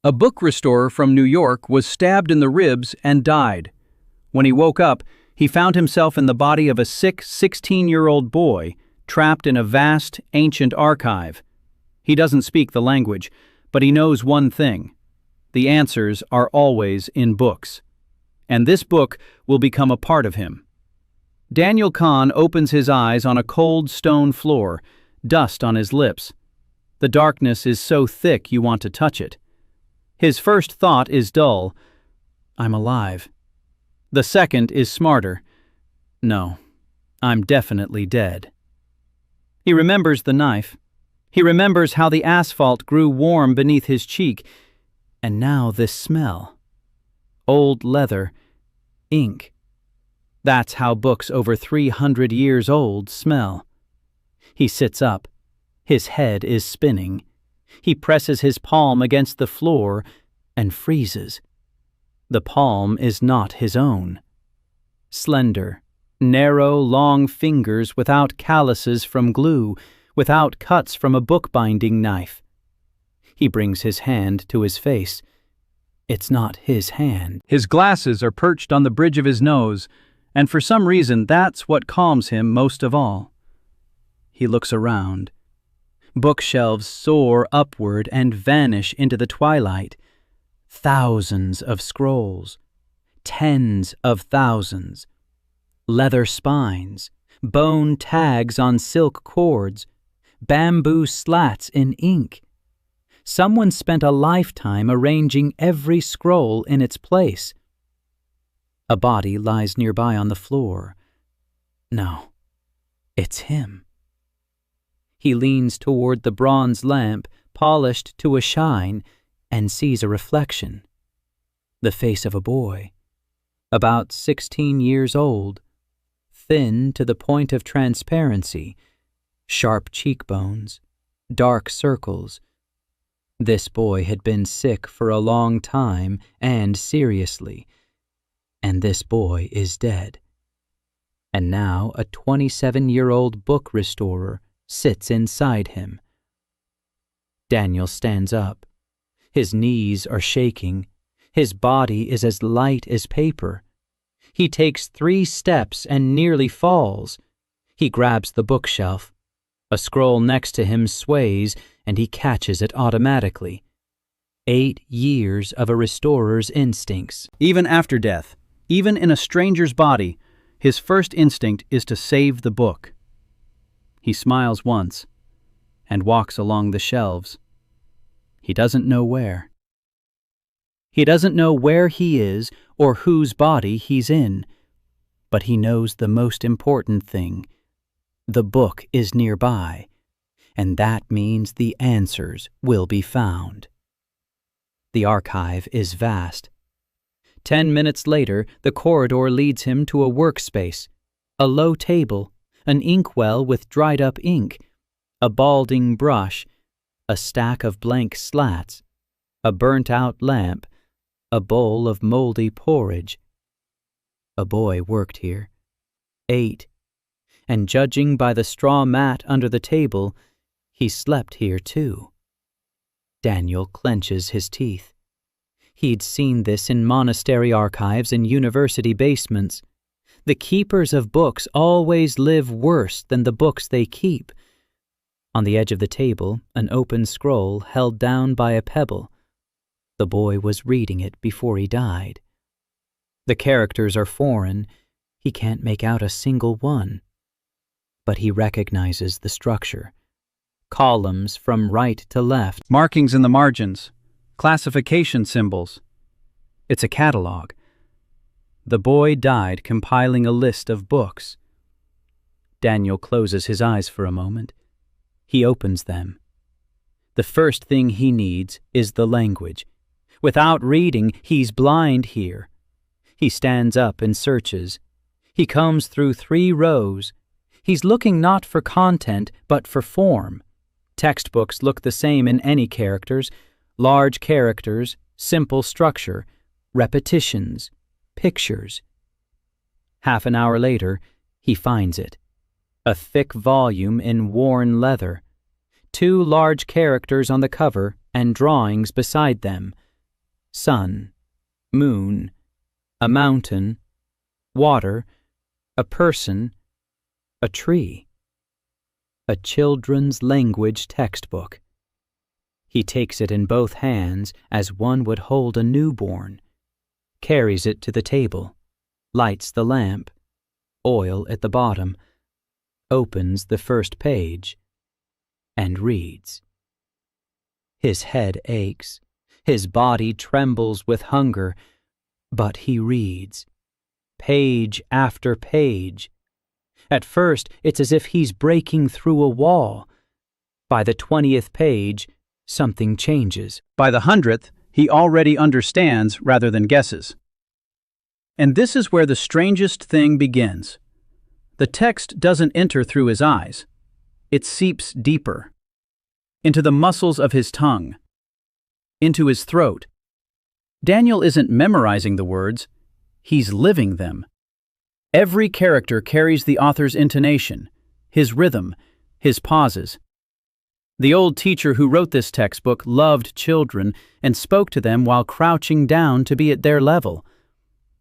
A book restorer from New York was stabbed in the ribs and died. When he woke up, he found himself in the body of a sick 16-year-old boy, trapped in a vast, ancient archive. He doesn't speak the language, but he knows one thing. The answers are always in books. And this book will become a part of him. Daniel Kahn opens his eyes on a cold stone floor, dust on his lips. The darkness is so thick you want to touch it. His first thought is dull. I'm alive. The second is smarter. No, I'm definitely dead. He remembers the knife. He remembers how the asphalt grew warm beneath his cheek. And now this smell. Old leather. Ink. That's how books over 300 years old smell. He sits up. His head is spinning. He presses his palm against the floor and freezes. The palm is not his own. Slender, narrow, long fingers without calluses from glue, without cuts from a bookbinding knife. He brings his hand to his face. It's not his hand. His glasses are perched on the bridge of his nose, and for some reason that's what calms him most of all. He looks around. Bookshelves soar upward and vanish into the twilight. Thousands of scrolls. Tens of thousands. Leather spines. Bone tags on silk cords. Bamboo slats in ink. Someone spent a lifetime arranging every scroll in its place. A body lies nearby on the floor. No, it's him. He leans toward the bronze lamp, polished to a shine, and sees a reflection. The face of a boy, about 16 years old, thin to the point of transparency, sharp cheekbones, dark circles. This boy had been sick for a long time and seriously, and this boy is dead. And now a 27-year-old book restorer sits inside him. Daniel stands up. His knees are shaking. His body is as light as paper. He takes 3 steps and nearly falls. He grabs the bookshelf. A scroll next to him sways, and he catches it automatically. 8 years of a restorer's instincts. Even after death, even in a stranger's body, his first instinct is to save the book. He smiles once and walks along the shelves. He doesn't know where. He doesn't know where he is or whose body he's in, but he knows the most important thing. The book is nearby, and that means the answers will be found. The archive is vast. 10 minutes later, the corridor leads him to a workspace, a low table, an inkwell with dried-up ink, a balding brush, a stack of blank slats, a burnt-out lamp, a bowl of moldy porridge. A boy worked here, 8, and judging by the straw mat under the table, he slept here too. Daniel clenches his teeth. He'd seen this in monastery archives and university basements. The keepers of books always live worse than the books they keep. On the edge of the table, an open scroll held down by a pebble. The boy was reading it before he died. The characters are foreign. He can't make out a single one. But he recognizes the structure. Columns from right to left. Markings in the margins. Classification symbols. It's a catalog. The boy died compiling a list of books. Daniel closes his eyes for a moment. He opens them. The first thing he needs is the language. Without reading, he's blind here. He stands up and searches. He comes through 3 rows. He's looking not for content, but for form. Textbooks look the same in any characters. Large characters, simple structure, repetitions, pictures. Half an hour later, he finds it. A thick volume in worn leather. 2 large characters on the cover and drawings beside them. sun, moon, a mountain, water, a person, a tree. A children's language textbook. He takes it in both hands as one would hold a newborn, carries it to the table, lights the lamp, oil at the bottom, opens the first page, and reads. His head aches, his body trembles with hunger, but he reads, page after page. At first, it's as if he's breaking through a wall. By the 20th page, something changes. By the 100th, he already understands rather than guesses. And this is where the strangest thing begins. The text doesn't enter through his eyes. It seeps deeper, into the muscles of his tongue, into his throat. Daniel isn't memorizing the words, he's living them. Every character carries the author's intonation, his rhythm, his pauses. The old teacher who wrote this textbook loved children and spoke to them while crouching down to be at their level.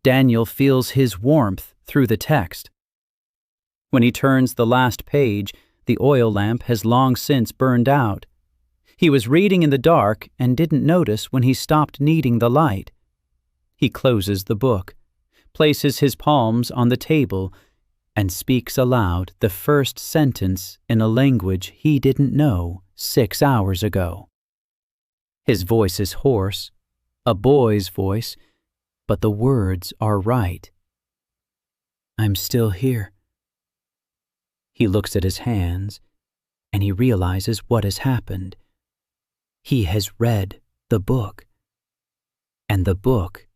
Daniel feels his warmth through the text. When he turns the last page, the oil lamp has long since burned out. He was reading in the dark and didn't notice when he stopped needing the light. He closes the book, places his palms on the table, and speaks aloud the first sentence in a language he didn't know 6 hours ago. His voice is hoarse, a boy's voice, but the words are right. I'm still here. He looks at his hands, and he realizes what has happened. He has read the book, and the book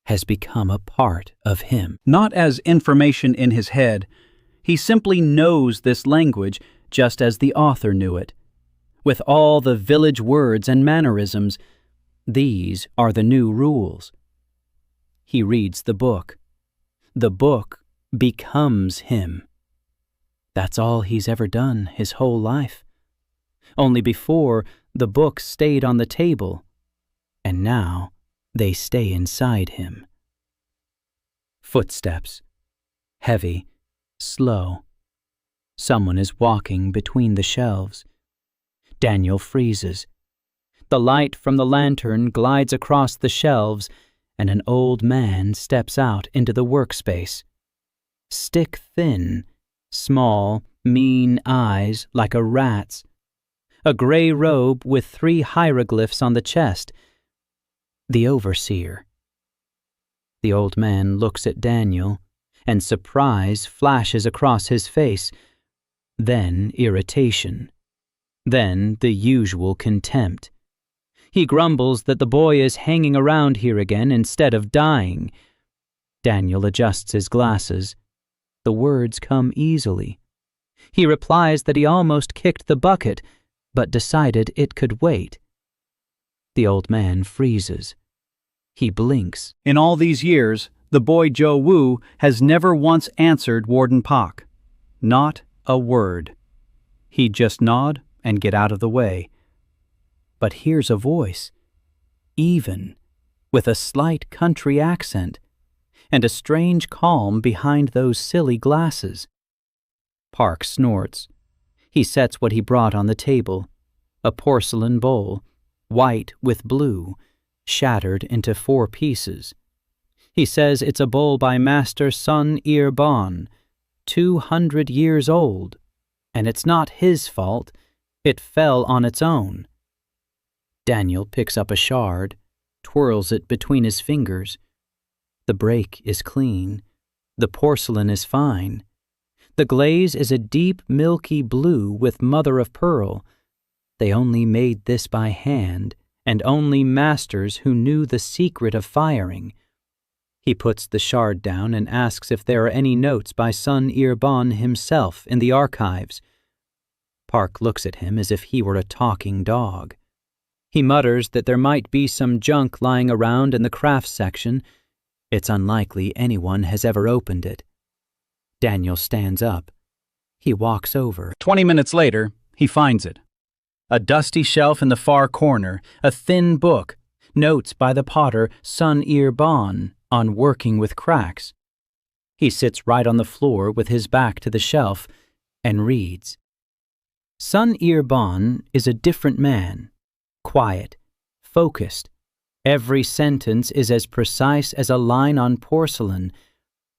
has become a part of him. Not as information in his head, he simply knows this language just as the author knew it. With all the village words and mannerisms, these are the new rules. He reads the book. The book becomes him. That's all he's ever done his whole life. Only before, the books stayed on the table, and now they stay inside him. Footsteps. Heavy, slow. Someone is walking between the shelves. Daniel freezes. The light from the lantern glides across the shelves, and an old man steps out into the workspace. Stick-thin, small, mean eyes like a rat's. A gray robe with 3 hieroglyphs on the chest. The overseer. The old man looks at Daniel, and surprise flashes across his face, then irritation, then the usual contempt. He grumbles that the boy is hanging around here again instead of dying. Daniel adjusts his glasses. The words come easily. He replies that he almost kicked the bucket, but decided it could wait. The old man freezes. He blinks. In all these years, the boy Joe Wu has never once answered Warden Pak. Not a word. He'd just nod and get out of the way. But here's a voice, even, with a slight country accent, and a strange calm behind those silly glasses. Park snorts. He sets what he brought on the table, a porcelain bowl, white with blue, shattered into 4 pieces. He says it's a bowl by Master Sun Ir Bon, 200 years old, and it's not his fault. It fell on its own. Daniel picks up a shard, twirls it between his fingers. The break is clean. The porcelain is fine. The glaze is a deep, milky blue with mother of pearl. They only made this by hand, and only masters who knew the secret of firing. He puts the shard down and asks if there are any notes by Sun Ir Bon himself in the archives. Park looks at him as if he were a talking dog. He mutters that there might be some junk lying around in the crafts section. It's unlikely anyone has ever opened it. Daniel stands up. He walks over. 20 minutes later, he finds it. A dusty shelf in the far corner, a thin book, notes by the potter Sun Ir Bon on working with cracks. He sits right on the floor with his back to the shelf and reads. Sun Ir Bon is a different man, quiet, focused. Every sentence is as precise as a line on porcelain.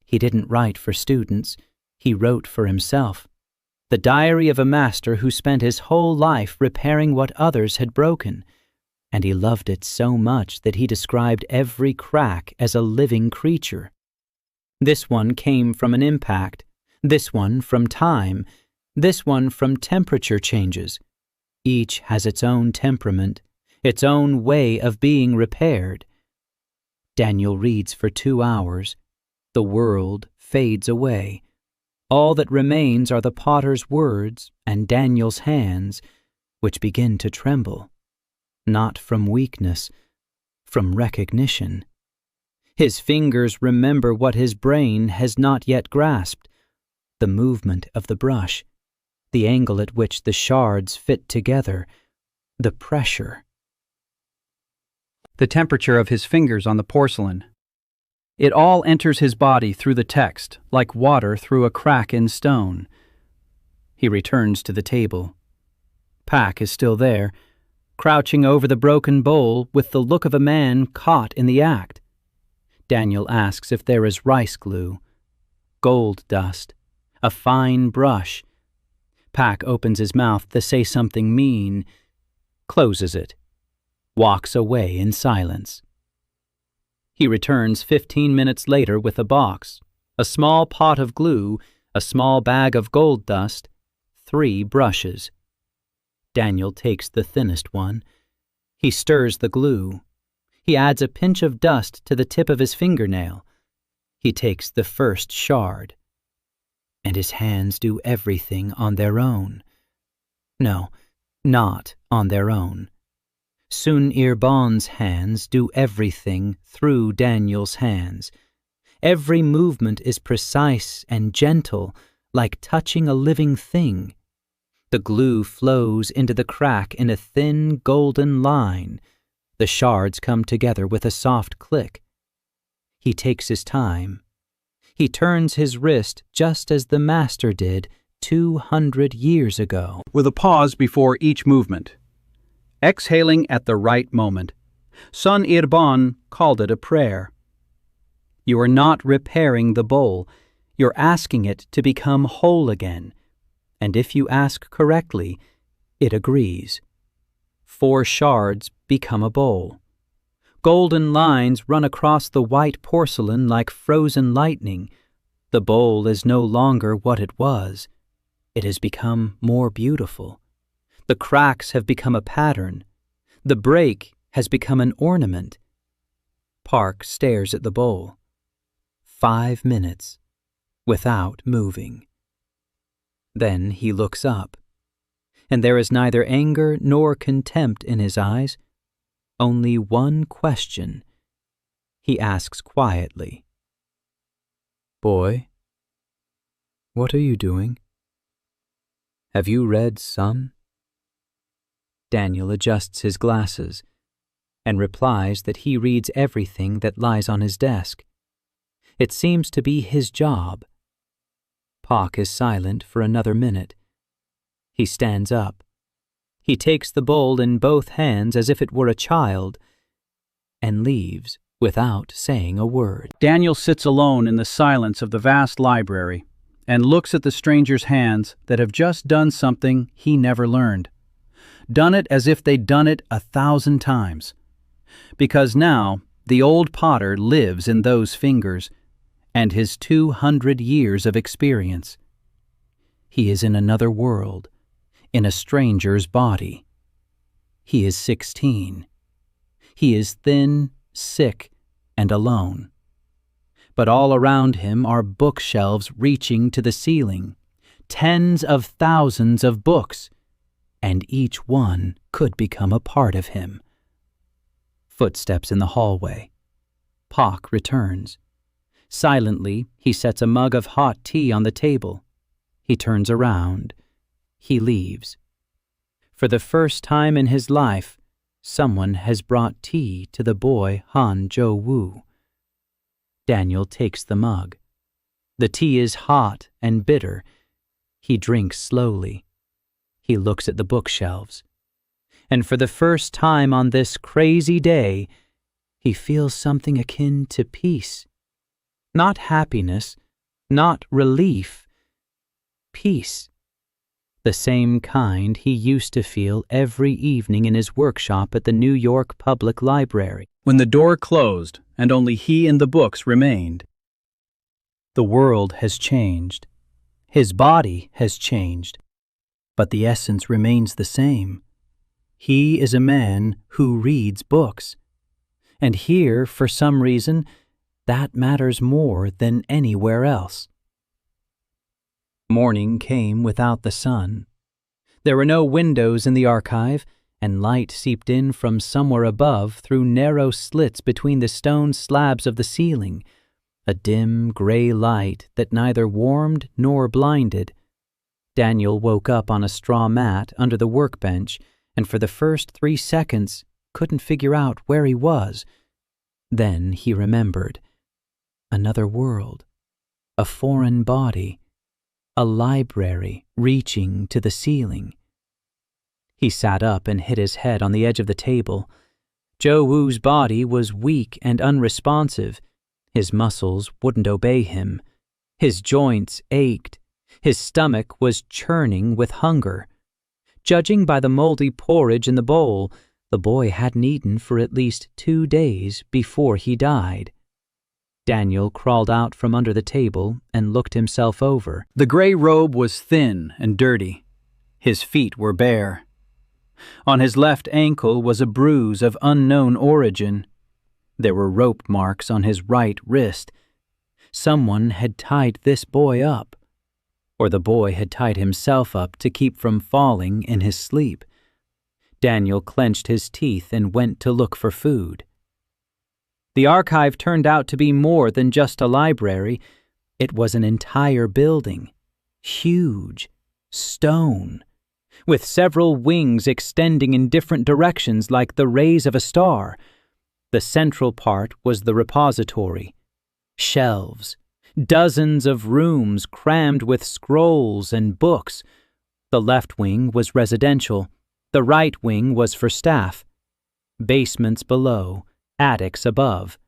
He didn't write for students, he wrote for himself. The diary of a master who spent his whole life repairing what others had broken, and he loved it so much that he described every crack as a living creature. This one came from an impact, this one from time, this one from temperature changes. Each has its own temperament, its own way of being repaired. Daniel reads for 2 hours. The world fades away. All that remains are the potter's words and Daniel's hands, which begin to tremble, not from weakness, from recognition. His fingers remember what his brain has not yet grasped, the movement of the brush, the angle at which the shards fit together, the pressure. The temperature of his fingers on the porcelain. It all enters his body through the text, like water through a crack in stone. He returns to the table. Pak is still there, crouching over the broken bowl with the look of a man caught in the act. Daniel asks if there is rice glue, gold dust, a fine brush. Pak opens his mouth to say something mean, closes it, walks away in silence. He returns 15 minutes later with a box, a small pot of glue, a small bag of gold dust, 3 brushes. Daniel takes the thinnest one. He stirs the glue. He adds a pinch of dust to the tip of his fingernail. He takes the first shard. And his hands do everything on their own. No, not on their own. Sun Ir Bon's hands do everything through Daniel's hands. Every movement is precise and gentle, like touching a living thing. The glue flows into the crack in a thin golden line. The shards come together with a soft click. He takes his time. He turns his wrist just as the master did 200 years ago, with a pause before each movement. Exhaling at the right moment. Sun Ir Bon called it a prayer. You are not repairing the bowl. You're asking it to become whole again. And if you ask correctly, it agrees. 4 shards become a bowl. Golden lines run across the white porcelain like frozen lightning. The bowl is no longer what it was. It has become more beautiful. The cracks have become a pattern. The break has become an ornament. Park stares at the bowl. 5 minutes, without moving. Then he looks up, and there is neither anger nor contempt in his eyes, only one question. He asks quietly, Boy, what are you doing? Have you read some? Daniel adjusts his glasses and replies that he reads everything that lies on his desk. It seems to be his job. Pak is silent for another minute. He stands up. He takes the bowl in both hands as if it were a child and leaves without saying a word. Daniel sits alone in the silence of the vast library and looks at the stranger's hands that have just done something he never learned. Done it as if they'd done it 1,000 times. Because now the old potter lives in those fingers and his 200 years of experience. He is in another world, in a stranger's body. He is 16. He is thin, sick, and alone. But all around him are bookshelves reaching to the ceiling, tens of thousands of books, and each one could become a part of him. Footsteps in the hallway. Pak returns. Silently, he sets a mug of hot tea on the table. He turns around. He leaves. For the first time in his life, Someone has brought tea to the boy Han Jo-woo. Daniel takes the mug. The tea is hot and bitter. He drinks slowly. He looks at the bookshelves. And for the first time on this crazy day, he feels something akin to peace. Not happiness, not relief. Peace. The same kind he used to feel every evening in his workshop at the New York Public Library, when the door closed and only he and the books remained. The world has changed. His body has changed. But the essence remains the same. He is a man who reads books. And here, for some reason, that matters more than anywhere else. Morning came without the sun. There were no windows in the archive, and light seeped in from somewhere above through narrow slits between the stone slabs of the ceiling, a dim gray light that neither warmed nor blinded. Daniel woke up on a straw mat under the workbench, and for the first 3 seconds couldn't figure out where he was. Then he remembered. Another world. A foreign body. A library reaching to the ceiling. He sat up and hit his head on the edge of the table. Jo-woo's body was weak and unresponsive. His muscles wouldn't obey him. His joints ached. His stomach was churning with hunger. Judging by the moldy porridge in the bowl, the boy hadn't eaten for at least 2 days before he died. Daniel crawled out from under the table and looked himself over. The gray robe was thin and dirty. His feet were bare. On his left ankle was a bruise of unknown origin. There were rope marks on his right wrist. Someone had tied this boy up. Or the boy had tied himself up to keep from falling in his sleep. Daniel clenched his teeth and went to look for food. The archive turned out to be more than just a library. It was an entire building. Huge. Stone. With several wings extending in different directions like the rays of a star. The central part was the repository. Shelves. Dozens of rooms crammed with scrolls and books. The left wing was residential. The right wing was for staff. Basements below. Attics above.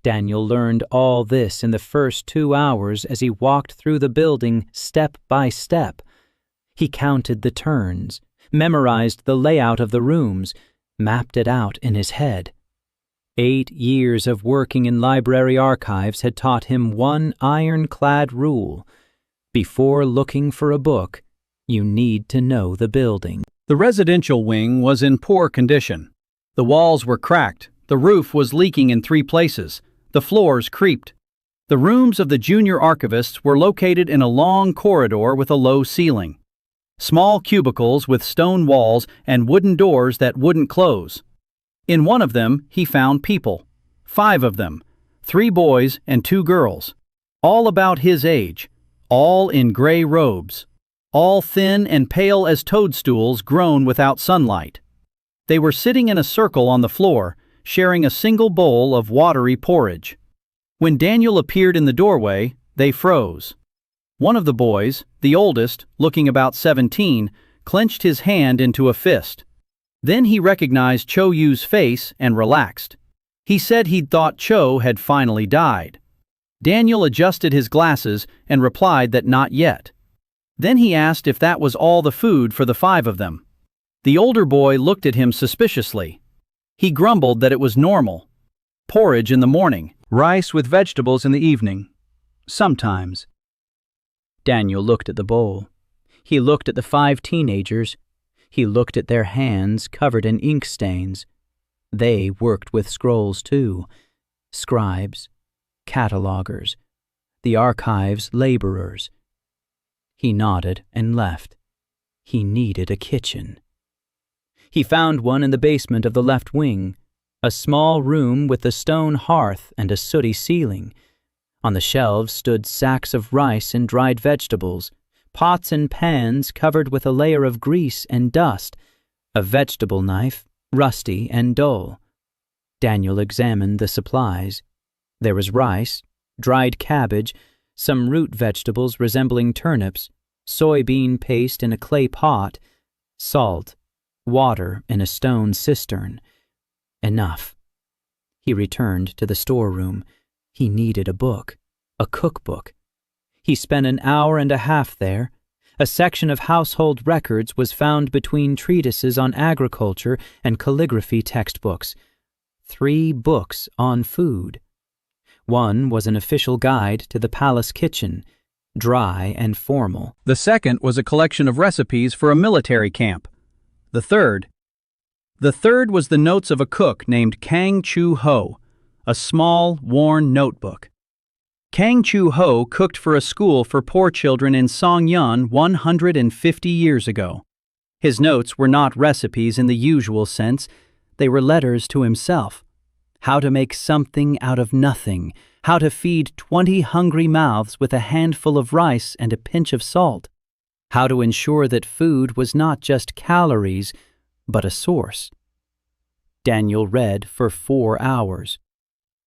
Daniel learned all this in the first 2 hours as he walked through the building step by step. He counted the turns, memorized the layout of the rooms, mapped it out in his head. 8 years of working in library archives had taught him one ironclad rule. Before looking for a book, you need to know the building. The residential wing was in poor condition. The walls were cracked. The roof was leaking in 3 places. The floors creaked. The rooms of the junior archivists were located in a long corridor with a low ceiling. Small cubicles with stone walls and wooden doors that wouldn't close. In one of them, he found people. 5 of them. 3 boys and 2 girls. All about his age. All in gray robes. All thin and pale as toadstools grown without sunlight. They were sitting in a circle on the floor, sharing a single bowl of watery porridge. When Daniel appeared in the doorway, they froze. One of the boys, the oldest, looking about 17, clenched his hand into a fist. Then he recognized Cho-Yu's face and relaxed. He said he'd thought Cho had finally died. Daniel adjusted his glasses and replied that not yet. Then he asked if that was all the food for the 5 of them. The older boy looked at him suspiciously. He grumbled that it was normal. Porridge in the morning, rice with vegetables in the evening. Sometimes. Daniel looked at the bowl. He looked at the 5 teenagers. He looked at their hands covered in ink stains. They worked with scrolls too. Scribes, catalogers, the archive's laborers. He nodded and left. He needed a kitchen. He found one in the basement of the left wing, a small room with a stone hearth and a sooty ceiling. On the shelves stood sacks of rice and dried vegetables, pots and pans covered with a layer of grease and dust, a vegetable knife, rusty and dull. Daniel examined the supplies. There was rice, dried cabbage, some root vegetables resembling turnips, soybean paste in a clay pot, salt, water in a stone cistern. Enough. He returned to the storeroom. He needed a book, a cookbook. He spent an hour and a half there. A section of household records was found between treatises on agriculture and calligraphy textbooks. 3 books on food. One was an official guide to the palace kitchen, dry and formal. The second was a collection of recipes for a military camp. The third was the notes of a cook named Kang Chu Ho, a small, worn notebook. Kang Chu Ho cooked for a school for poor children in Songyun 150 years ago. His notes were not recipes in the usual sense. They were letters to himself. How to make something out of nothing. How to feed 20 hungry mouths with a handful of rice and a pinch of salt. How to ensure that food was not just calories, but a source. Daniel read for 4 hours.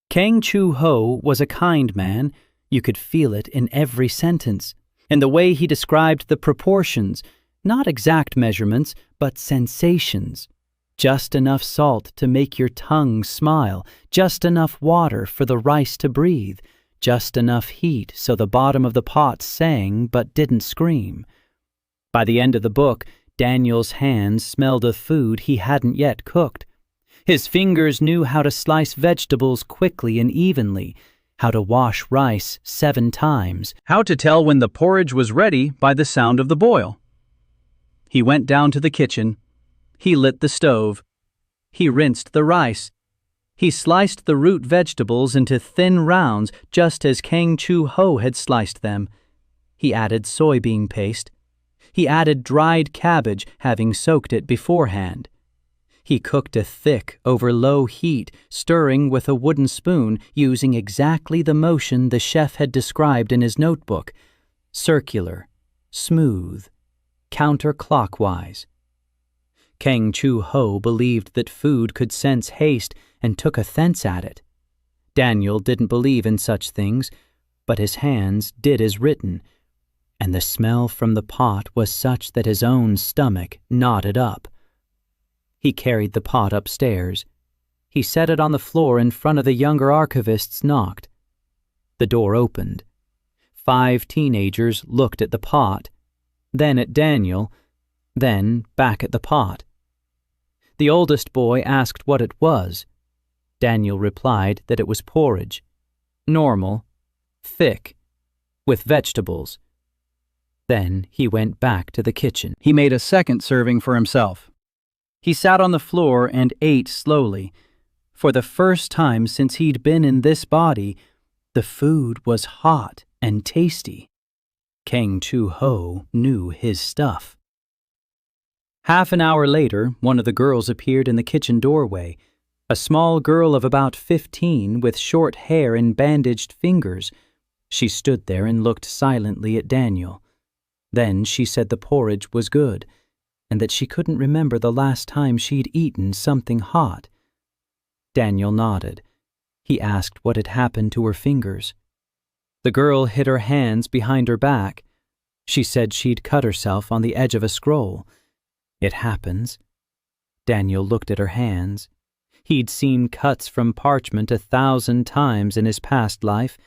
Kang Chu Ho was a kind man. You could feel it in every sentence, in the way he described the proportions, not exact measurements, but sensations. Just enough salt to make your tongue smile, just enough water for the rice to breathe, just enough heat so the bottom of the pot sang but didn't scream. By the end of the book, Daniel's hands smelled of food he hadn't yet cooked. His fingers knew how to slice vegetables quickly and evenly, how to wash rice 7 times, how to tell when the porridge was ready by the sound of the boil. He went down to the kitchen. He lit the stove. He rinsed the rice. He sliced the root vegetables into thin rounds just as Kang Chu Ho had sliced them. He added soybean paste. He added dried cabbage, having soaked it beforehand. He cooked it thick over low heat, stirring with a wooden spoon, using exactly the motion the chef had described in his notebook. Circular, smooth, counterclockwise. Kang Chu Ho believed that food could sense haste and took offense at it. Daniel didn't believe in such things, but his hands did as written, and the smell from the pot was such that his own stomach knotted up. He carried the pot upstairs. He set it on the floor in front of the younger archivists, knocked. The door opened. 5 teenagers looked at the pot, then at Daniel, then back at the pot. The oldest boy asked what it was. Daniel replied that it was porridge. Normal, thick, with vegetables. Then he went back to the kitchen. He made a second serving for himself. He sat on the floor and ate slowly. For the first time since he'd been in this body, the food was hot and tasty. Kang Chu Ho knew his stuff. Half an hour later, one of the girls appeared in the kitchen doorway, a small girl of about 15 with short hair and bandaged fingers. She stood there and looked silently at Daniel. Then she said the porridge was good, and that she couldn't remember the last time she'd eaten something hot. Daniel nodded. He asked what had happened to her fingers. The girl hid her hands behind her back. She said she'd cut herself on the edge of a scroll. It happens. Daniel looked at her hands. He'd seen cuts from parchment 1,000 times in his past life.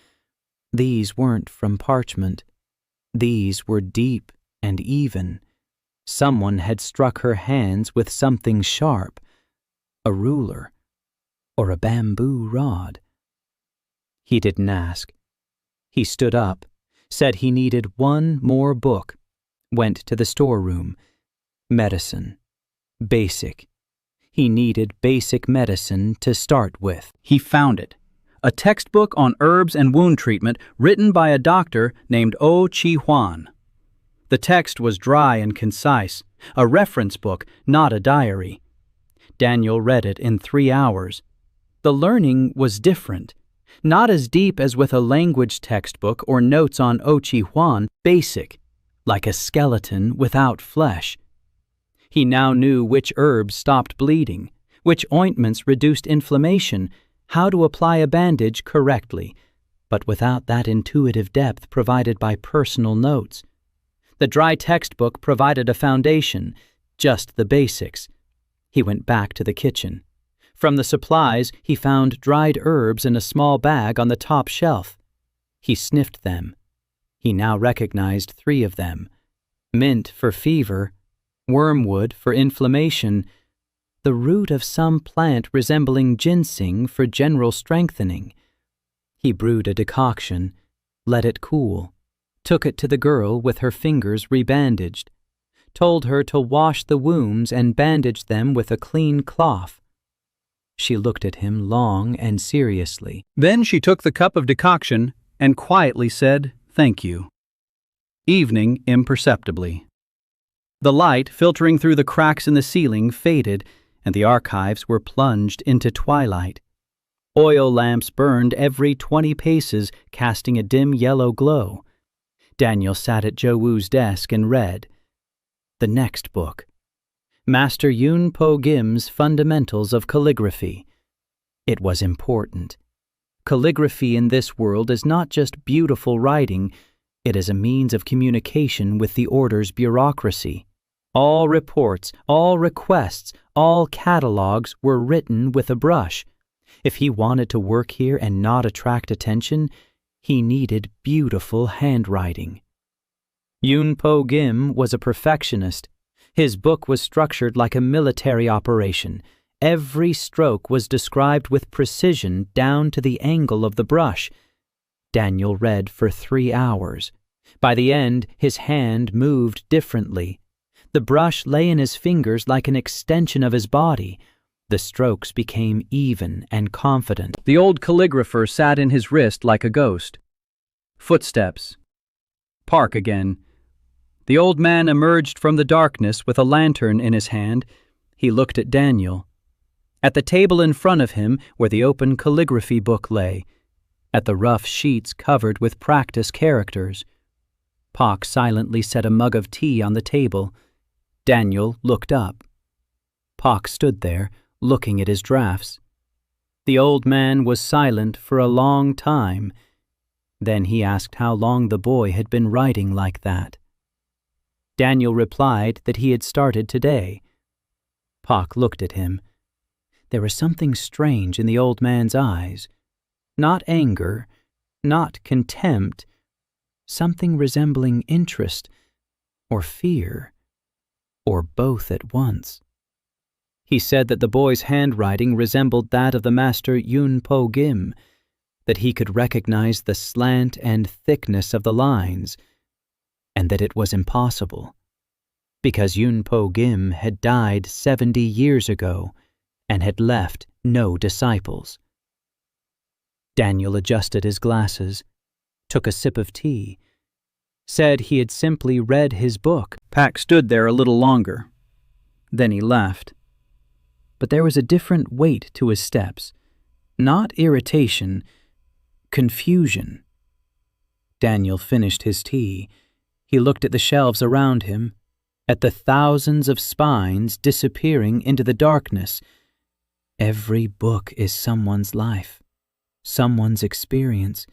These weren't from parchment. These were deep and even. Someone had struck her hands with something sharp, a ruler, or a bamboo rod. He didn't ask. He stood up, said he needed 1 more book, went to the storeroom. Medicine. Basic. He needed basic medicine to start with. He found it. A textbook on herbs and wound treatment written by a doctor named Oh Chi Hwan. The text was dry and concise, a reference book, not a diary. Daniel read it in 3 hours. The learning was different, not as deep as with a language textbook or notes on Oh Chi Hwan, basic, like a skeleton without flesh. He now knew which herbs stopped bleeding, which ointments reduced inflammation, how to apply a bandage correctly, but without that intuitive depth provided by personal notes. The dry textbook provided a foundation, just the basics. He went back to the kitchen. From the supplies, he found dried herbs in a small bag on the top shelf. He sniffed them. He now recognized 3 of them: mint for fever, wormwood for inflammation, the root of some plant resembling ginseng for general strengthening. He brewed a decoction, let it cool, took it to the girl with her fingers rebandaged, told her to wash the wounds and bandage them with a clean cloth. She looked at him long and seriously. Then she took the cup of decoction and quietly said, "Thank you." Evening imperceptibly. The light filtering through the cracks in the ceiling faded, and the archives were plunged into twilight. Oil lamps burned every 20 paces, casting a dim yellow glow. Daniel sat at Jo Woo's desk and read. The next book. Master Yun Po Gim's Fundamentals of Calligraphy. It was important. Calligraphy in this world is not just beautiful writing, it is a means of communication with the order's bureaucracy. All reports, all requests, all catalogs were written with a brush. If he wanted to work here and not attract attention, he needed beautiful handwriting. Yun Po Gim was a perfectionist. His book was structured like a military operation. Every stroke was described with precision down to the angle of the brush. Daniel read for 3 hours. By the end, his hand moved differently. The brush lay in his fingers like an extension of his body. The strokes became even and confident. The old calligrapher sat in his wrist like a ghost. Footsteps. Park again. The old man emerged from the darkness with a lantern in his hand. He looked at Daniel. At the table in front of him, where the open calligraphy book lay, at the rough sheets covered with practice characters. Park silently set a mug of tea on the table. Daniel looked up. Park stood there, looking at his drafts. The old man was silent for a long time. Then he asked how long the boy had been writing like that. Daniel replied that he had started today. Park looked at him. There was something strange in the old man's eyes. Not anger, not contempt, something resembling interest or fear, or both at once. He said that the boy's handwriting resembled that of the master Yun Po Gim, that he could recognize the slant and thickness of the lines, and that it was impossible, because Yun Po Gim had died 70 years ago and had left no disciples. Daniel adjusted his glasses, took a sip of tea, said he had simply read his book. Pack stood there a little longer. Then he left. But there was a different weight to his steps. Not irritation, confusion. Daniel finished his tea. He looked at the shelves around him, at the thousands of spines disappearing into the darkness. Every book is someone's life, someone's experience,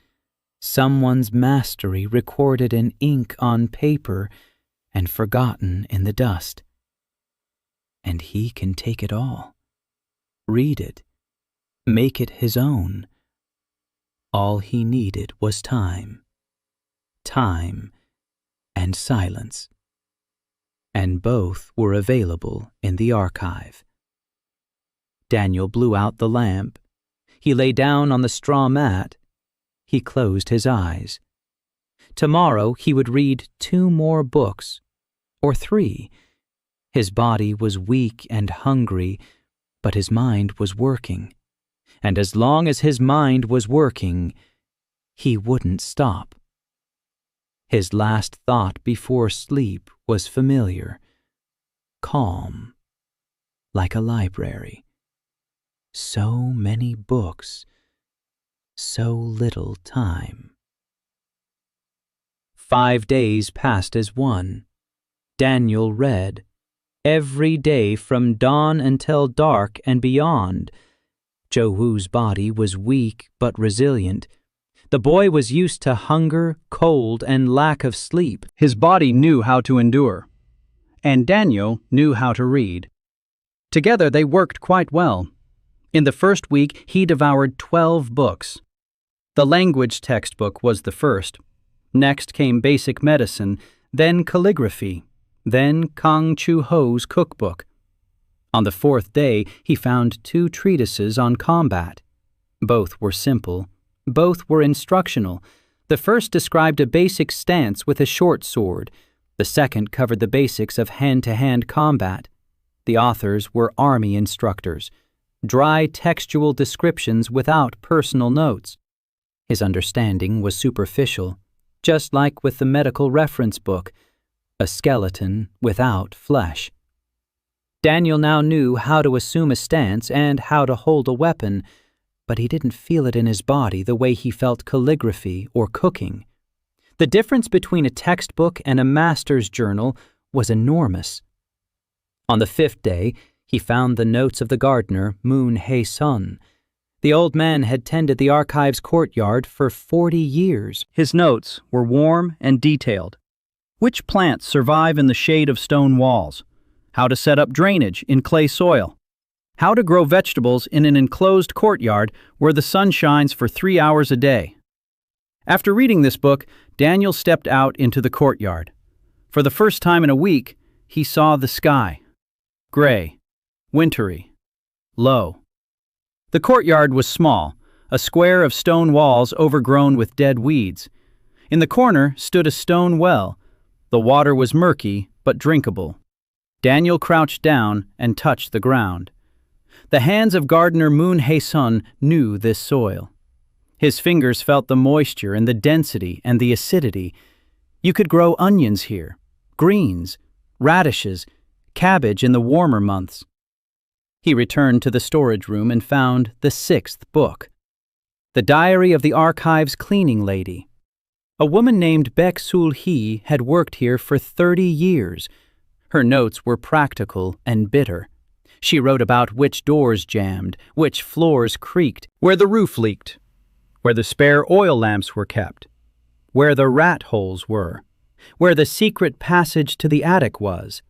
someone's mastery recorded in ink on paper and forgotten in the dust. And he can take it all, read it, make it his own. All he needed was time and silence, and both were available in the archive. Daniel blew out the lamp. He lay down on the straw mat. He closed his eyes. Tomorrow he would read 2 more books, or 3. His body was weak and hungry, but his mind was working. And as long as his mind was working, he wouldn't stop. His last thought before sleep was familiar, calm, like a library. So many books, so little time. 5 days passed as one. Daniel read. every day from dawn until dark and beyond. Joe Wu's body was weak but resilient. The boy was used to hunger, cold, and lack of sleep. His body knew how to endure, and Daniel knew how to read. Together they worked quite well. In the first week, he devoured 12 books. The language textbook was the first. Next came basic medicine, then calligraphy, then Kang Chu-ho's cookbook. On the fourth day, he found 2 treatises on combat. Both were simple. Both were instructional. The first described a basic stance with a short sword. The second covered the basics of hand-to-hand combat. The authors were army instructors. Dry textual descriptions without personal notes. His understanding was superficial, just like with the medical reference book, a skeleton without flesh. Daniel now knew how to assume a stance and how to hold a weapon, but he didn't feel it in his body the way he felt calligraphy or cooking. The difference between a textbook and a master's journal was enormous. On the 5th day, he found the notes of the gardener, Moon Hae-sun. The old man had tended the archive's courtyard for 40 years. His notes were warm and detailed. Which plants survive in the shade of stone walls? How to set up drainage in clay soil? How to grow vegetables in an enclosed courtyard where the sun shines for 3 hours a day. After reading this book, Daniel stepped out into the courtyard. For the first time in a week, he saw the sky. Gray, wintry, low. The courtyard was small, a square of stone walls overgrown with dead weeds. In the corner stood a stone well. The water was murky but drinkable. Daniel crouched down and touched the ground. The hands of gardener Moon Hae-sun knew this soil. His fingers felt the moisture and the density and the acidity. You could grow onions here, greens, radishes, cabbage in the warmer months. He returned to the storage room and found the 6th book, The Diary of the Archive's Cleaning Lady. A woman named Baek Sul-hee had worked here for 30 years. Her notes were practical and bitter. She wrote about which doors jammed, which floors creaked, where the roof leaked, where the spare oil lamps were kept, where the rat holes were, where the secret passage to the attic was.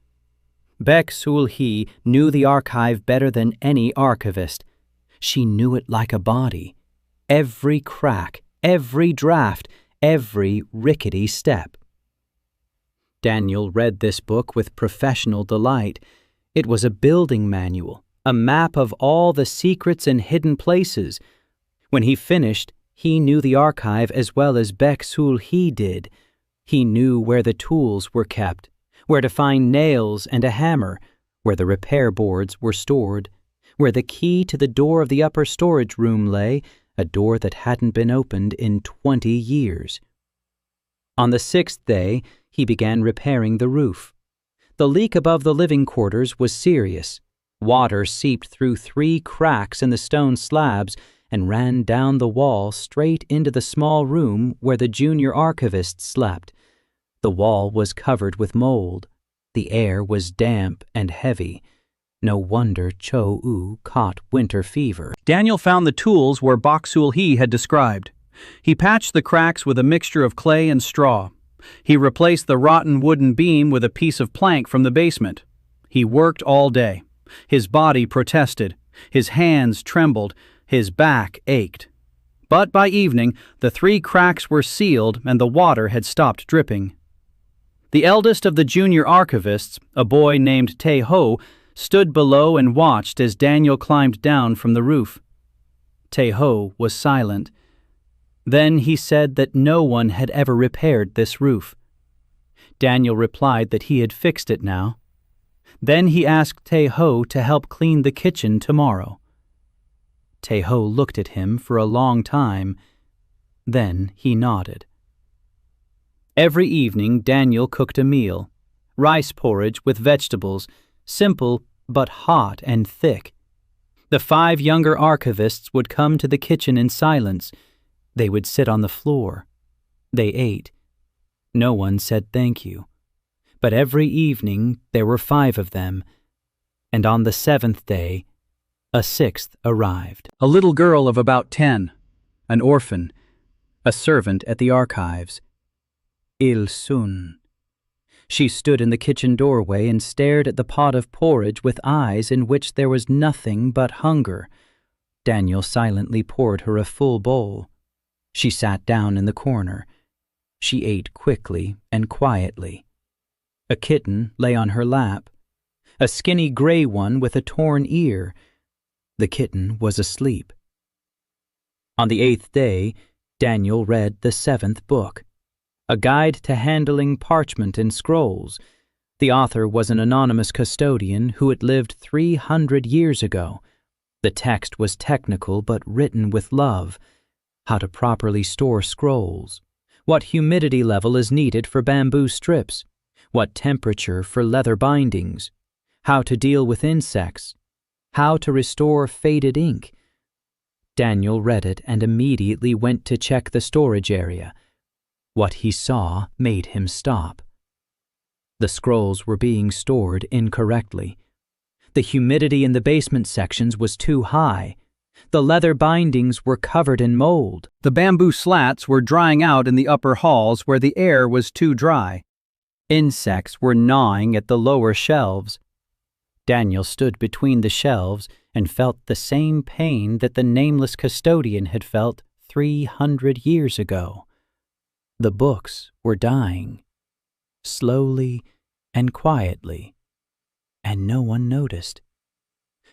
Baek Sul-hee knew the archive better than any archivist. She knew it like a body. Every crack, every draft, every rickety step. Daniel read this book with professional delight. It was a building manual, a map of all the secrets and hidden places. When he finished, he knew the archive as well as Baek Sul-hee did. He knew where the tools were kept, where to find nails and a hammer, where the repair boards were stored, where the key to the door of the upper storage room lay, a door that hadn't been opened in 20 years. On the 6th day, he began repairing the roof. The leak above the living quarters was serious. Water seeped through 3 cracks in the stone slabs and ran down the wall straight into the small room where the junior archivist slept. The wall was covered with mold. The air was damp and heavy. No wonder Cho-woo caught winter fever. Daniel found the tools where Baek Sul-hee had described. He patched the cracks with a mixture of clay and straw. He replaced the rotten wooden beam with a piece of plank from the basement. He worked all day. His body protested. His hands trembled. His back ached. But by evening, the 3 cracks were sealed and the water had stopped dripping. The eldest of the junior archivists, a boy named Tae-ho, stood below and watched as Daniel climbed down from the roof. Tae-ho was silent. Then he said that no one had ever repaired this roof. Daniel replied that he had fixed it now. Then he asked Tae-ho to help clean the kitchen tomorrow. Tae-ho looked at him for a long time. Then he nodded. Every evening Daniel cooked a meal, rice porridge with vegetables, simple but hot and thick. The 5 younger archivists would come to the kitchen in silence. They would sit on the floor. They ate. No one said thank you. But every evening there were 5 of them, and on the 7th day, a 6th arrived. A little girl of about 10, an orphan, a servant at the archives. Il Sun. She stood in the kitchen doorway and stared at the pot of porridge with eyes in which there was nothing but hunger. Daniel silently poured her a full bowl. She sat down in the corner. She ate quickly and quietly. A kitten lay on her lap, a skinny gray one with a torn ear. The kitten was asleep. On the 8th day, Daniel read the 7th book, a guide to handling parchment and scrolls. The author was an anonymous custodian who had lived 300 years ago. The text was technical but written with love. How to properly store scrolls, what humidity level is needed for bamboo strips, what temperature for leather bindings, how to deal with insects, how to restore faded ink. Daniel read it and immediately went to check the storage area. What he saw made him stop. The scrolls were being stored incorrectly. The humidity in the basement sections was too high. The leather bindings were covered in mold. The bamboo slats were drying out in the upper halls where the air was too dry. Insects were gnawing at the lower shelves. Daniel stood between the shelves and felt the same pain that the nameless custodian had felt 300 years ago. The books were dying, slowly and quietly, and no one noticed.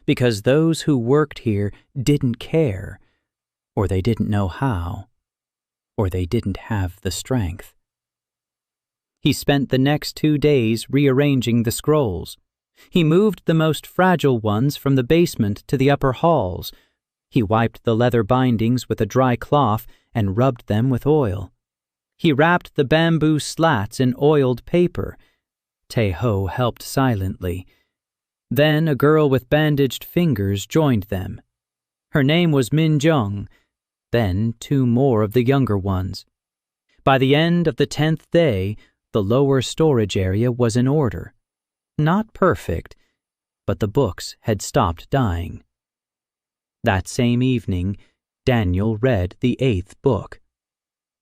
Because those who worked here didn't care, or they didn't know how, or they didn't have the strength. He spent the next 2 days rearranging the scrolls. He moved the most fragile ones from the basement to the upper halls. He wiped the leather bindings with a dry cloth and rubbed them with oil. He wrapped the bamboo slats in oiled paper. Tae-ho helped silently. Then a girl with bandaged fingers joined them. Her name was Min-jung, then 2 more of the younger ones. By the end of the 10th day, the lower storage area was in order. Not perfect, but the books had stopped dying. That same evening, Daniel read the 8th book,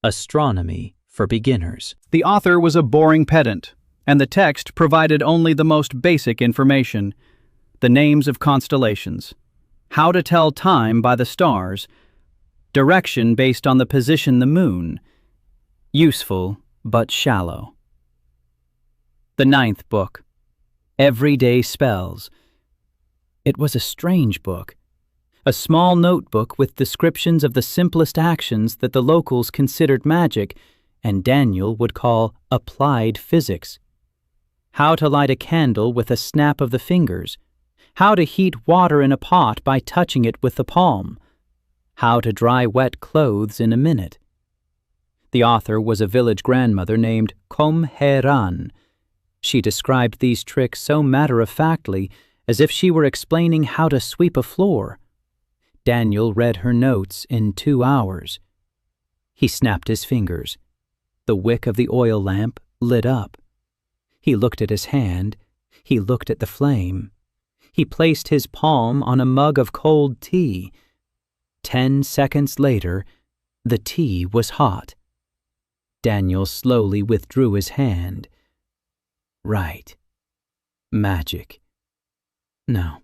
Astronomy for Beginners. The author was a boring pedant, and the text provided only the most basic information: the names of constellations, how to tell time by the stars, direction based on the position the moon. Useful, but shallow. The 9th book, Everyday Spells. It was a strange book, a small notebook with descriptions of the simplest actions that the locals considered magic and Daniel would call applied physics. How to light a candle with a snap of the fingers, how to heat water in a pot by touching it with the palm, how to dry wet clothes in a minute. The author was a village grandmother named Kom-he-ran. She described these tricks so matter-of-factly, as if she were explaining how to sweep a floor. Daniel read her notes in 2 hours. He snapped his fingers. The wick of the oil lamp lit up. He looked at his hand. He looked at the flame. He placed his palm on a mug of cold tea. 10 seconds later, the tea was hot. Daniel slowly withdrew his hand. Right. Magic. No,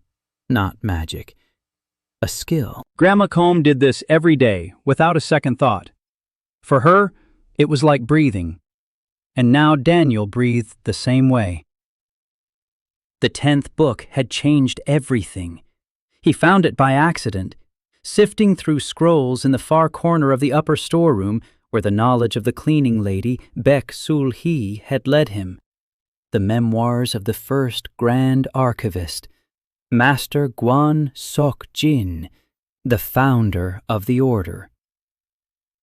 not magic. A skill. Grandma Combe did this every day, without a second thought. For her, it was like breathing. And now Daniel breathed the same way. The 10th book had changed everything. He found it by accident, sifting through scrolls in the far corner of the upper storeroom where the knowledge of the cleaning lady, Baek Sul-hee, had led him. The memoirs of the first Grand Archivist, Master Gwan Sok-jin, the founder of the order.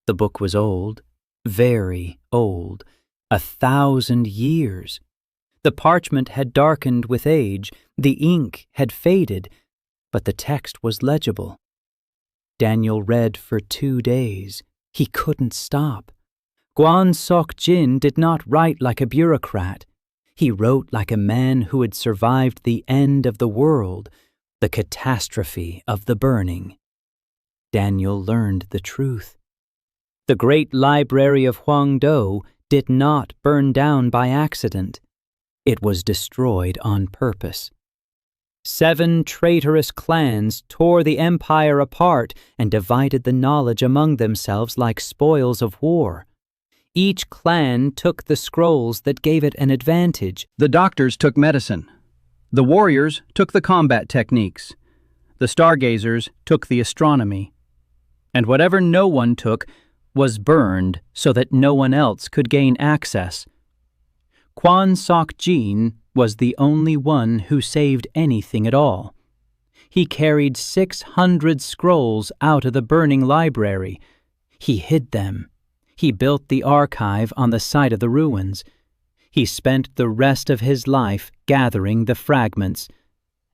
The book was old, very old, 1,000 years. The parchment had darkened with age, the ink had faded, but the text was legible. Daniel read for 2 days. He couldn't stop. Gwan Sok-jin did not write like a bureaucrat. He wrote like a man who had survived the end of the world, the catastrophe of the burning. Daniel learned the truth. The great Library of Hwango did not burn down by accident. It was destroyed on purpose. 7 traitorous clans tore the empire apart and divided the knowledge among themselves like spoils of war. Each clan took the scrolls that gave it an advantage. The doctors took medicine. The warriors took the combat techniques. The stargazers took the astronomy. And whatever no one took was burned so that no one else could gain access. Kwan Sok Jin was the only one who saved anything at all. He carried 600 scrolls out of the burning library. He hid them. He built the archive on the site of the ruins. He spent the rest of his life gathering the fragments,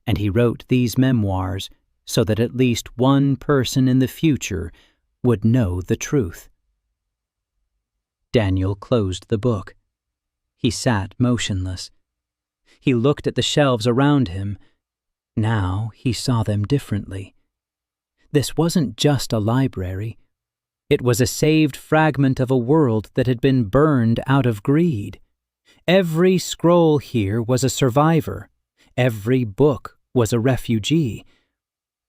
and he wrote these memoirs so that at least one person in the future would know the truth. Daniel closed the book. He sat motionless. He looked at the shelves around him. Now he saw them differently. This wasn't just a library. It was a saved fragment of a world that had been burned out of greed. Every scroll here was a survivor. Every book was a refugee.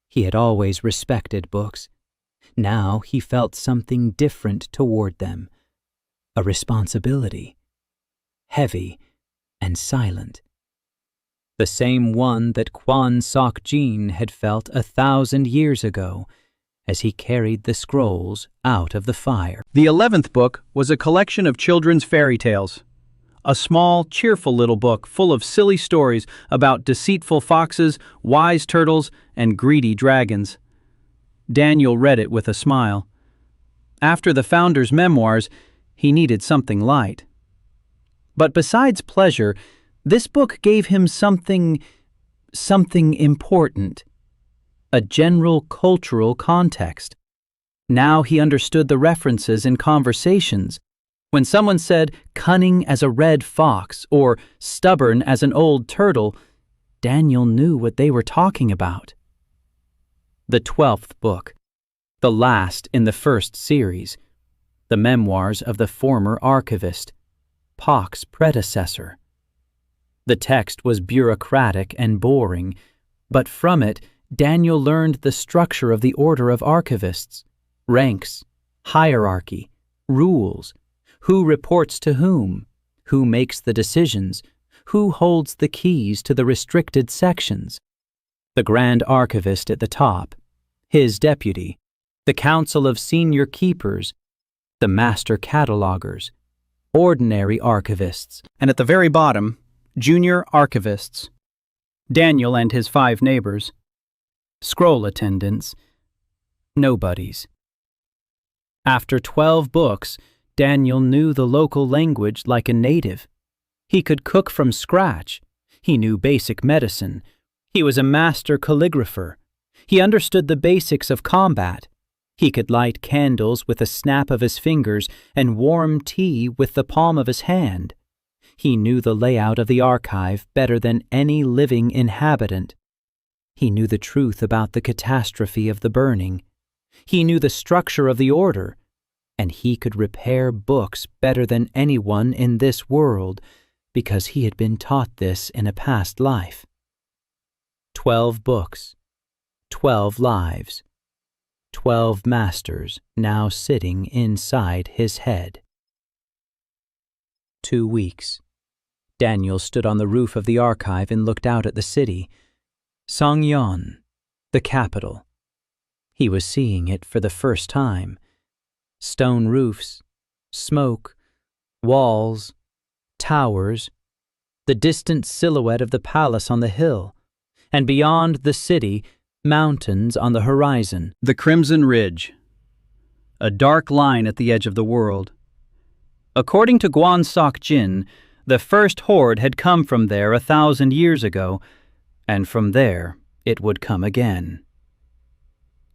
He had always respected books. Now he felt something different toward them. A responsibility. Heavy and silent. The same one that Kwan Sok Jin had felt 1,000 years ago as he carried the scrolls out of the fire. The 11th book was a collection of children's fairy tales. A small, cheerful little book full of silly stories about deceitful foxes, wise turtles, and greedy dragons. Daniel read it with a smile. After the founder's memoirs, he needed something light. But besides pleasure, this book gave him something important. A general cultural context. Now he understood the references in conversations. When someone said cunning as a red fox or stubborn as an old turtle, Daniel knew what they were talking about. The 12th book, the last in the first series, the memoirs of the former archivist, Pak's predecessor. The text was bureaucratic and boring, but from it, Daniel learned the structure of the order of archivists, ranks, hierarchy, rules, who reports to who makes the decisions, who holds the keys to the restricted sections. The Grand Archivist at the top, his deputy, the Council of Senior Keepers, the Master Catalogers, ordinary archivists, and at the very bottom, Junior Archivists. Daniel and his 5 neighbors. Scroll attendants. Nobodies. After 12 books, Daniel knew the local language like a native. He could cook from scratch. He knew basic medicine. He was a master calligrapher. He understood the basics of combat. He could light candles with a snap of his fingers and warm tea with the palm of his hand. He knew the layout of the archive better than any living inhabitant. He knew the truth about the catastrophe of the burning. He knew the structure of the order, and he could repair books better than anyone in this world because he had been taught this in a past life. 12 books, 12 lives, 12 masters now sitting inside his head. 2 weeks. Daniel stood on the roof of the archive and looked out at the city. Songyeon, the capital. He was seeing it for the first time. Stone roofs, smoke, walls, towers, the distant silhouette of the palace on the hill, and beyond the city, mountains on the horizon. The Crimson Ridge, a dark line at the edge of the world. According to Kwan Sok Jin, the first horde had come from there 1,000 years ago, and from there it would come again.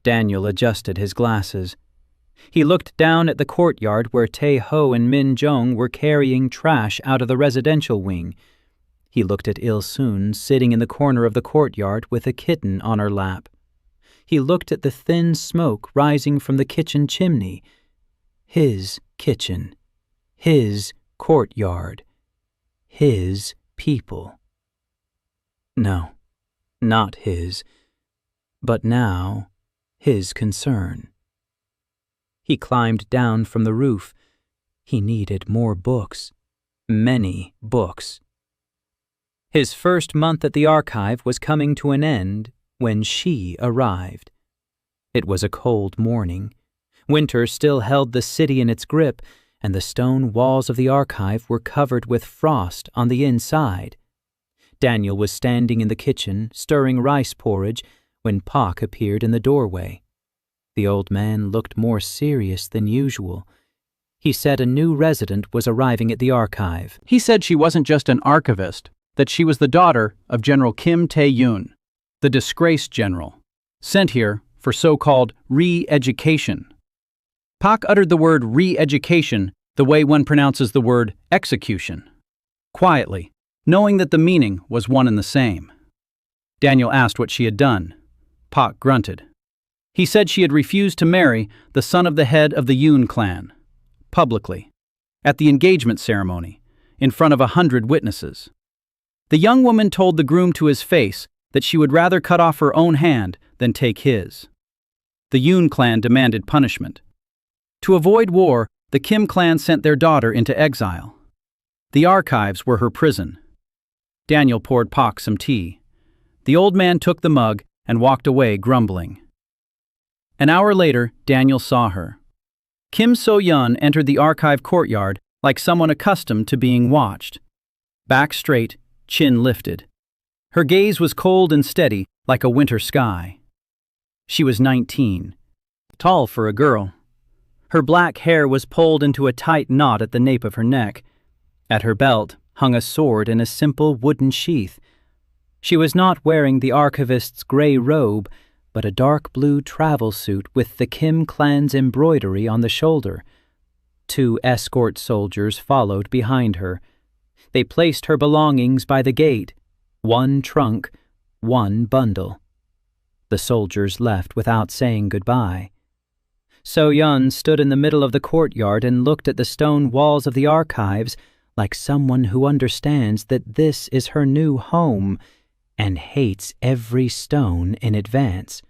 Daniel adjusted his glasses. He looked down at the courtyard where Tae Ho and Min Jong were carrying trash out of the residential wing. He looked at Il-sun sitting in the corner of the courtyard with a kitten on her lap. He looked at the thin smoke rising from the kitchen chimney. His kitchen. His courtyard. His people. No, not his, but now his concern. He climbed down from the roof. He needed more books. Many books. His first month at the archive was coming to an end when she arrived. It was a cold morning. Winter still held the city in its grip, and the stone walls of the archive were covered with frost on the inside. Daniel was standing in the kitchen, stirring rice porridge, when Pak appeared in the doorway. The old man looked more serious than usual. He said a new resident was arriving at the archive. He said she wasn't just an archivist, that she was the daughter of General Kim Tae-yoon, the disgraced general, sent here for so-called re-education. Pak uttered the word re-education the way one pronounces the word execution, quietly, knowing that the meaning was one and the same. Daniel asked what she had done. Pak grunted. He said she had refused to marry the son of the head of the Yoon clan, publicly, at the engagement ceremony, in front of 100 witnesses. The young woman told the groom to his face that she would rather cut off her own hand than take his. The Yoon clan demanded punishment. To avoid war, the Kim clan sent their daughter into exile. The archives were her prison. Daniel poured Pak some tea. The old man took the mug and walked away grumbling. An hour later, Daniel saw her. Kim So-yeon entered the archive courtyard like someone accustomed to being watched. Back straight, chin lifted. Her gaze was cold and steady like a winter sky. She was 19, tall for a girl. Her black hair was pulled into a tight knot at the nape of her neck. At her belt hung a sword in a simple wooden sheath. She was not wearing the archivist's gray robe, but a dark blue travel suit with the Kim clan's embroidery on the shoulder. 2 escort soldiers followed behind her. They placed her belongings by the gate, 1 trunk, 1 bundle. The soldiers left without saying goodbye. So-yeon stood in the middle of the courtyard and looked at the stone walls of the archives like someone who understands that this is her new home and hates every stone in advance.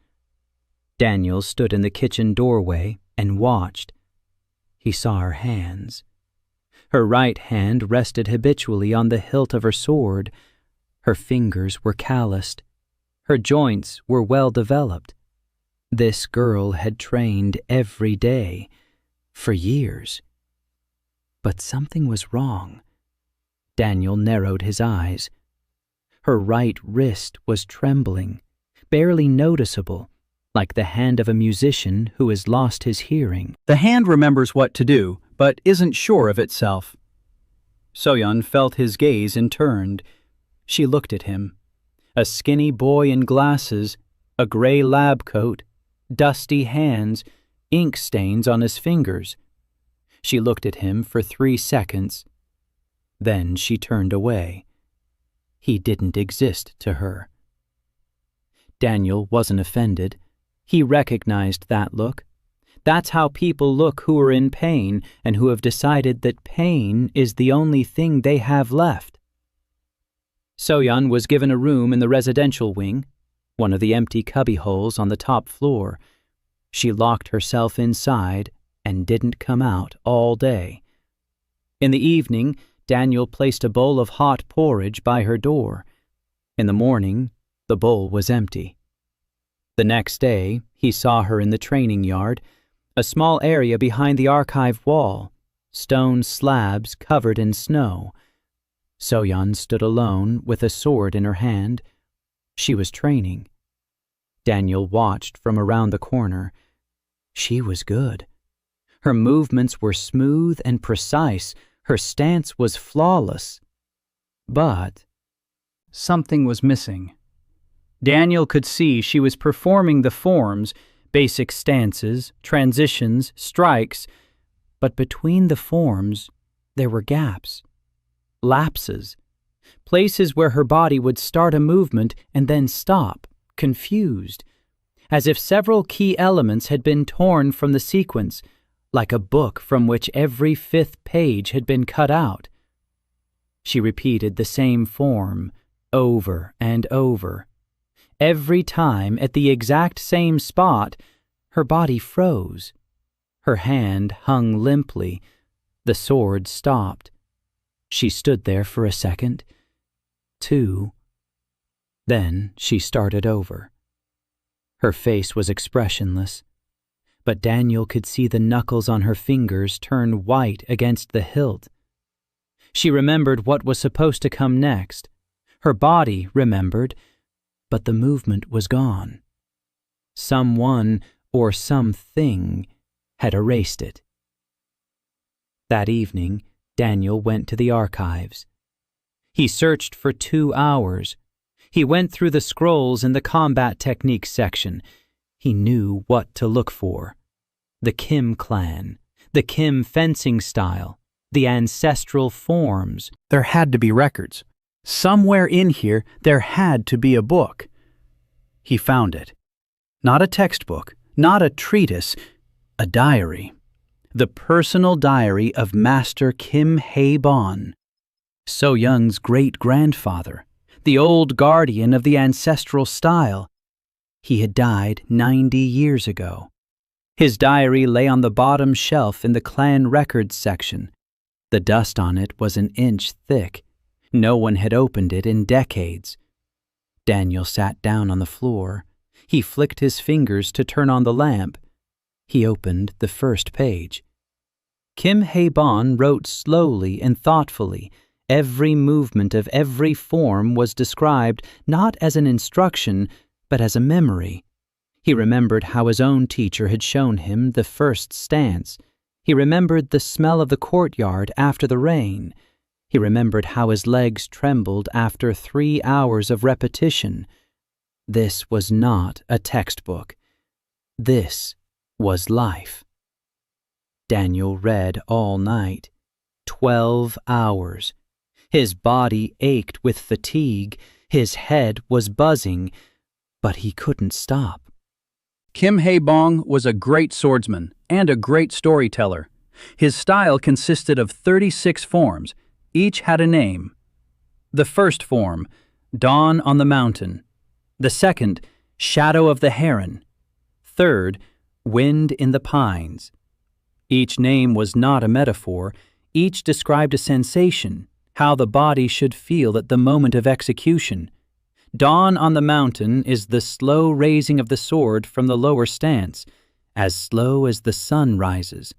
Daniel stood in the kitchen doorway and watched. He saw her hands. Her right hand rested habitually on the hilt of her sword. Her fingers were calloused. Her joints were well developed. This girl had trained every day, for years. But something was wrong. Daniel narrowed his eyes. Her right wrist was trembling, barely noticeable, like the hand of a musician who has lost his hearing. The hand remembers what to do, but isn't sure of itself. So-yeon felt his gaze and turned. She looked at him. A skinny boy in glasses, a gray lab coat, dusty hands, ink stains on his fingers. She looked at him for 3 seconds. Then she turned away. He didn't exist to her. Daniel wasn't offended. He recognized that look. That's how people look who are in pain and who have decided that pain is the only thing they have left. So-yeon was given a room in the residential wing, one of the empty cubbyholes on the top floor. She locked herself inside and didn't come out all day. In the evening, Daniel placed a bowl of hot porridge by her door. In the morning, the bowl was empty. The next day, he saw her in the training yard, a small area behind the archive wall, stone slabs covered in snow. So-yeon stood alone with a sword in her hand. She was training. Daniel watched from around the corner. She was good. Her movements were smooth and precise. Her stance was flawless. But something was missing. Daniel could see she was performing the forms, basic stances, transitions, strikes, but between the forms there were gaps, lapses, Places where her body would start a movement and then stop, confused, as if several key elements had been torn from the sequence, like a book from which every fifth page had been cut out. She repeated the same form over and over. Every time, at the exact same spot, her body froze. Her hand hung limply. The sword stopped. She stood there for a second, 2. Then she started over. Her face was expressionless, but Daniel could see the knuckles on her fingers turn white against the hilt. She remembered what was supposed to come next. Her body remembered, but the movement was gone. Someone or something had erased it. That evening, Daniel went to the archives. He searched for 2 hours. He went through the scrolls in the combat techniques section. He knew what to look for. The Kim clan, the Kim fencing style, the ancestral forms. There had to be records. Somewhere in here, there had to be a book. He found it. Not a textbook, not a treatise, a diary. The personal diary of Master Kim Hae-bon, So-young's great-grandfather, the old guardian of the ancestral style. He had died 90 years ago. His diary lay on the bottom shelf in the clan records section. The dust on it was an inch thick. No one had opened it in decades. Daniel sat down on the floor. He flicked his fingers to turn on the lamp. He opened the first page. Kim Hae-bon wrote slowly and thoughtfully. Every movement of every form was described not as an instruction, but as a memory. He remembered how his own teacher had shown him the first stance. He remembered the smell of the courtyard after the rain. He remembered how his legs trembled after 3 hours of repetition. This was not a textbook. This was life. Daniel read all night. 12 hours. His body ached with fatigue. His head was buzzing, but he couldn't stop. Kim Hae-bong was a great swordsman and a great storyteller. His style consisted of 36 forms. Each had a name. The first form, Dawn on the Mountain. The second, Shadow of the Heron. Third, Wind in the Pines. Each name was not a metaphor. Each described a sensation, how the body should feel at the moment of execution. Dawn on the Mountain is the slow raising of the sword from the lower stance, as slow as the sun rises.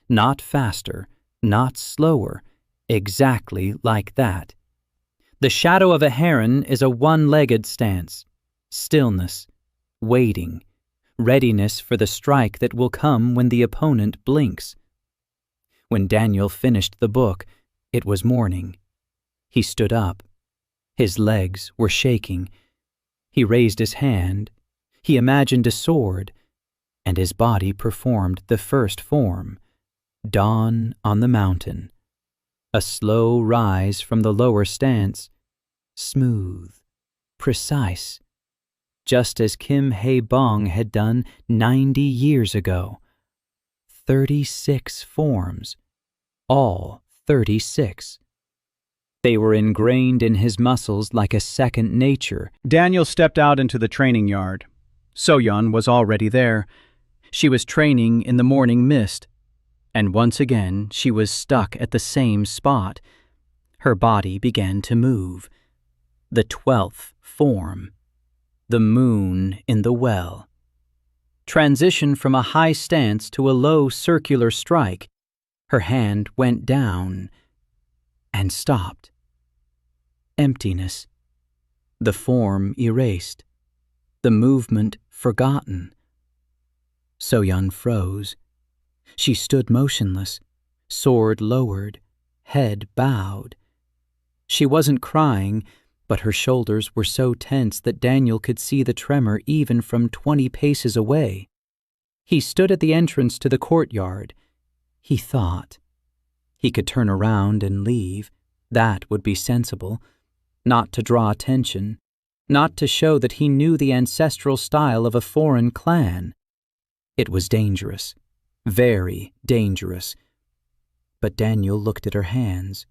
Not faster, not slower, exactly like that. The Shadow of a Heron is a one-legged stance. Stillness, waiting, readiness for the strike that will come when the opponent blinks. When Daniel finished the book, it was morning. He stood up. His legs were shaking. He raised his hand. He imagined a sword, and his body performed the first form, Dawn on the Mountain. A slow rise from the lower stance, smooth, precise, just as Kim Hae-bong had done 90 years ago. 36 forms, all 36. They were ingrained in his muscles like a second nature. Daniel stepped out into the training yard. So-young was already there. She was training in the morning mist. And once again, she was stuck at the same spot. Her body began to move. The 12th form. The moon in the well. Transition from a high stance to a low circular strike. Her hand went down and stopped. Emptiness. The form erased. The movement forgotten. So-young froze. She stood motionless, sword lowered, head bowed. She wasn't crying, but her shoulders were so tense that Daniel could see the tremor even from 20 paces away. He stood at the entrance to the courtyard. He thought. He could turn around and leave. That would be sensible. not to draw attention, not to show that he knew the ancestral style of a foreign clan. It was dangerous, very dangerous. But Daniel looked at her hands,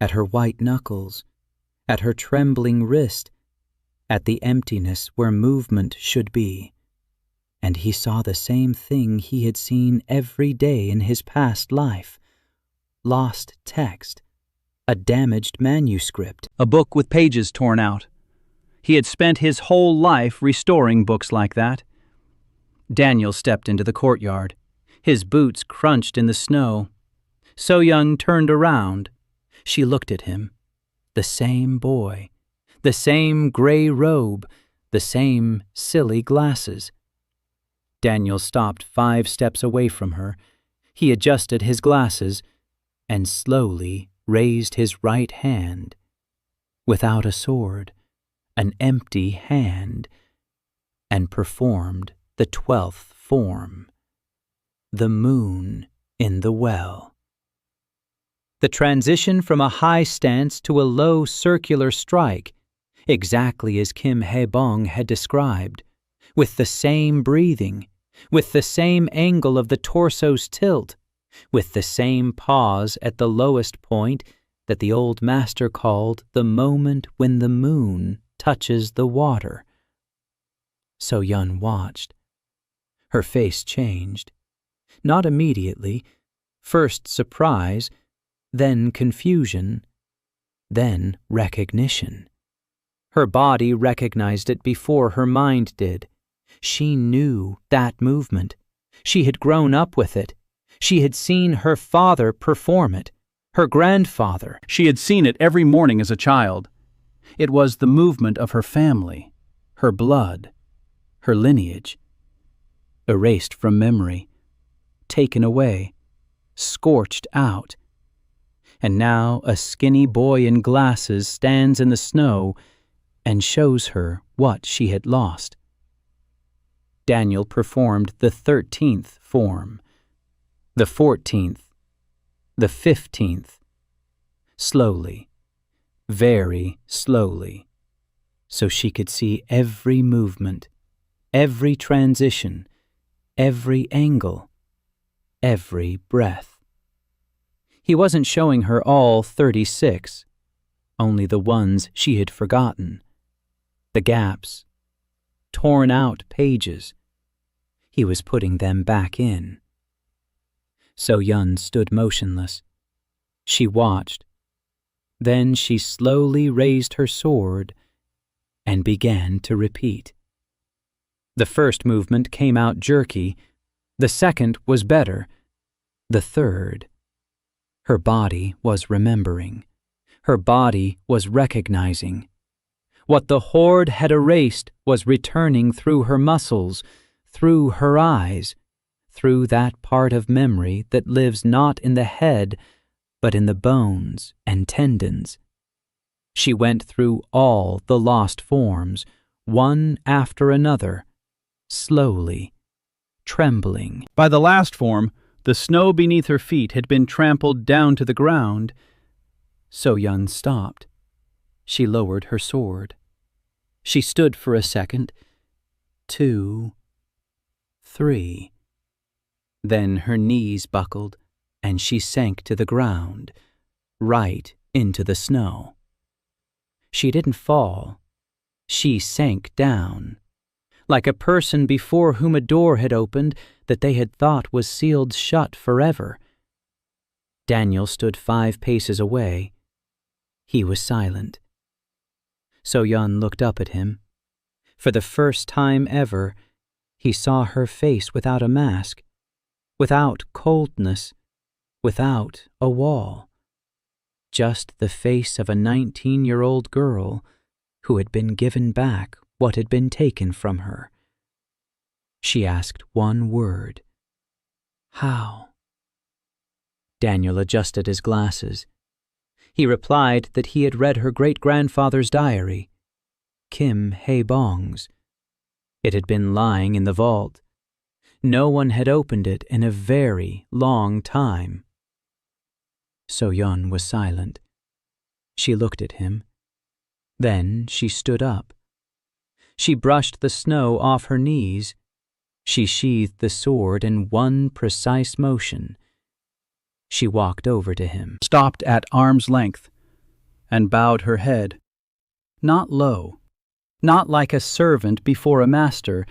at her white knuckles, at her trembling wrist, at the emptiness where movement should be, and he saw the same thing he had seen every day in his past life: lost text, a damaged manuscript, A book with pages torn out. He had spent his whole life restoring books like that. Daniel stepped into the courtyard. His boots crunched in the snow. So-young turned around. She looked at him. The same boy. The same gray robe. The same silly glasses. Daniel stopped 5 steps away from her. He adjusted his glasses and slowly raised his right hand. Without a sword, an empty hand, and performed the 12th form. The moon in the well. The transition from a high stance to a low circular strike, exactly as Kim Hae-bong had described, with the same breathing, with the same angle of the torso's tilt, with the same pause at the lowest point that the old master called the moment when the moon touches the water. So-yun watched. Her face changed. Not immediately. First surprise, then confusion, then recognition. Her body recognized it before her mind did. She knew that movement. She had grown up with it. She had seen her father perform it, her grandfather. She had seen it every morning as a child. It was the movement of her family, her blood, her lineage. Erased from memory, taken away, scorched out. And now a skinny boy in glasses stands in the snow and shows her what she had lost. Daniel performed the 13th form, the 14th, the 15th, slowly, very slowly, so she could see every movement, every transition, every angle, every breath. He wasn't showing her all 36, only the ones she had forgotten, the gaps, torn out pages. He was putting them back in. So-yun stood motionless. She watched. Then she slowly raised her sword and began to repeat. The first movement came out jerky. The second was better. The third. Her body was remembering. Her body was recognizing. What the Horde had erased was returning through her muscles, through her eyes, through that part of memory that lives not in the head, but in the bones and tendons. She went through all the lost forms, one after another, slowly, trembling. By the last form, the snow beneath her feet had been trampled down to the ground. So-yun stopped. She lowered her sword. She stood for a second, 2, 3. Then her knees buckled, and she sank to the ground, right into the snow. She didn't fall. She sank down, like a person before whom a door had opened that they had thought was sealed shut forever. Daniel stood 5 paces away. He was silent. So-yun looked up at him. For the first time ever, he saw her face without a mask, without coldness, without a wall. Just the face of a 19-year-old girl who had been given back what had been taken from her. She asked one word. How? Daniel adjusted his glasses. He replied that he had read her great-grandfather's diary, Kim Hae-bong's. It had been lying in the vault. No one had opened it in a very long time. So-yun was silent. She looked at him. Then she stood up. She brushed the snow off her knees. She sheathed the sword in one precise motion. She walked over to him, stopped at arm's length, and bowed her head. Not low, not like a servant before a master,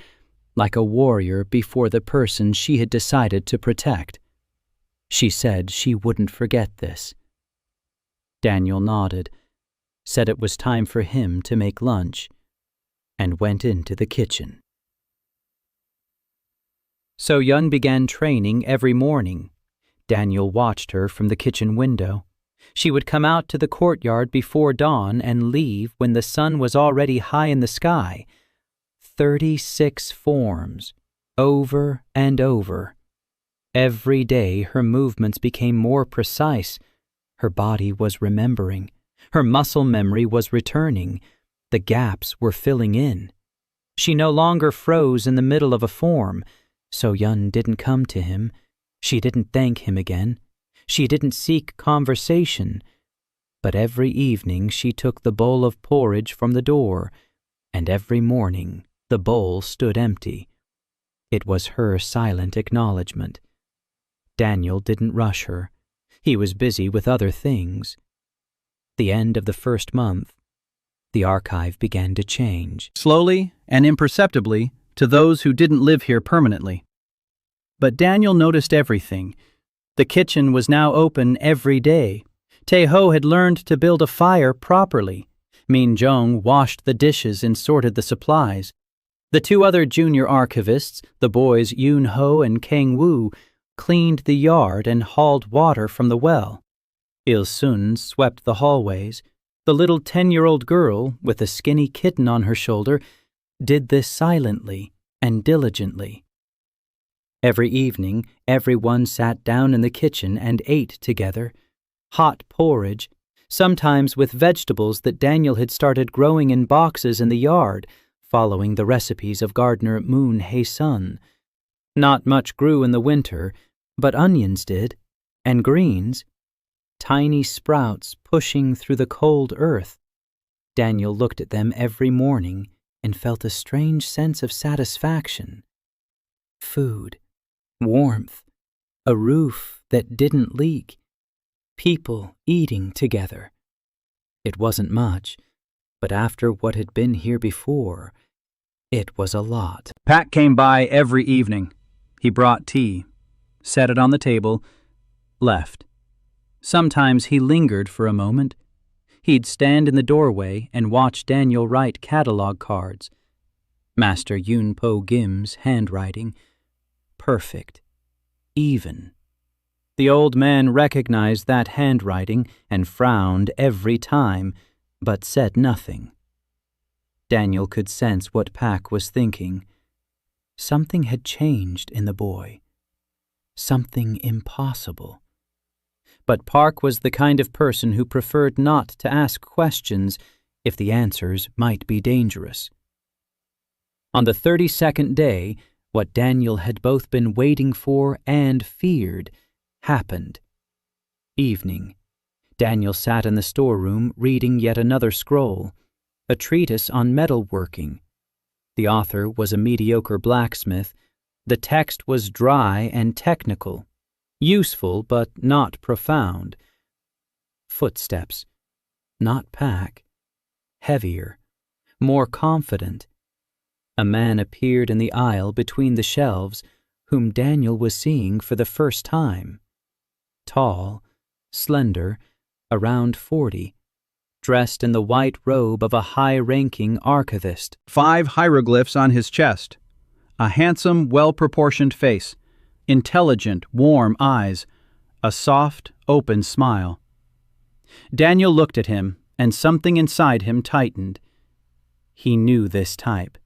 like a warrior before the person she had decided to protect. She said she wouldn't forget this. Daniel nodded, said it was time for him to make lunch, and went into the kitchen. So Yun began training every morning. Daniel watched her from the kitchen window. She would come out to the courtyard before dawn and leave when the sun was already high in the sky. 36 forms, over and over. Every day her movements became more precise. Her body was remembering. Her muscle memory was returning. The gaps were filling in. She no longer froze in the middle of a form. So Yun didn't come to him. She didn't thank him again. She didn't seek conversation. But every evening she took the bowl of porridge from the door, and every morning the bowl stood empty. It was her silent acknowledgement. Daniel didn't rush her. He was busy with other things. The end of the first month, the archive began to change. Slowly and imperceptibly to those who didn't live here permanently. But Daniel noticed everything. The kitchen was now open every day. Tae-ho had learned to build a fire properly. Min-jong washed the dishes and sorted the supplies. The two other junior archivists, the boys Yoon-ho and Kang-woo, cleaned the yard and hauled water from the well. Il-sun swept the hallways. The little 10-year-old girl, with a skinny kitten on her shoulder, did this silently and diligently. Every evening, everyone sat down in the kitchen and ate together. Hot porridge, sometimes with vegetables that Daniel had started growing in boxes in the yard, following the recipes of gardener Moon Hae-sun. Not much grew in the winter, but onions did, and greens. Tiny sprouts pushing through the cold earth. Daniel looked at them every morning and felt a strange sense of satisfaction. Food, warmth, a roof that didn't leak, people eating together. It wasn't much, but after what had been here before, it was a lot. Pak came by every evening. He brought tea, set it on the table, left. Sometimes he lingered for a moment. He'd stand in the doorway and watch Daniel write catalog cards. Master Yoon-po Gim's handwriting. Perfect. Even. The old man recognized that handwriting and frowned every time, but said nothing. Daniel could sense what Pak was thinking. Something had changed in the boy. Something impossible. But Park was the kind of person who preferred not to ask questions if the answers might be dangerous. On the 32nd day, what Daniel had both been waiting for and feared happened. Evening. Daniel sat in the storeroom reading yet another scroll, a treatise on metalworking. The author was a mediocre blacksmith. The text was dry and technical. Useful, but not profound. Footsteps. Not Pak. Heavier. More confident. A man appeared in the aisle between the shelves, whom Daniel was seeing for the first time. Tall, slender, around 40, dressed in the white robe of a high-ranking archivist. 5 hieroglyphs on his chest. A handsome, well-proportioned face. Intelligent, warm eyes, a soft, open smile. Daniel looked at him, and something inside him tightened. He knew this type.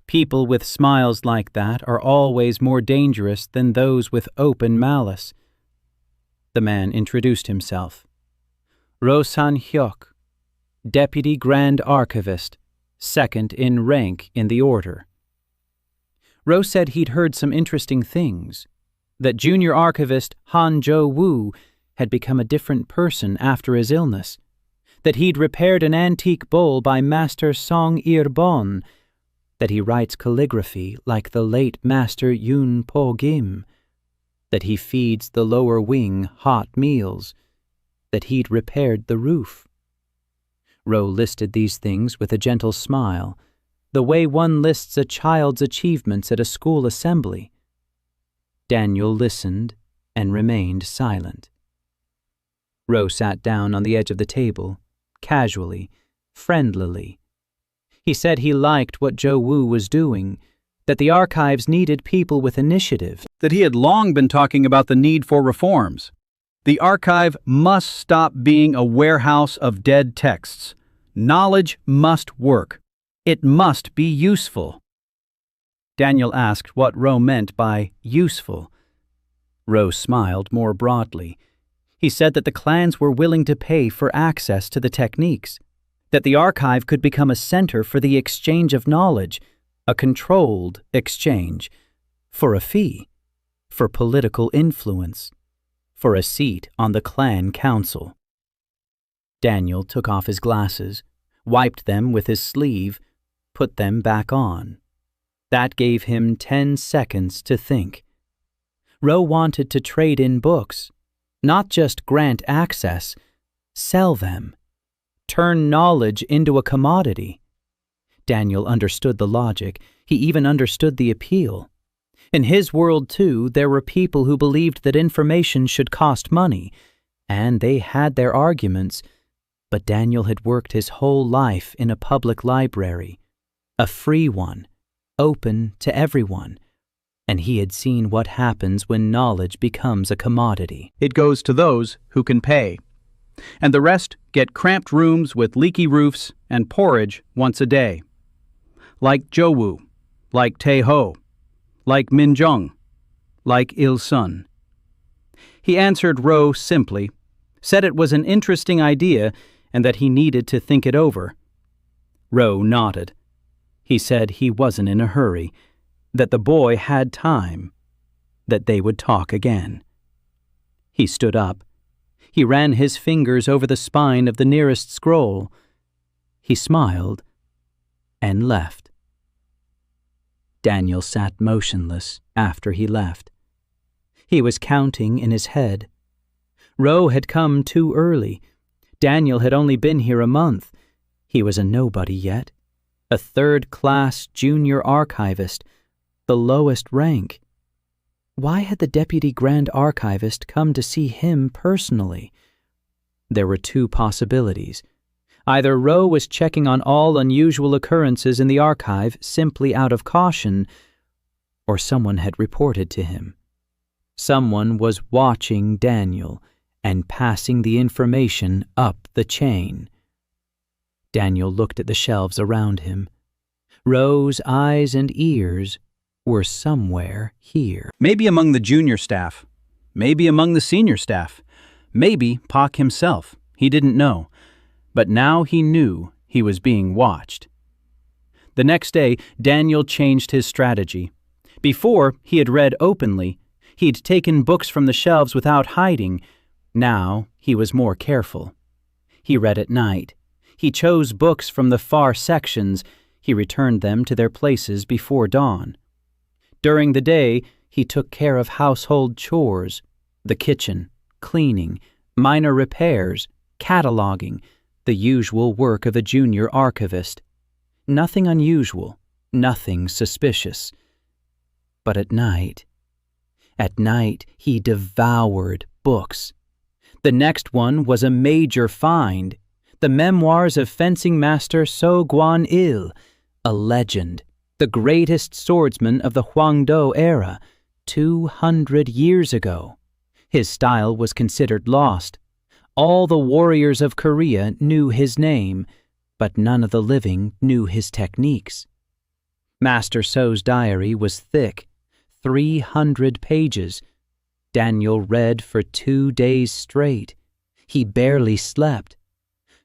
People with smiles like that are always more dangerous than those with open malice. The man introduced himself. Ro San-hyuk, Deputy Grand Archivist, second in rank in the order. Ro said he'd heard some interesting things, that junior archivist Han Jo-woo had become a different person after his illness, that he'd repaired an antique bowl by Master Song Irbon, that he writes calligraphy like the late Master Yun Po Gim, that he feeds the lower wing hot meals, that he'd repaired the roof. Roe listed these things with a gentle smile, the way one lists a child's achievements at a school assembly. Daniel listened and remained silent. Roe sat down on the edge of the table, casually, friendlily. He said he liked what Joe Wu was doing, that the archives needed people with initiative, that he had long been talking about the need for reforms. The archive must stop being a warehouse of dead texts. Knowledge must work. It must be useful. Daniel asked what Roe meant by useful. Roe smiled more broadly. He said that the clans were willing to pay for access to the techniques, that the archive could become a center for the exchange of knowledge, a controlled exchange, for a fee, for political influence, for a seat on the clan council. Daniel took off his glasses, wiped them with his sleeve, put them back on. That gave him 10 seconds to think. Roe wanted to trade in books, not just grant access, sell them, turn knowledge into a commodity. Daniel understood the logic. He even understood the appeal. In his world, too, there were people who believed that information should cost money, and they had their arguments, but Daniel had worked his whole life in a public library, a free one, open to everyone, and he had seen what happens when knowledge becomes a commodity. It goes to those who can pay, and the rest get cramped rooms with leaky roofs and porridge once a day. Like Jowu, like Tae-ho, like Min-jung, like Il-sun. He answered Roe simply, said it was an interesting idea and that he needed to think it over. Roe nodded. He said he wasn't in a hurry, that the boy had time, that they would talk again. He stood up. He ran his fingers over the spine of the nearest scroll. He smiled and left. Daniel sat motionless after he left. He was counting in his head. Roe had come too early. Daniel had only been here a month. He was a nobody yet, a third-class junior archivist, the lowest rank. Why had the deputy grand archivist come to see him personally? There were two possibilities. Either Roe was checking on all unusual occurrences in the archive simply out of caution, or someone had reported to him. Someone was watching Daniel and passing the information up the chain. Daniel looked at the shelves around him. Roe's eyes and ears were somewhere here. Maybe among the junior staff. Maybe among the senior staff. Maybe Pak himself. He didn't know. But now he knew he was being watched. The next day, Daniel changed his strategy. Before, he had read openly. He'd taken books from the shelves without hiding. Now, he was more careful. He read at night. He chose books from the far sections. He returned them to their places before dawn. During the day, he took care of household chores, the kitchen, cleaning, minor repairs, cataloging, the usual work of a junior archivist. Nothing unusual, nothing suspicious. But at night he devoured books. The next one was a major find, the memoirs of fencing master So Guan-il, a legend, the greatest swordsman of the Hwangdo era, 200 years ago. His style was considered lost. All the warriors of Korea knew his name, but none of the living knew his techniques. Master So's diary was thick, 300 pages. Daniel read for 2 days straight. He barely slept.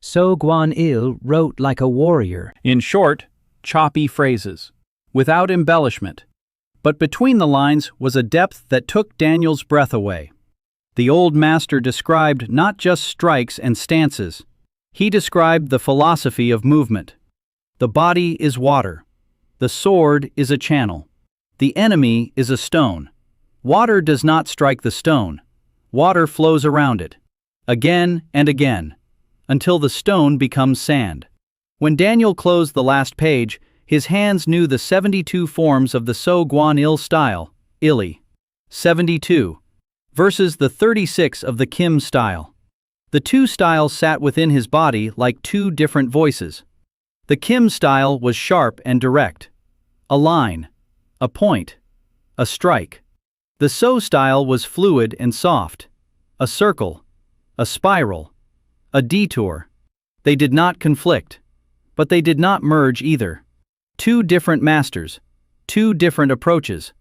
So Guan-il wrote like a warrior. In short, choppy phrases, without embellishment. But between the lines was a depth that took Daniel's breath away. The old master described not just strikes and stances. He described the philosophy of movement. The body is water. The sword is a channel. The enemy is a stone. Water does not strike the stone. Water flows around it, again and again, until the stone becomes sand. When Daniel closed the last page, his hands knew the 72 forms of the So Guan Il style, Ili. 72. Versus the 36 of the Kim style. The two styles sat within his body like two different voices. The Kim style was sharp and direct. A line, a point, a strike. The So style was fluid and soft. A circle, a spiral, a detour. They did not conflict, but they did not merge either. Two different masters, two different approaches,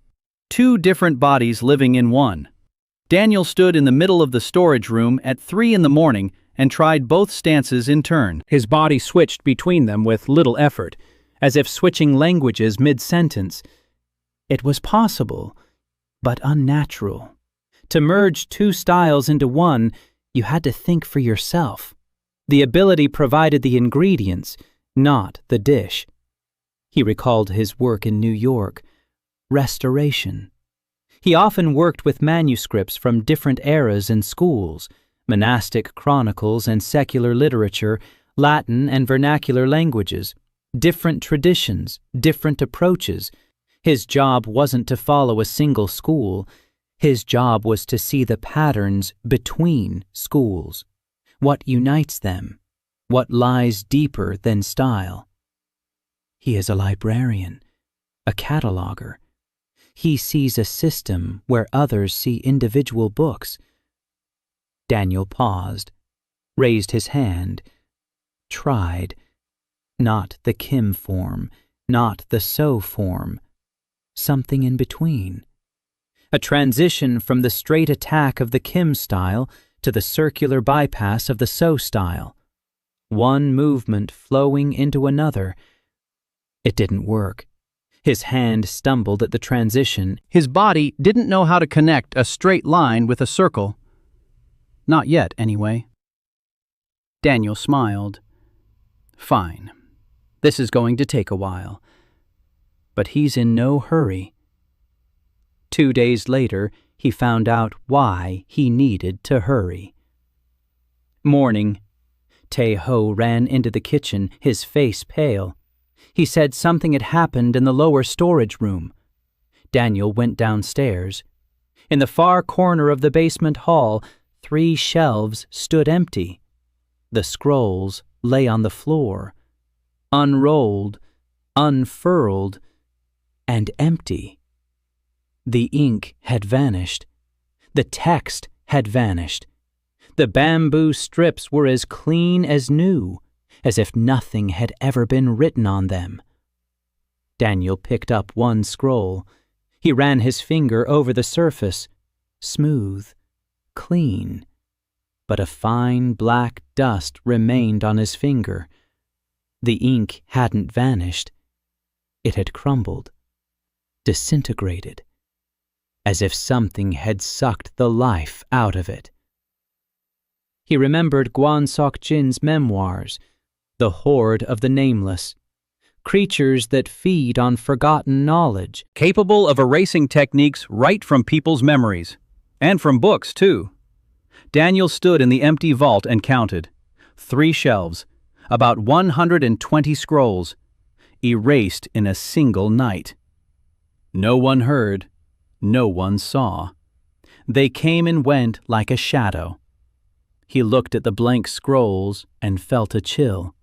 two different bodies living in one. Daniel stood in the middle of the storage room at 3 in the morning and tried both stances in turn. His body switched between them with little effort, as if switching languages mid-sentence. It was possible, but unnatural. To merge two styles into one, you had to think for yourself. The ability provided the ingredients, not the dish. He recalled his work in New York, restoration. He often worked with manuscripts from different eras in schools, monastic chronicles and secular literature, Latin and vernacular languages, different traditions, different approaches. His job wasn't to follow a single school. His job was to see the patterns between schools. What unites them? What lies deeper than style? He is a librarian, a cataloger. He sees a system where others see individual books. Daniel paused, raised his hand, tried. Not the Kim form, not the So form. Something in between. A transition from the straight attack of the Kim style to the circular bypass of the So style. One movement flowing into another. It didn't work. His hand stumbled at the transition. His body didn't know how to connect a straight line with a circle. Not yet, anyway. Daniel smiled. Fine. This is going to take a while. But he's in no hurry. 2 days later, he found out why he needed to hurry. Morning. Tae-ho ran into the kitchen, his face pale. He said something had happened in the lower storage room. Daniel went downstairs. In the far corner of the basement hall, 3 shelves stood empty. The scrolls lay on the floor, unrolled, unfurled, and empty. The ink had vanished. The text had vanished. The bamboo strips were as clean as new, as if nothing had ever been written on them. Daniel picked up one scroll. He ran his finger over the surface, smooth, clean. But a fine black dust remained on his finger. The ink hadn't vanished. It had crumbled, disintegrated, as if something had sucked the life out of it. He remembered Guan Sok-jin's memoirs, The Horde of the Nameless, creatures that feed on forgotten knowledge, Capable of erasing techniques right from people's memories. And from books, too. Daniel stood in the empty vault and counted. 3 shelves, about 120 scrolls, erased in a single night. No one heard, no one saw. They came and went like a shadow. He looked at the blank scrolls and felt a chill.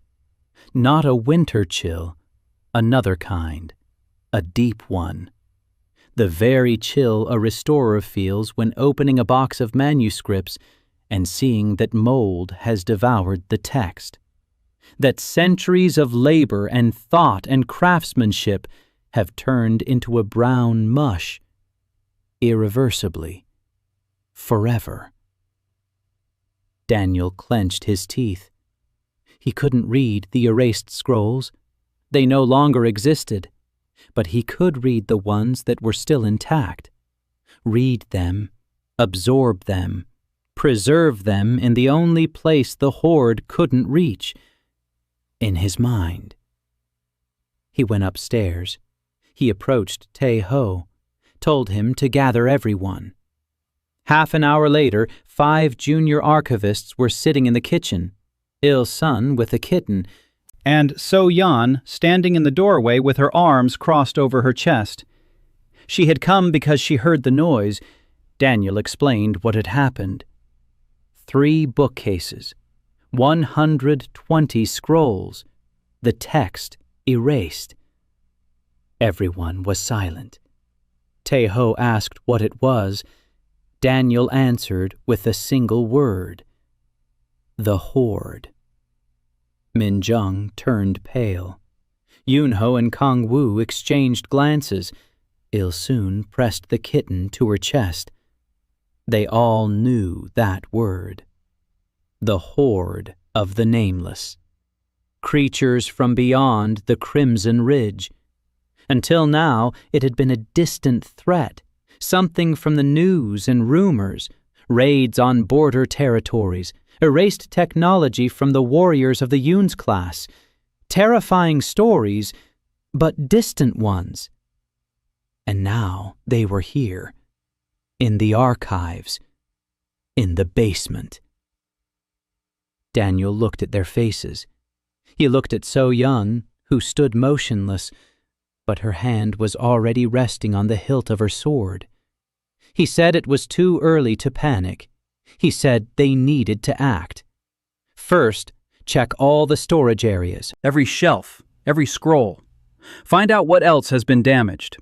Not a winter chill, another kind, a deep one. The very chill a restorer feels when opening a box of manuscripts and seeing that mold has devoured the text. That centuries of labor and thought and craftsmanship have turned into a brown mush, irreversibly, forever. Daniel clenched his teeth. He couldn't read the erased scrolls. They no longer existed, but he could read the ones that were still intact. Read them, absorb them, preserve them in the only place the Horde couldn't reach, in his mind. He went upstairs. He approached Tae-ho, told him to gather everyone. Half an hour later, 5 junior archivists were sitting in the kitchen, Il-sun with a kitten, and So-yeon standing in the doorway with her arms crossed over her chest. She had come because she heard the noise. Daniel explained what had happened. 3 bookcases, 120 scrolls, the text erased. Everyone was silent. Tae-ho asked what it was. Daniel answered with a single word: the Horde. Min-jung turned pale. Yoon-ho and Kang-woo exchanged glances. Il-sun pressed the kitten to her chest. They all knew that word. The Horde of the Nameless. Creatures from beyond the Crimson Ridge. Until now, it had been a distant threat, something from the news and rumors, raids on border territories, erased technology from the warriors of the Yoon's class, terrifying stories, but distant ones. And now they were here, in the archives, in the basement. Daniel looked at their faces. He looked at So-yeon, who stood motionless, but her hand was already resting on the hilt of her sword. He said it was too early to panic. He said they needed to act. First, check all the storage areas. Every shelf, every scroll. Find out what else has been damaged.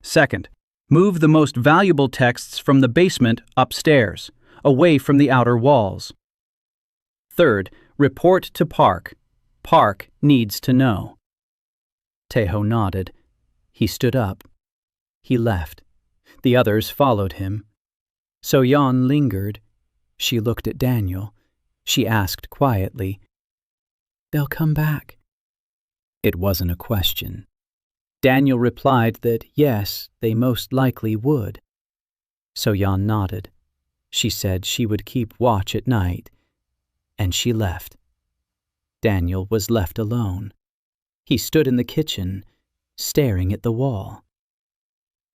Second, move the most valuable texts from the basement upstairs, away from the outer walls. Third, report to Park. Park needs to know. Tae-ho nodded. He stood up. He left. The others followed him. So-yeon lingered. She looked at Daniel. She asked quietly, "They'll come back." It wasn't a question. Daniel replied that yes, they most likely would. So-yeon nodded. She said she would keep watch at night, and she left. Daniel was left alone. He stood in the kitchen, staring at the wall.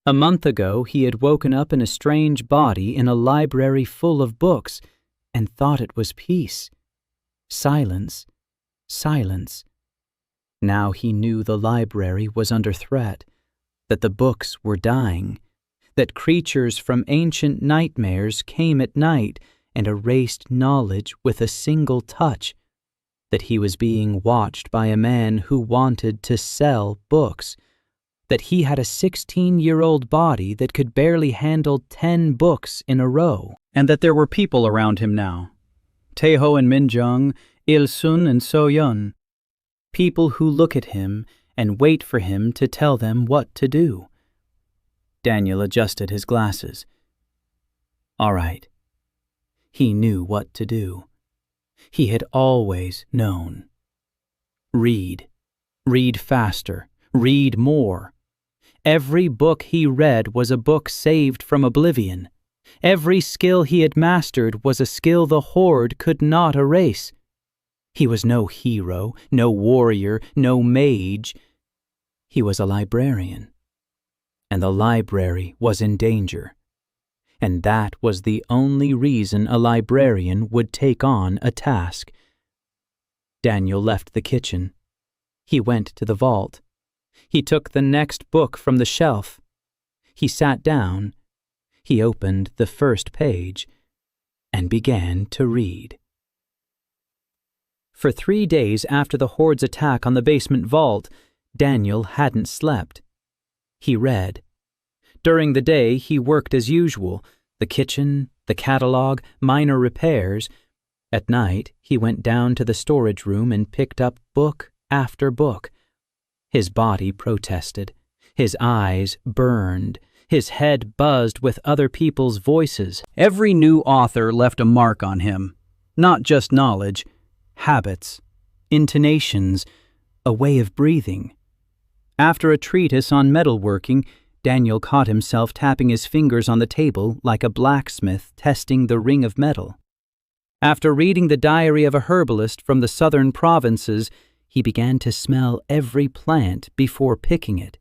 A month ago, he had woken up in a strange body in a library full of books and thought it was peace. Silence, silence. Now he knew the library was under threat, that the books were dying, that creatures from ancient nightmares came at night and erased knowledge with a single touch, that he was being watched by a man who wanted to sell books, that he had a 16-year-old body that could barely handle 10 books in a row, and that there were people around him now. Tae-ho and Min-jung, Il-sun and So-yeon. People who look at him and wait for him to tell them what to do. Daniel adjusted his glasses. All right. He knew what to do. He had always known. Read. Read faster. Read more. Every book he read was a book saved from oblivion. Every skill he had mastered was a skill the Horde could not erase. He was no hero, no warrior, no mage. He was a librarian. And the library was in danger. And that was the only reason a librarian would take on a task. Daniel left the kitchen. He went to the vault. He took the next book from the shelf. He sat down. He opened the first page and began to read. For 3 days after the Horde's attack on the basement vault, Daniel hadn't slept. He read. During the day, he worked as usual, the kitchen, the catalog, minor repairs. At night, he went down to the storage room and picked up book after book. His body protested. His eyes burned. His head buzzed with other people's voices. Every new author left a mark on him. Not just knowledge, habits, intonations, a way of breathing. After a treatise on metalworking, Daniel caught himself tapping his fingers on the table like a blacksmith testing the ring of metal. After reading the Diary of a Herbalist from the southern provinces, he began to smell every plant before picking it.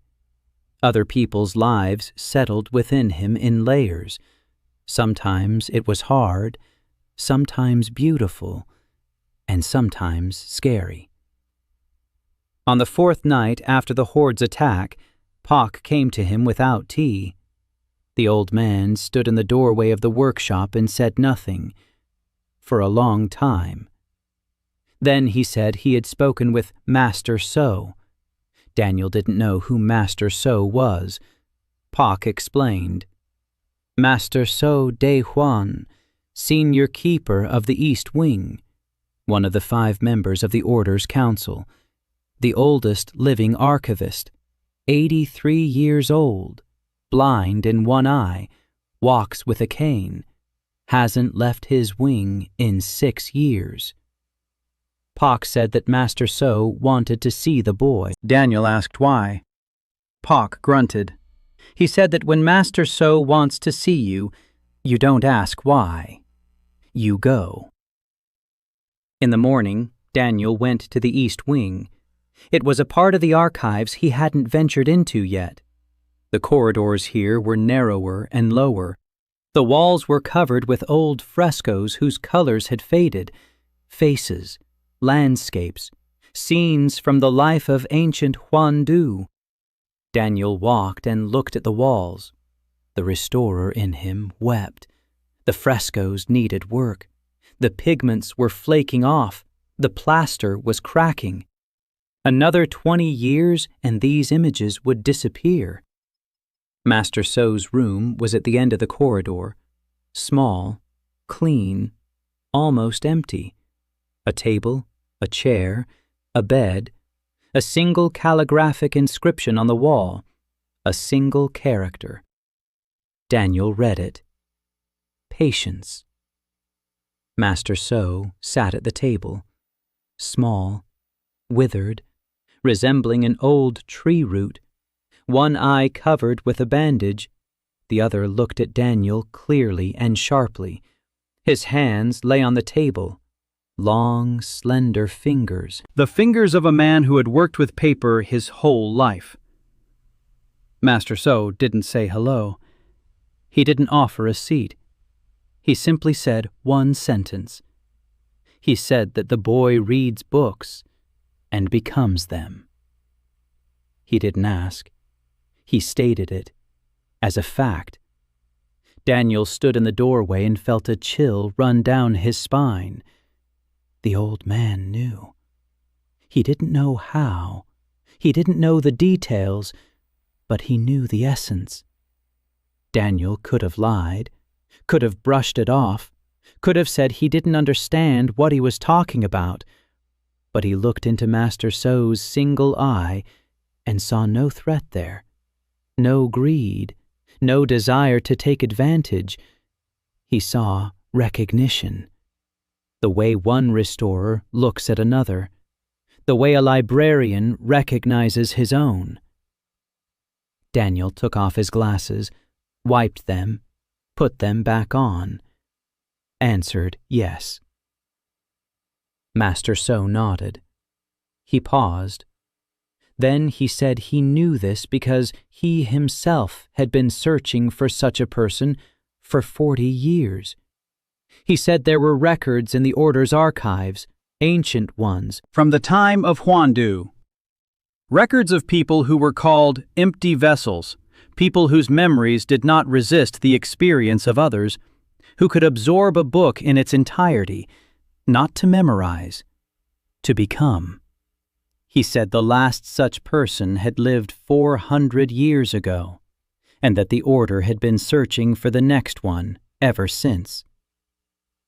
Other people's lives settled within him in layers. Sometimes it was hard, sometimes beautiful, and sometimes scary. On the fourth night after the Horde's attack, Pak came to him without tea. The old man stood in the doorway of the workshop and said nothing, for a long time. Then he said he had spoken with Master So. Daniel didn't know who Master So was. Pak explained. Master So de Huan, senior keeper of the East Wing, one of the 5 members of the Order's Council, the oldest living archivist, 83 years old, blind in one eye, walks with a cane, hasn't left his wing in 6 years. Pak said that Master So wanted to see the boy. Daniel asked why. Pak grunted. He said that when Master So wants to see you, you don't ask why. You go. In the morning, Daniel went to the East Wing. It was a part of the archives he hadn't ventured into yet. The corridors here were narrower and lower. The walls were covered with old frescoes whose colors had faded, faces, landscapes, scenes from the life of ancient Hwango. Daniel walked and looked at the walls. The restorer in him wept. The frescoes needed work. The pigments were flaking off. The plaster was cracking. Another 20 years and these images would disappear. Master So's room was at the end of the corridor, small, clean, almost empty. A table, a chair, a bed, a single calligraphic inscription on the wall, a single character. Daniel read it. Patience. Master So sat at the table, small, withered, resembling an old tree root, one eye covered with a bandage. The other looked at Daniel clearly and sharply. His hands lay on the table, long, slender fingers. The fingers of a man who had worked with paper his whole life. Master So didn't say hello. He didn't offer a seat. He simply said one sentence. He said that the boy reads books and becomes them. He didn't ask. He stated it as a fact. Daniel stood in the doorway and felt a chill run down his spine. The old man knew. He didn't know how. He didn't know the details, but he knew the essence. Daniel could have lied, could have brushed it off, could have said he didn't understand what he was talking about, but he looked into Master So's single eye and saw no threat there, no greed, no desire to take advantage. He saw recognition. The way one restorer looks at another, the way a librarian recognizes his own. Daniel took off his glasses, wiped them, put them back on, answered yes. Master So nodded. He paused. Then he said he knew this because he himself had been searching for such a person for 40 years. He said there were records in the Order's archives, ancient ones, from the time of Hwango. Records of people who were called empty vessels, people whose memories did not resist the experience of others, who could absorb a book in its entirety, not to memorize, to become. He said the last such person had lived 400 years ago, and that the Order had been searching for the next one ever since.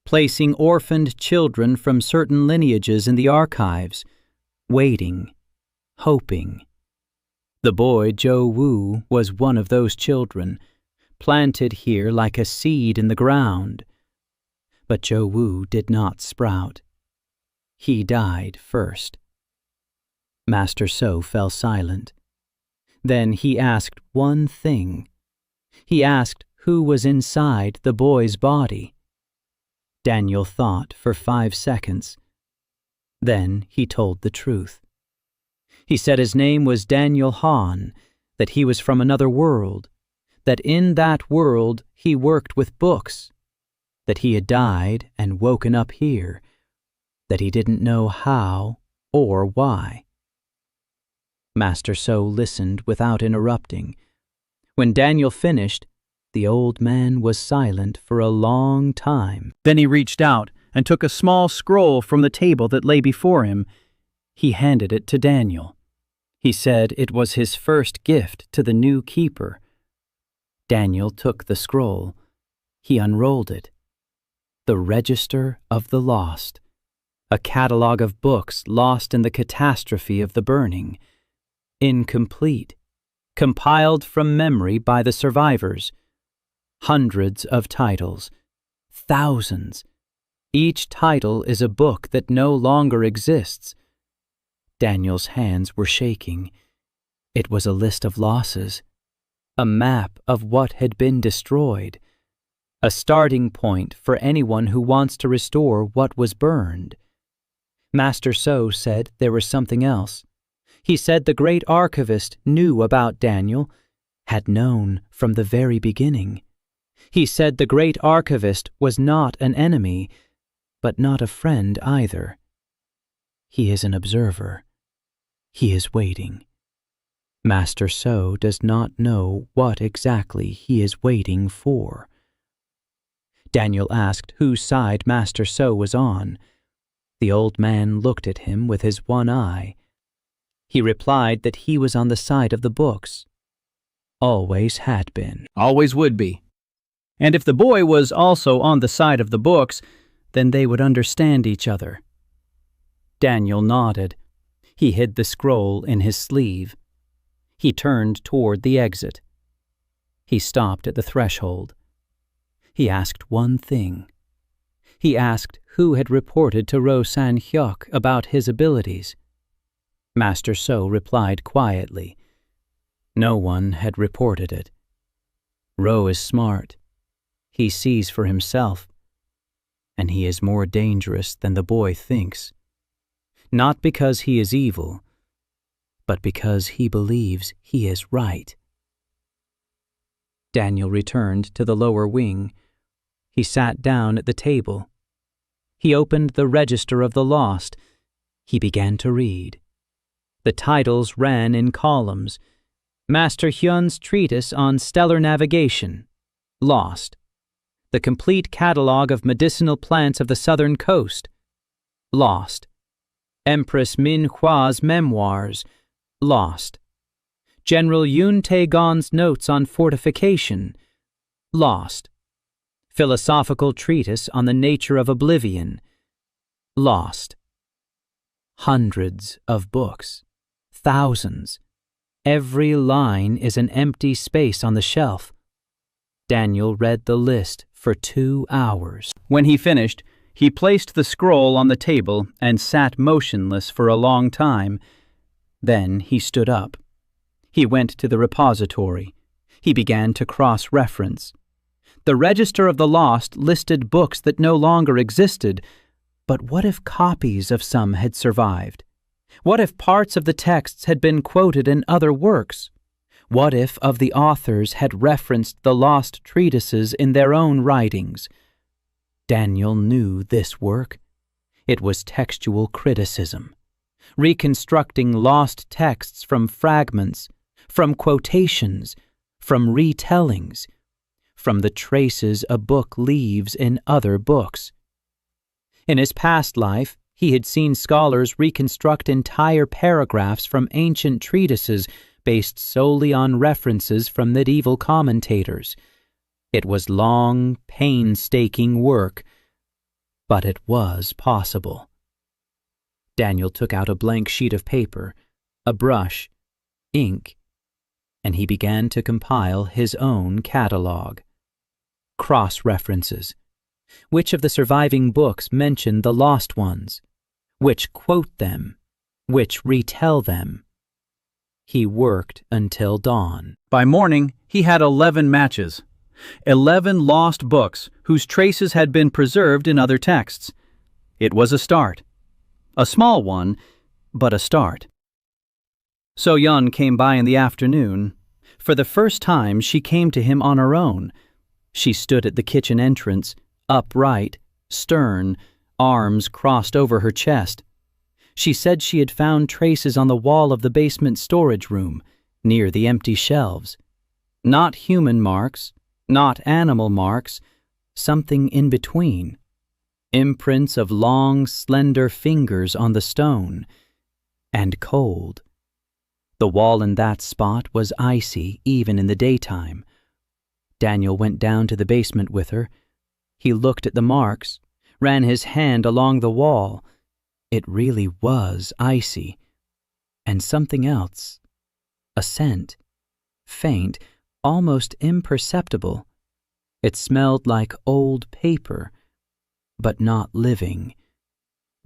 Placing orphaned children from certain lineages in the archives, waiting, hoping. The boy Joe Wu was one of those children, planted here like a seed in the ground. But Joe Wu did not sprout. He died first. Master So fell silent. Then he asked one thing. He asked who was inside the boy's body. Daniel thought for 5 seconds. Then he told the truth. He said his name was Daniel Hahn, that he was from another world, that in that world he worked with books, that he had died and woken up here, that he didn't know how or why. Master So listened without interrupting. When Daniel finished, the old man was silent for a long time. Then he reached out and took a small scroll from the table that lay before him. He handed it to Daniel. He said it was his first gift to the new keeper. Daniel took the scroll. He unrolled it. The Register of the Lost, a catalog of books lost in the catastrophe of the burning. Incomplete, compiled from memory by the survivors. Hundreds of titles, thousands. Each title is a book that no longer exists. Daniel's hands were shaking. It was a list of losses, a map of what had been destroyed, a starting point for anyone who wants to restore what was burned. Master So said there was something else. He said the great archivist knew about Daniel, had known from the very beginning. He said the great archivist was not an enemy, but not a friend either. He is an observer. He is waiting. Master So does not know what exactly he is waiting for. Daniel asked whose side Master So was on. The old man looked at him with his one eye. He replied that he was on the side of the books. Always had been. Always would be. And if the boy was also on the side of the books, then they would understand each other. Daniel nodded. He hid the scroll in his sleeve. He turned toward the exit. He stopped at the threshold. He asked one thing. He asked who had reported to Ro San Hyuk about his abilities. Master So replied quietly. No one had reported it. Ro is smart. He sees for himself. And he is more dangerous than the boy thinks. Not because he is evil, but because he believes he is right. Daniel returned to the lower wing. He sat down at the table. He opened the Register of the Lost. He began to read. The titles ran in columns. Master Hyun's Treatise on Stellar Navigation, lost. The Complete Catalogue of Medicinal Plants of the Southern Coast, lost. Empress Min Hua's Memoirs, lost. General Yun Tae-gon's Notes on Fortification, lost. Philosophical Treatise on the Nature of Oblivion, lost. Hundreds of books, thousands. Every line is an empty space on the shelf. Daniel read the list for 2 hours. When he finished, he placed the scroll on the table and sat motionless for a long time. Then he stood up. He went to the repository. He began to cross-reference. The Register of the Lost listed books that no longer existed, but what if copies of some had survived? What if parts of the texts had been quoted in other works? What if of the authors had referenced the lost treatises in their own writings? Daniel knew this work. It was textual criticism, reconstructing lost texts from fragments, from quotations, from retellings, from the traces a book leaves in other books. In his past life, he had seen scholars reconstruct entire paragraphs from ancient treatises based solely on references from medieval commentators. It was long, painstaking work, but it was possible. Daniel took out a blank sheet of paper, a brush, ink, and he began to compile his own catalog. Cross-references. Which of the surviving books mention the lost ones? Which quote them? Which retell them? He worked until dawn. By morning, he had 11 matches. 11 lost books whose traces had been preserved in other texts. It was a start. A small one, but a start. So-yeon came by in the afternoon. For the first time, she came to him on her own. She stood at the kitchen entrance, upright, stern, arms crossed over her chest. She said she had found traces on the wall of the basement storage room, near the empty shelves. Not human marks, not animal marks, something in between. Imprints of long, slender fingers on the stone. And cold. The wall in that spot was icy even in the daytime. Daniel went down to the basement with her. He looked at the marks, ran his hand along the wall. It really was icy. And something else. A scent. Faint, almost imperceptible. It smelled like old paper, but not living.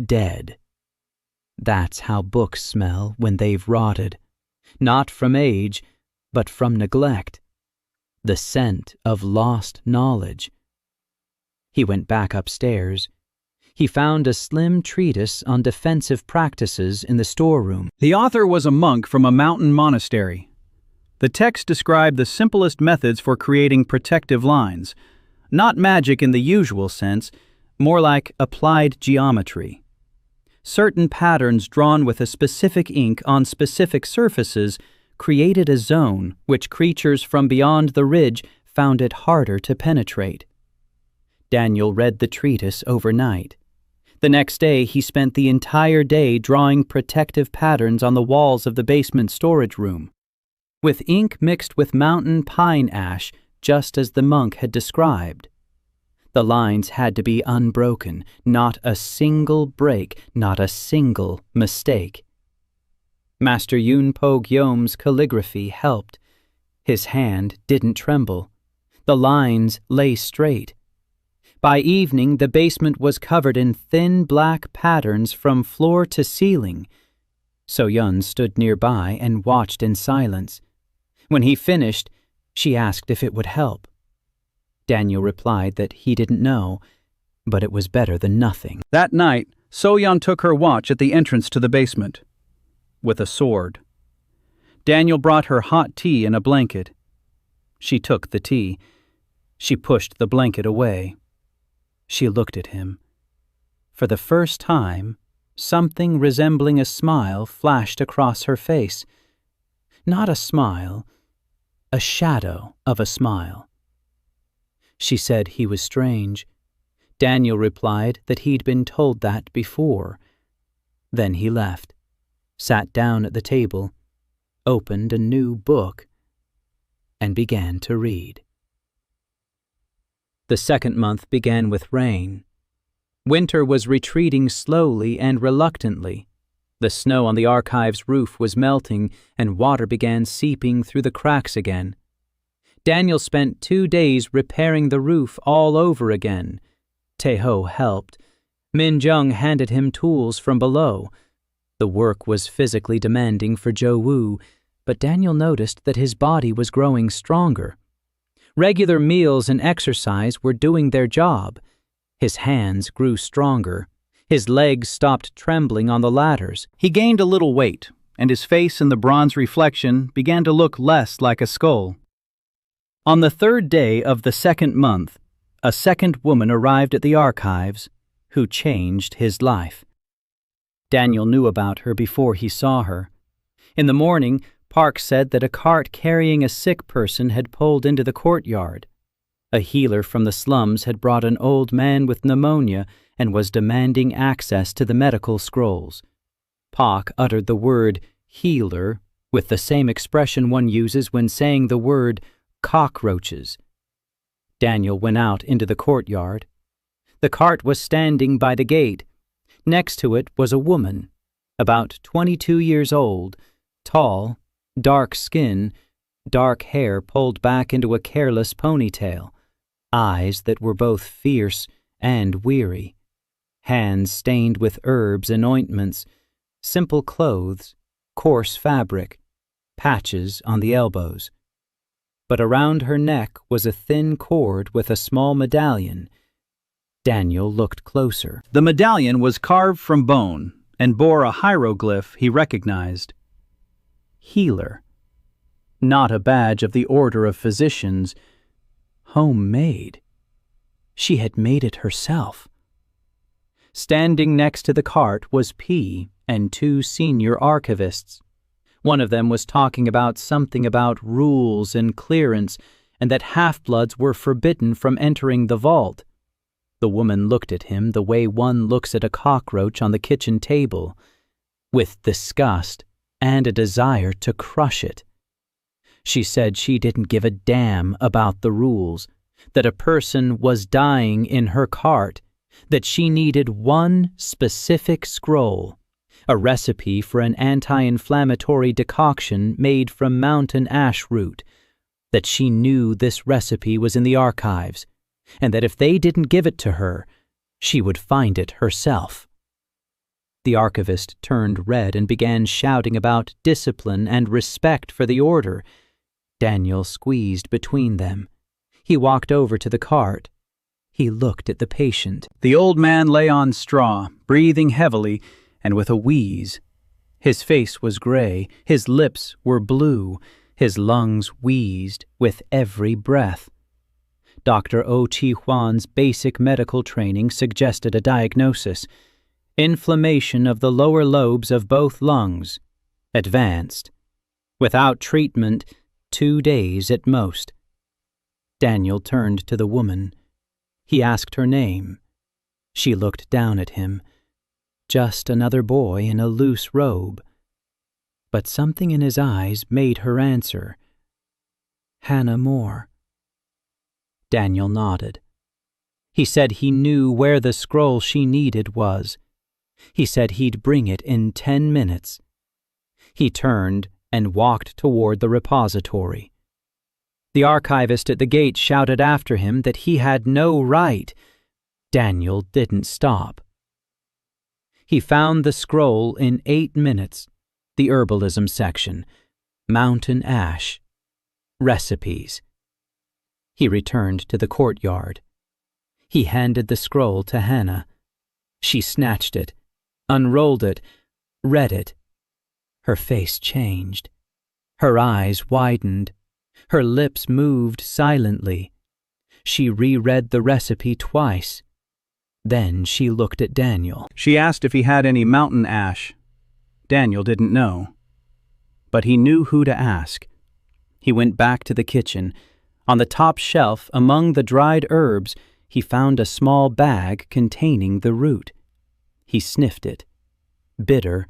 Dead. That's how books smell when they've rotted. Not from age, but from neglect. The scent of lost knowledge. He went back upstairs. He found a slim treatise on defensive practices in the storeroom. The author was a monk from a mountain monastery. The text described the simplest methods for creating protective lines. Not magic in the usual sense, more like applied geometry. Certain patterns drawn with a specific ink on specific surfaces created a zone which creatures from beyond the ridge found it harder to penetrate. Daniel read the treatise overnight. The next day, he spent the entire day drawing protective patterns on the walls of the basement storage room, with ink mixed with mountain pine ash, just as the monk had described. The lines had to be unbroken, not a single break, not a single mistake. Master Yoon Po-gyom's calligraphy helped. His hand didn't tremble. The lines lay straight. By evening, the basement was covered in thin black patterns from floor to ceiling. So-yeon stood nearby and watched in silence. When he finished, she asked if it would help. Daniel replied that he didn't know, but it was better than nothing. That night, So-yeon took her watch at the entrance to the basement, with a sword. Daniel brought her hot tea and a blanket. She took the tea. She pushed the blanket away. She looked at him. For the first time, something resembling a smile flashed across her face. Not a smile, a shadow of a smile. She said he was strange. Daniel replied that he'd been told that before. Then he left, sat down at the table, opened a new book, and began to read. The second month began with rain. Winter was retreating slowly and reluctantly. The snow on the archive's roof was melting, and water began seeping through the cracks again. Daniel spent 2 days repairing the roof all over again. Tae-ho helped. Min-jung handed him tools from below. The work was physically demanding for Jo-woo, but Daniel noticed that his body was growing stronger. Regular meals and exercise were doing their job. His hands grew stronger. His legs stopped trembling on the ladders. He gained a little weight, and his face in the bronze reflection began to look less like a skull. On the 3rd day of the 2nd month, a second woman arrived at the archives who changed his life. Daniel knew about her before he saw her. In the morning, Park said that a cart carrying a sick person had pulled into the courtyard. A healer from the slums had brought an old man with pneumonia and was demanding access to the medical scrolls. Park uttered the word healer with the same expression one uses when saying the word cockroaches. Daniel went out into the courtyard. The cart was standing by the gate. Next to it was a woman, about 22 years old, tall, dark skin, dark hair pulled back into a careless ponytail, eyes that were both fierce and weary, hands stained with herbs and ointments, simple clothes, coarse fabric, patches on the elbows. But around her neck was a thin cord with a small medallion. Daniel looked closer. The medallion was carved from bone and bore a hieroglyph he recognized. Healer. Not a badge of the Order of Physicians. Homemade. She had made it herself. Standing next to the cart was P and two senior archivists. One of them was talking about something about rules and clearance, and that half-bloods were forbidden from entering the vault. The woman looked at him the way one looks at a cockroach on the kitchen table, with disgust and a desire to crush it. She said she didn't give a damn about the rules, that a person was dying in her cart, that she needed one specific scroll, a recipe for an anti-inflammatory decoction made from mountain ash root, that she knew this recipe was in the archives, and that if they didn't give it to her, she would find it herself. The archivist turned red and began shouting about discipline and respect for the order. Daniel squeezed between them. He walked over to the cart. He looked at the patient. The old man lay on straw, breathing heavily and with a wheeze. His face was gray, his lips were blue, his lungs wheezed with every breath. Dr. O. Chi Hwan's basic medical training suggested a diagnosis: inflammation of the lower lobes of both lungs, advanced. Without treatment, 2 days at most. Daniel turned to the woman. He asked her name. She looked down at him. Just another boy in a loose robe. But something in his eyes made her answer. Hannah Moore. Daniel nodded. He said he knew where the scroll she needed was. He said he'd bring it in 10 minutes. He turned and walked toward the repository. The archivist at the gate shouted after him that he had no right. Daniel didn't stop. He found the scroll in 8 minutes, the herbalism section, mountain ash, recipes. He returned to the courtyard. He handed the scroll to Hannah. She snatched it, unrolled it, read it. Her face changed. Her eyes widened. Her lips moved silently. She reread the recipe twice. Then she looked at Daniel. She asked if he had any mountain ash. Daniel didn't know. But he knew who to ask. He went back to the kitchen. On the top shelf, among the dried herbs, he found a small bag containing the root. He sniffed it. Bitter,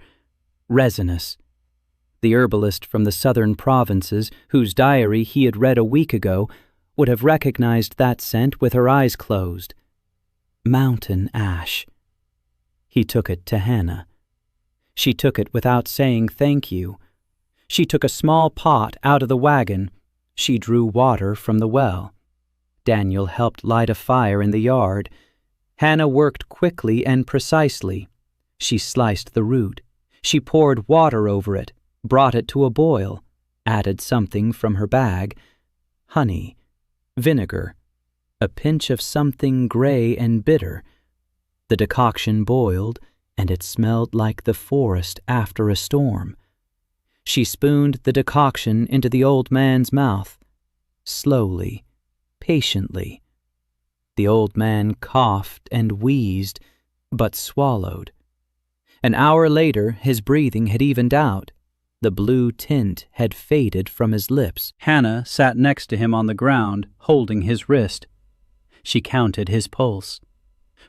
resinous. The herbalist from the southern provinces, whose diary he had read a week ago, would have recognized that scent with her eyes closed. Mountain ash. He took it to Hannah. She took it without saying thank you. She took a small pot out of the wagon. She drew water from the well. Daniel helped light a fire in the yard. Hannah worked quickly and precisely. She sliced the root. She poured water over it, brought it to a boil, added something from her bag: honey, vinegar, a pinch of something gray and bitter. The decoction boiled, and it smelled like the forest after a storm. She spooned the decoction into the old man's mouth, slowly, patiently. The old man coughed and wheezed, but swallowed. An hour later, his breathing had evened out. The blue tint had faded from his lips. Hannah sat next to him on the ground, holding his wrist. She counted his pulse.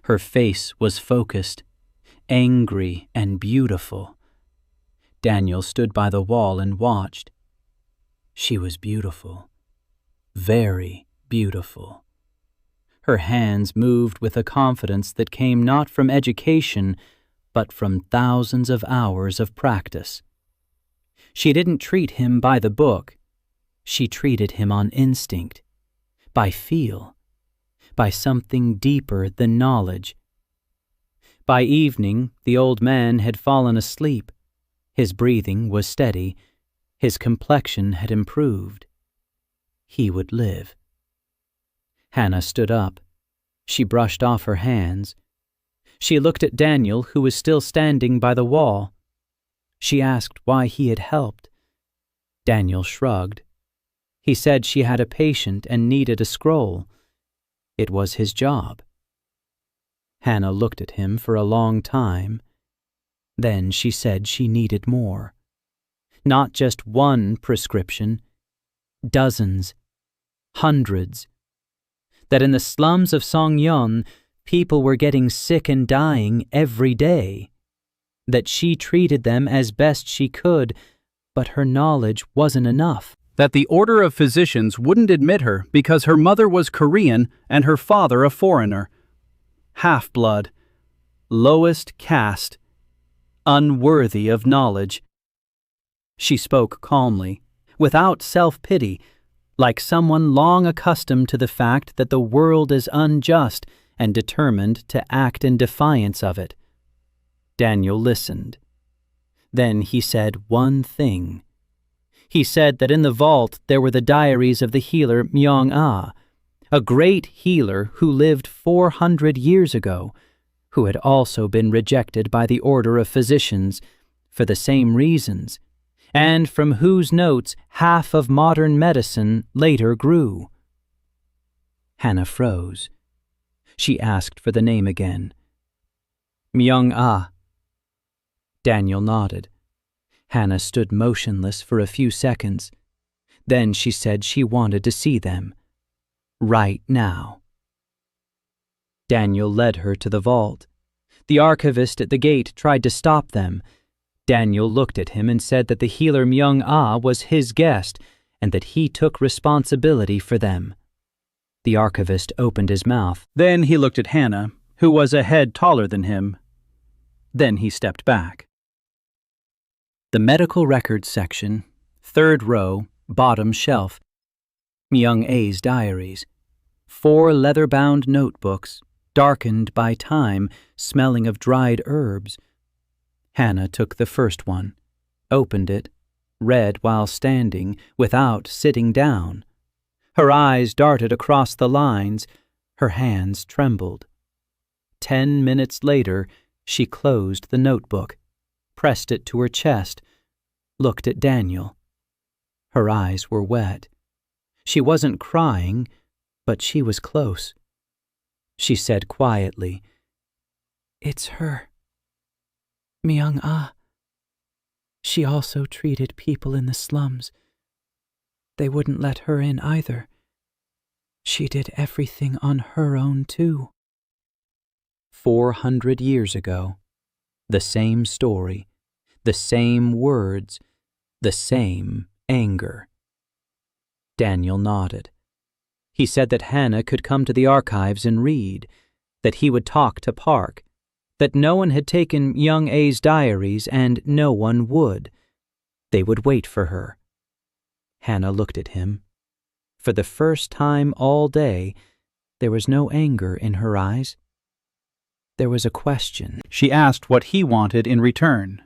Her face was focused, angry and beautiful. Daniel stood by the wall and watched. She was beautiful, very beautiful. Her hands moved with a confidence that came not from education, but from thousands of hours of practice. She didn't treat him by the book. She treated him on instinct, by feel, by something deeper than knowledge. By evening, the old man had fallen asleep. His breathing was steady. His complexion had improved. He would live. Hannah stood up. She brushed off her hands. She looked at Daniel, who was still standing by the wall. She asked why he had helped. Daniel shrugged. He said she had a patient and needed a scroll. It was his job. Hannah looked at him for a long time. Then she said she needed more. Not just one prescription, dozens, hundreds. That in the slums of Songyeon, people were getting sick and dying every day. That she treated them as best she could, but her knowledge wasn't enough. That the Order of Physicians wouldn't admit her because her mother was Korean and her father a foreigner. Half-blood, lowest caste, unworthy of knowledge. She spoke calmly, without self-pity, like someone long accustomed to the fact that the world is unjust and determined to act in defiance of it. Daniel listened. Then he said one thing. He said that in the vault there were the diaries of the healer Myung-ah, a great healer who lived 400 years ago, who had also been rejected by the Order of Physicians for the same reasons, and from whose notes half of modern medicine later grew. Hannah froze. She asked for the name again. Myung-ah. Daniel nodded. Hannah stood motionless for a few seconds. Then she said she wanted to see them. Right now. Daniel led her to the vault. The archivist at the gate tried to stop them. Daniel looked at him and said that the healer Myung-ah was his guest and that he took responsibility for them. The archivist opened his mouth. Then he looked at Hannah, who was a head taller than him. Then he stepped back. The medical records section, 3rd row, bottom shelf. Myung-a's diaries. 4 leather-bound notebooks, darkened by time, smelling of dried herbs. Hannah took the first one, opened it, read while standing, without sitting down. Her eyes darted across the lines. Her hands trembled. 10 minutes later, she closed the notebook, pressed it to her chest, looked at Daniel. Her eyes were wet. She wasn't crying, but she was close. She said quietly, "It's her. Myung-ah. She also treated people in the slums. They wouldn't let her in either. She did everything on her own too." 400 years ago. The same story, the same words, the same anger. Daniel nodded. He said that Hannah could come to the archives and read, that he would talk to Park, that no one had taken Myung-a's diaries and no one would. They would wait for her. Hannah looked at him. For the first time all day, there was no anger in her eyes. There was a question. She asked what he wanted in return.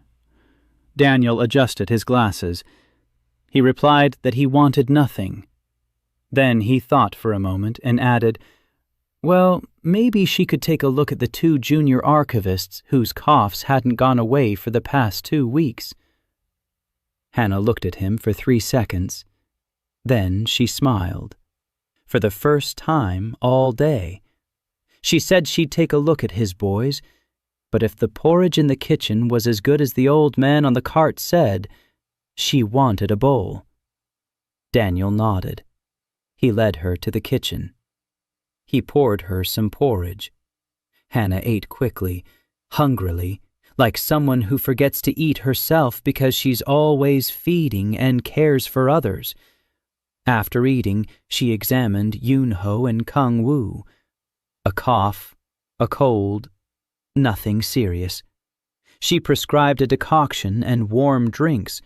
Daniel adjusted his glasses. He replied that he wanted nothing. Then he thought for a moment and added, "Well, maybe she could take a look at the 2 junior archivists whose coughs hadn't gone away for the past 2 weeks. Hannah looked at him for 3 seconds. Then she smiled. For the first time all day. She said she'd take a look at his boys, but if the porridge in the kitchen was as good as the old man on the cart said, she wanted a bowl. Daniel nodded. He led her to the kitchen. He poured her some porridge. Hannah ate quickly, hungrily, like someone who forgets to eat herself because she's always feeding and cares for others. After eating, she examined Yoon-ho and Kang-woo. A cough, a cold, nothing serious. She prescribed a decoction and warm drinks.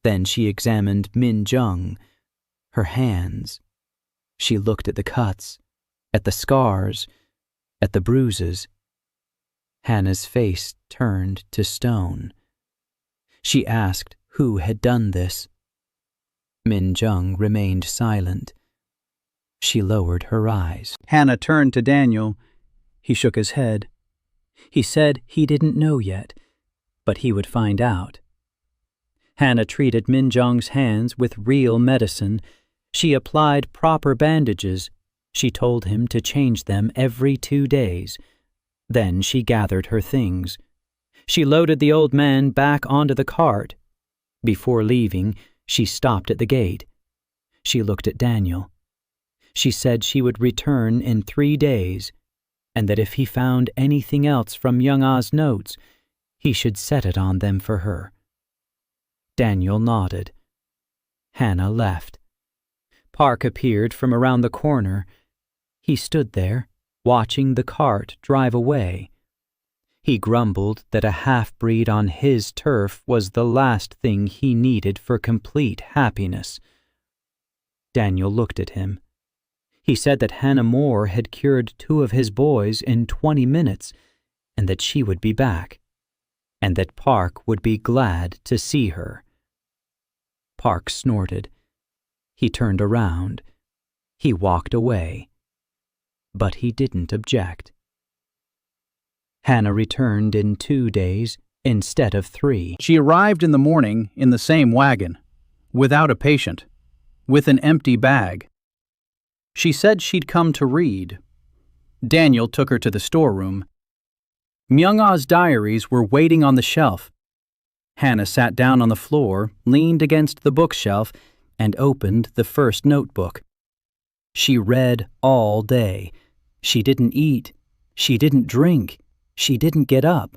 Then she examined Min-jung, her hands. She looked at the cuts, at the scars, at the bruises. Hannah's face turned to stone. She asked who had done this. Min-jung remained silent. She lowered her eyes. Hannah turned to Daniel. He shook his head. He said he didn't know yet, but he would find out. Hannah treated Min-jung's hands with real medicine. She applied proper bandages. She told him to change them every 2 days. Then she gathered her things. She loaded the old man back onto the cart. Before leaving, she stopped at the gate. She looked at Daniel. She said she would return in 3 days, and that if he found anything else from Young-ah's notes, he should set it on them for her. Daniel nodded. Hannah left. Park appeared from around the corner. He stood there, watching the cart drive away. He grumbled that a half-breed on his turf was the last thing he needed for complete happiness. Daniel looked at him. He said that Hannah Moore had cured 2 of his boys in 20 minutes, and that she would be back, and that Park would be glad to see her. Park snorted. He turned around. He walked away. But he didn't object. Hannah returned in 2 days instead of 3. She arrived in the morning in the same wagon, without a patient, with an empty bag. She said she'd come to read. Daniel took her to the storeroom. Myung-ah's diaries were waiting on the shelf. Hannah sat down on the floor, leaned against the bookshelf, and opened the first notebook. She read all day. She didn't eat. She didn't drink. She didn't get up.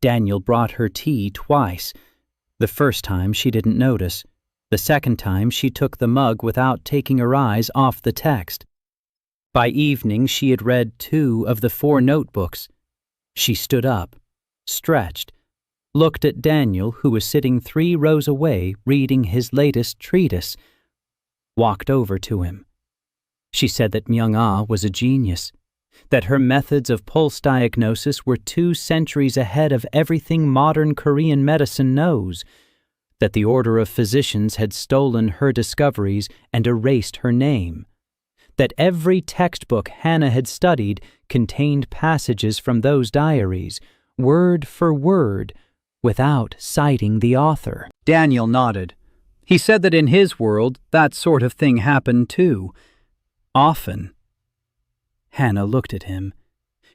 Daniel brought her tea twice. The first time she didn't notice. The second time she took the mug without taking her eyes off the text. By evening she had read 2 of the 4 notebooks. She stood up, stretched, looked at Daniel, who was sitting 3 rows away reading his latest treatise, walked over to him. She said that Myung-ah was a genius, that her methods of pulse diagnosis were 2 centuries ahead of everything modern Korean medicine knows, that the Order of Physicians had stolen her discoveries and erased her name, that every textbook Hannah had studied contained passages from those diaries, word for word, without citing the author. Daniel nodded. He said that in his world, that sort of thing happened too. Often. Hannah looked at him.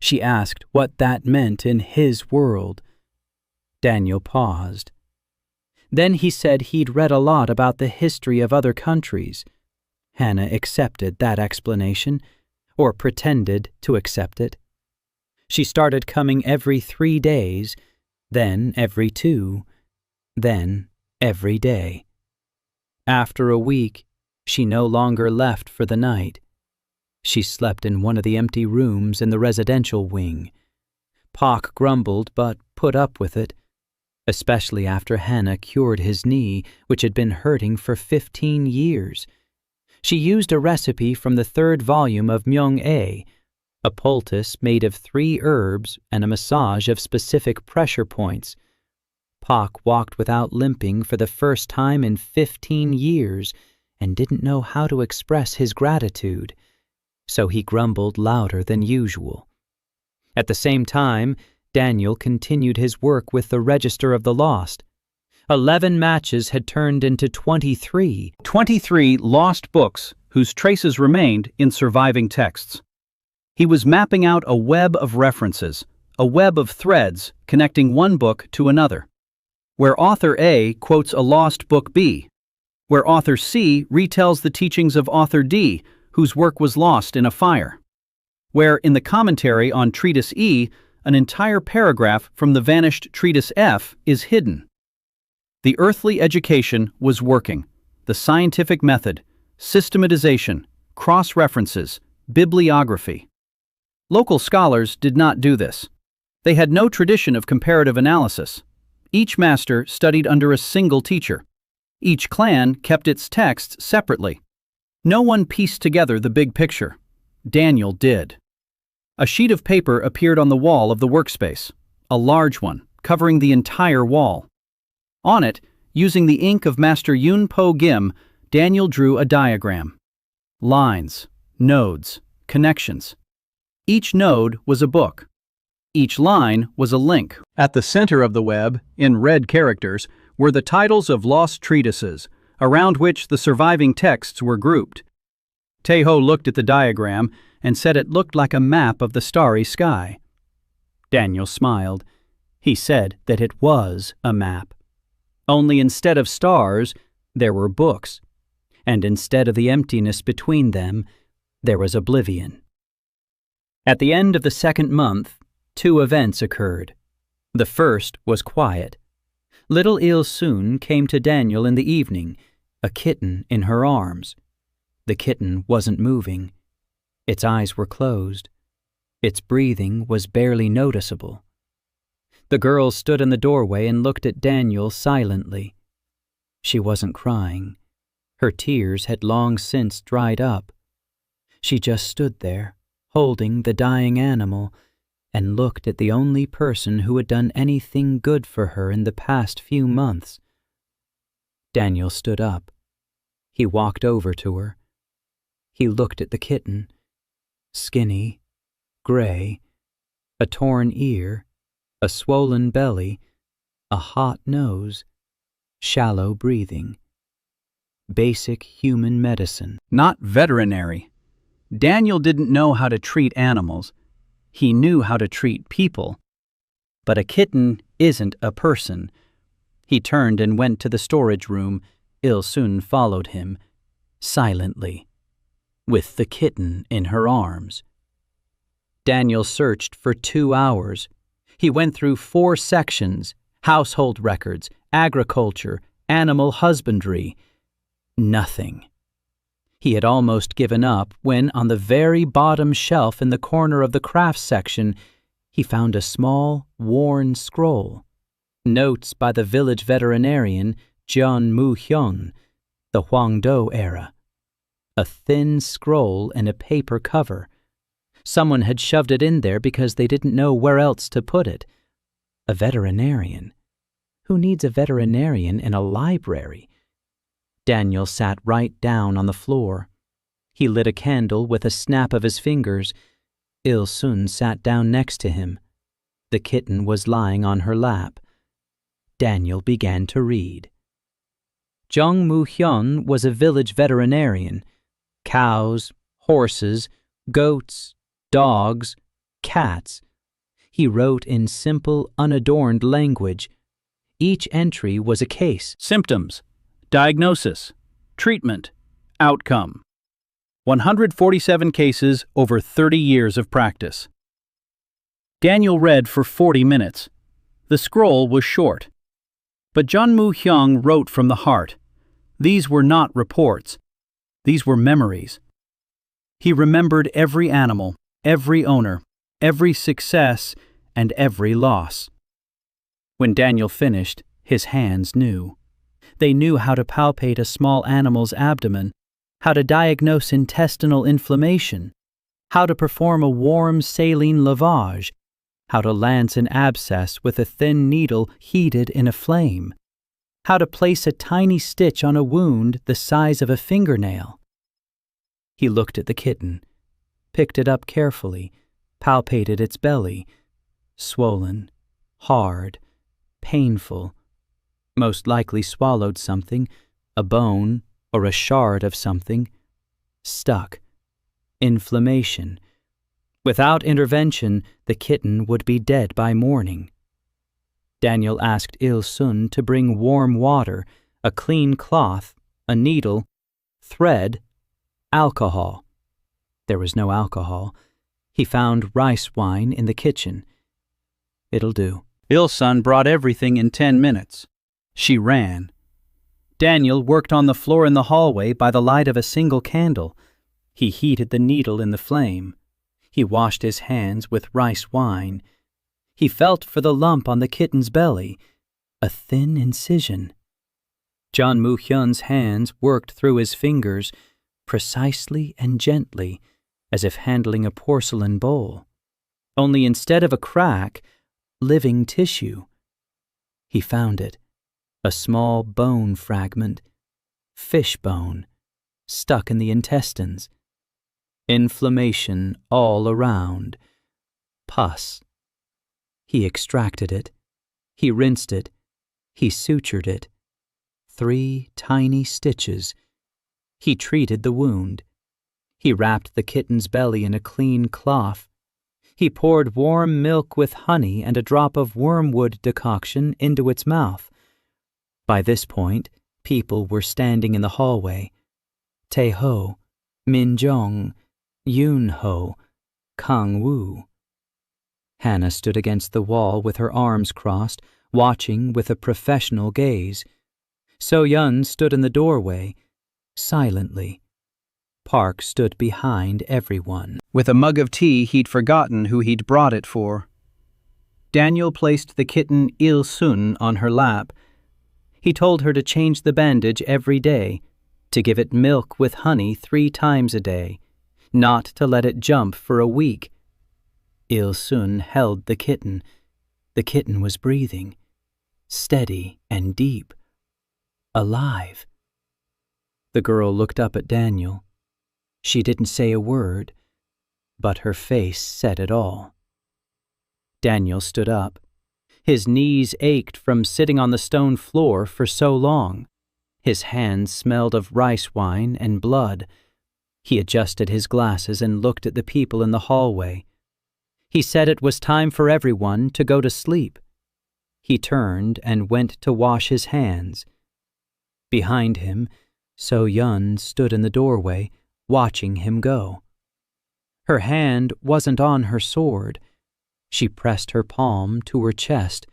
She asked what that meant in his world. Daniel paused. Then he said he'd read a lot about the history of other countries. Hannah accepted that explanation, or pretended to accept it. She started coming every 3 days, then every 2, then every day. After a week, she no longer left for the night. She slept in one of the empty rooms in the residential wing. Pak grumbled but put up with it, especially after Hannah cured his knee, which had been hurting for 15 years. She used a recipe from the 3rd volume of Myung-a, a poultice made of 3 herbs and a massage of specific pressure points. Pak walked without limping for the first time in 15 years and didn't know how to express his gratitude, so he grumbled louder than usual. At the same time, Daniel continued his work with the Register of the Lost. 11 matches had turned into 23. 23 lost books whose traces remained in surviving texts. He was mapping out a web of references, a web of threads connecting one book to another, where author A quotes a lost book B, where author C retells the teachings of author D, whose work was lost in a fire, where in the commentary on Treatise E, an entire paragraph from the vanished Treatise F is hidden. The earthly education was working. The scientific method, systematization, cross-references, bibliography. Local scholars did not do this. They had no tradition of comparative analysis. Each master studied under a single teacher. Each clan kept its texts separately. No one pieced together the big picture. Daniel did. A sheet of paper appeared on the wall of the workspace, a large one, covering the entire wall. On it, using the ink of Master Yun Po Gim, Daniel drew a diagram. Lines, nodes, connections. Each node was a book. Each line was a link. At the center of the web, in red characters, were the titles of lost treatises, around which the surviving texts were grouped. Teho looked at the diagram and said it looked like a map of the starry sky. Daniel smiled. He said that it was a map. Only instead of stars, there were books, and instead of the emptiness between them, there was oblivion. At the end of the second month, 2 events occurred. The first was quiet. Little Il-sun came to Daniel in the evening, a kitten in her arms. The kitten wasn't moving. Its eyes were closed. Its breathing was barely noticeable. The girl stood in the doorway and looked at Daniel silently. She wasn't crying. Her tears had long since dried up. She just stood there, holding the dying animal, and looked at the only person who had done anything good for her in the past few months. Daniel stood up. He walked over to her. He looked at the kitten. Skinny, gray, a torn ear, a swollen belly, a hot nose, shallow breathing. Basic human medicine. Not veterinary. Daniel didn't know how to treat animals. He knew how to treat people. But a kitten isn't a person. He turned and went to the storage room. Il-sun followed him, silently, with the kitten in her arms. Daniel searched for 2 hours. He went through 4 sections: household records, agriculture, animal husbandry. Nothing. He had almost given up when, on the very bottom shelf in the corner of the crafts section, he found a small, worn scroll. Notes by the village veterinarian John Moo-hyun, the Hwangdo era. A thin scroll in a paper cover. Someone had shoved it in there because they didn't know where else to put it. A veterinarian. Who needs a veterinarian in a library? Daniel sat right down on the floor. He lit a candle with a snap of his fingers. Il-sun sat down next to him. The kitten was lying on her lap. Daniel began to read. Jung Moo-hyun was a village veterinarian. Cows, horses, goats, dogs, cats. He wrote in simple, unadorned language. Each entry was a case. Symptoms, diagnosis, treatment, outcome. 147 cases over 30 years of practice. Daniel read for 40 minutes. The scroll was short. But John Moo-hyun wrote from the heart. These were not reports. These were memories. He remembered every animal, every owner, every success, and every loss. When Daniel finished, his hands knew. They knew how to palpate a small animal's abdomen, how to diagnose intestinal inflammation, how to perform a warm saline lavage, how to lance an abscess with a thin needle heated in a flame, how to place a tiny stitch on a wound the size of a fingernail. He looked at the kitten, picked it up carefully, palpated its belly, swollen, hard, painful, most likely swallowed something, a bone or a shard of something, stuck, inflammation. Without intervention, the kitten would be dead by morning. Daniel asked Il-sun to bring warm water, a clean cloth, a needle, thread, alcohol. There was no alcohol. He found rice wine in the kitchen. It'll do. Il-sun brought everything in 10 minutes. She ran. Daniel worked on the floor in the hallway by the light of a single candle. He heated the needle in the flame. He washed his hands with rice wine. He felt for the lump on the kitten's belly, a thin incision. John Moo-hyun's hands worked through his fingers, precisely and gently, as if handling a porcelain bowl. Only instead of a crack, living tissue. He found it, a small bone fragment, Fishbone, stuck in the intestines. Inflammation all around. Pus. He extracted it. He rinsed it. He sutured it. 3 tiny stitches. He treated the wound. He wrapped the kitten's belly in a clean cloth. He poured warm milk with honey and a drop of wormwood decoction into its mouth. By this point, people were standing in the hallway. Tae-ho, Min-jong, Yoon-ho, Kang-woo. Hannah stood against the wall with her arms crossed, watching with a professional gaze. So-yun stood in the doorway, silently. Park stood behind everyone. With a mug of tea, he'd forgotten who he'd brought it for. Daniel placed the kitten Il-sun on her lap. He told her to change the bandage every day, to give it milk with honey 3 times a day, not to let it jump for a week. Il-sun held the kitten. The kitten was breathing, steady and deep, alive. The girl looked up at Daniel. She didn't say a word, but her face said it all. Daniel stood up. His knees ached from sitting on the stone floor for so long. His hands smelled of rice wine and blood. He adjusted his glasses and looked at the people in the hallway. He said it was time for everyone to go to sleep. He turned and went to wash his hands. Behind him, So-yun stood in the doorway, watching him go. Her hand wasn't on her sword. She pressed her palm to her chest,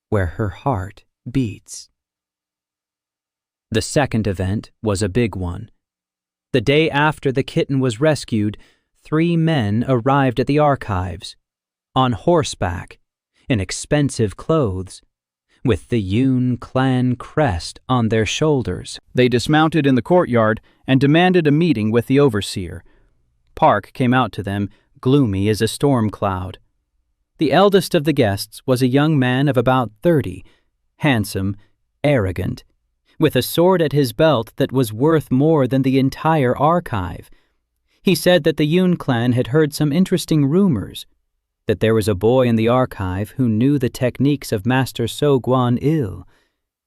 where her heart beats. The second event was a big one. The day after the kitten was rescued, 3 men arrived at the archives, on horseback, in expensive clothes, with the Yoon clan crest on their shoulders. They dismounted in the courtyard and demanded a meeting with the overseer. Park came out to them, gloomy as a storm cloud. The eldest of the guests was a young man of about 30, handsome, arrogant, with a sword at his belt that was worth more than the entire archive. He said that the Yoon clan had heard some interesting rumors, that there was a boy in the archive who knew the techniques of Master So-gwan-il,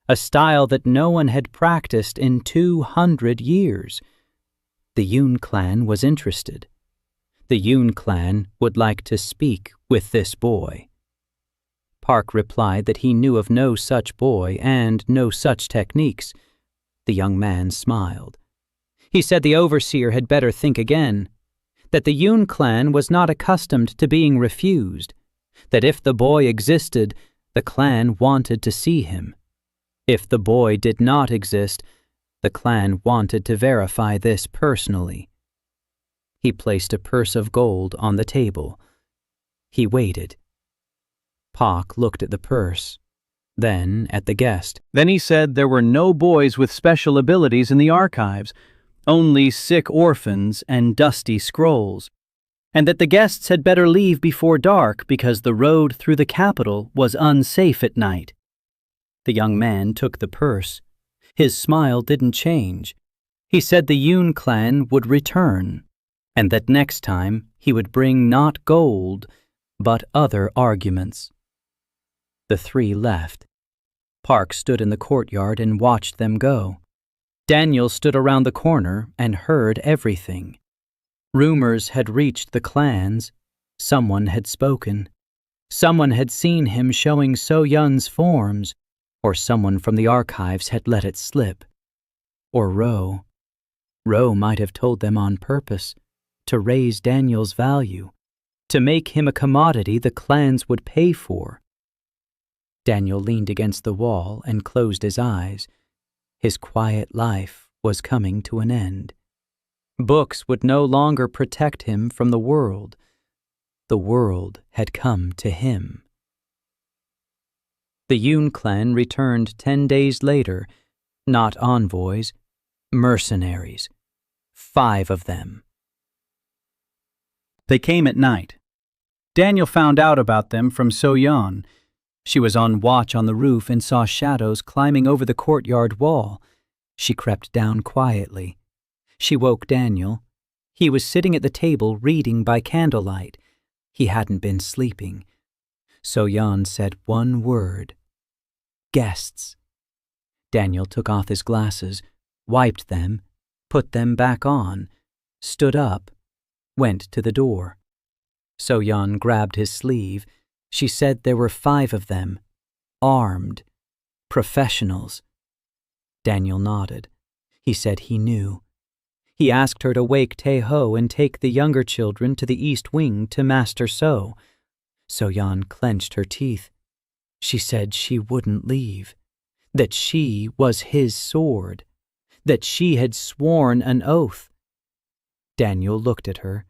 a style that no one had practiced in 200 years. The Yoon clan was interested. The Yoon clan would like to speak with this boy. Park replied that he knew of no such boy and no such techniques. The young man smiled. He said the overseer had better think again, that the Yoon clan was not accustomed to being refused, that if the boy existed, the clan wanted to see him. If the boy did not exist, the clan wanted to verify this personally. He placed a purse of gold on the table. He waited. Park looked at the purse, then at the guest. Then he said there were no boys with special abilities in the archives, only sick orphans and dusty scrolls, and that the guests had better leave before dark because the road through the capital was unsafe at night. The young man took the purse. His smile didn't change. He said the Yoon clan would return, and that next time he would bring not gold, but other arguments. The 3 left. Park stood in the courtyard and watched them go. Daniel stood around the corner and heard everything. Rumors had reached the clans. Someone had spoken. Someone had seen him showing So-yun's forms, or someone from the archives had let it slip. Or Ro. Ro might have told them on purpose, to raise Daniel's value, to make him a commodity the clans would pay for. Daniel leaned against the wall and closed his eyes. His quiet life was coming to an end. Books would no longer protect him from the world. The world had come to him. The Yoon clan returned 10 days later, not envoys, mercenaries, 5 of them. They came at night. Daniel found out about them from So-yun. She was on watch on the roof and saw shadows climbing over the courtyard wall. She crept down quietly. She woke Daniel. He was sitting at the table reading by candlelight. He hadn't been sleeping. So-yeon said one word. Guests. Daniel took off his glasses, wiped them, put them back on, stood up, went to the door. So-yeon grabbed his sleeve. She said there were 5 of them, armed, professionals. Daniel nodded. He said he knew. He asked her to wake Tae-ho and take the younger children to the east wing to Master So. So-yeon clenched her teeth. She said she wouldn't leave, that she was his sword, that she had sworn an oath. Daniel looked at her.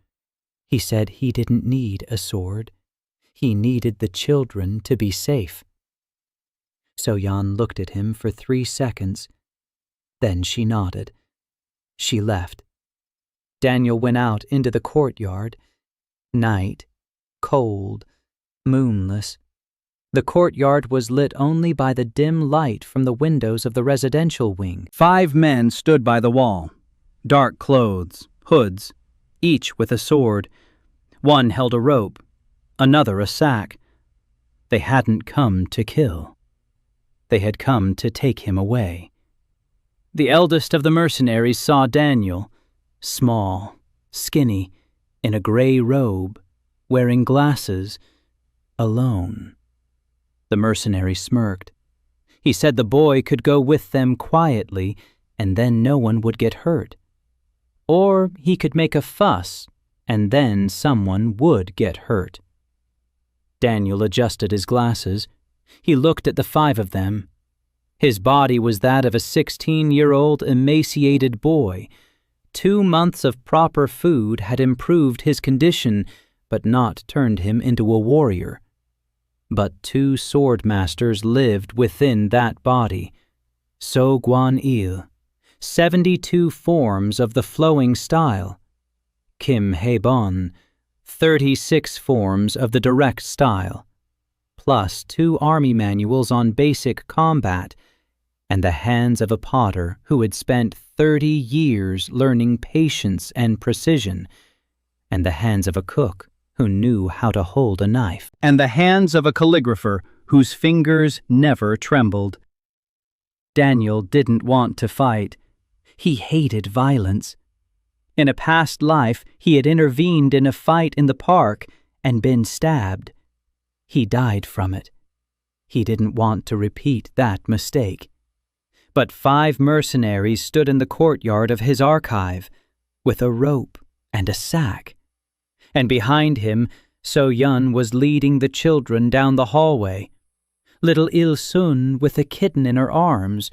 He said he didn't need a sword. He needed the children to be safe. So-yeon looked at him for 3 seconds. Then she nodded. She left. Daniel went out into the courtyard. Night, cold, moonless. The courtyard was lit only by the dim light from the windows of the residential wing. 5 men stood by the wall, dark clothes, hoods, each with a sword. One held a rope, another a sack. They hadn't come to kill. They had come to take him away. The eldest of the mercenaries saw Daniel, small, skinny, in a gray robe, wearing glasses, alone. The mercenary smirked. He said the boy could go with them quietly, and then no one would get hurt. Or he could make a fuss, and then someone would get hurt. Daniel adjusted his glasses. He looked at the 5 of them. His body was that of a 16-year-old emaciated boy. 2 months of proper food had improved his condition, but not turned him into a warrior. But 2 sword masters lived within that body. So Guan-il, 72 forms of the flowing style. Kim Hae-bon, 36 forms of the direct style, plus 2 army manuals on basic combat, and the hands of a potter who had spent 30 years learning patience and precision, and the hands of a cook who knew how to hold a knife, and the hands of a calligrapher whose fingers never trembled. Daniel didn't want to fight. He hated violence. In a past life, he had intervened in a fight in the park and been stabbed. He died from it. He didn't want to repeat that mistake. But 5 mercenaries stood in the courtyard of his archive, with a rope and a sack. And behind him, So-yeon was leading the children down the hallway. Little Il-sun with a kitten in her arms,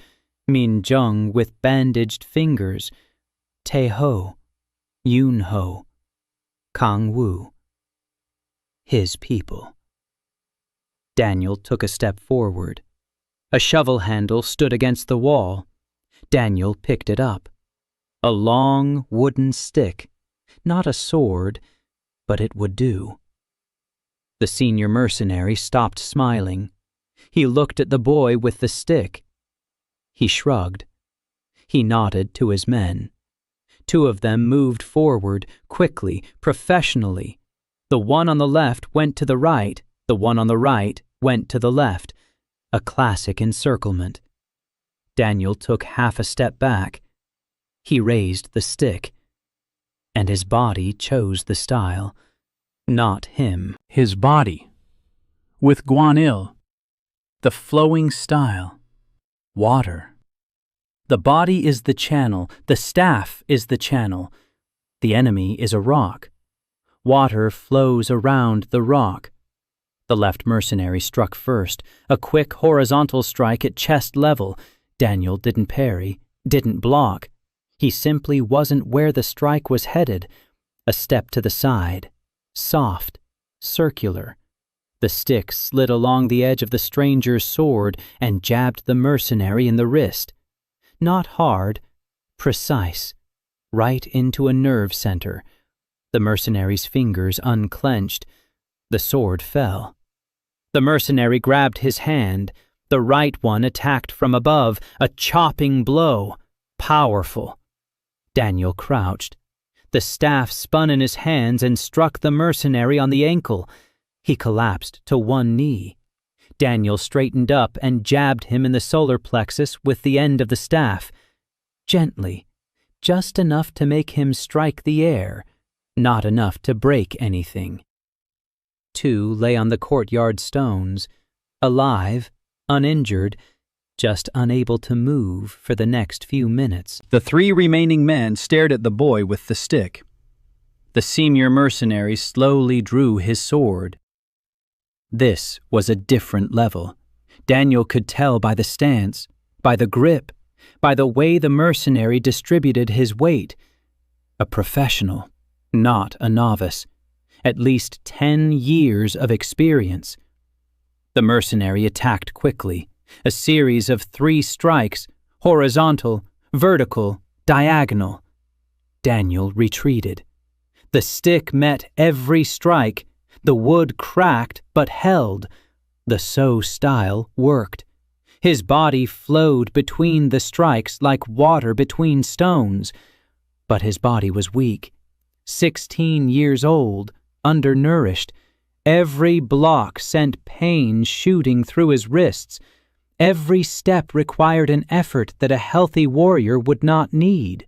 Min-jung with bandaged fingers, Tae-ho, Yoon-ho, Kang-woo. His people. Daniel took a step forward. A shovel handle stood against the wall. Daniel picked it up. A long wooden stick, not a sword, but it would do. The senior mercenary stopped smiling. He looked at the boy with the stick. He shrugged. He nodded to his men. 2 of them moved forward, quickly, professionally. The one on the left went to the right, the one on the right went to the left. A classic encirclement. Daniel took half a step back. He raised the stick. And his body chose the style, not him. His body, with Guan-il, the flowing style, water. The body is the channel, the staff is the channel. The enemy is a rock. Water flows around the rock. The left mercenary struck first, a quick horizontal strike at chest level. Daniel didn't parry, didn't block. He simply wasn't where the strike was headed. A step to the side, soft, circular. The stick slid along the edge of the stranger's sword and jabbed the mercenary in the wrist. Not hard, precise, right into a nerve center. The mercenary's fingers unclenched. The sword fell. The mercenary grabbed his hand. The right one attacked from above, a chopping blow. powerful. Daniel crouched. The staff spun in his hands and struck the mercenary on the ankle. He collapsed to one knee. Daniel straightened up and jabbed him in the solar plexus with the end of the staff. Gently, just enough to make him strike the air, not enough to break anything. Two lay on the courtyard stones, alive, uninjured, just unable to move for the next few minutes. The three remaining men stared at the boy with the stick. The senior mercenary slowly drew his sword. This was a different level. Daniel could tell by the stance, by the grip, by the way the mercenary distributed his weight. A professional, not a novice. At least 10 years of experience. The mercenary attacked quickly. A series of 3 strikes, horizontal, vertical, diagonal. Daniel retreated. The stick met every strike. The wood cracked but held. The So style worked. His body flowed between the strikes like water between stones. But his body was weak. 16 years old, undernourished. Every block sent pain shooting through his wrists. Every step required an effort that a healthy warrior would not need.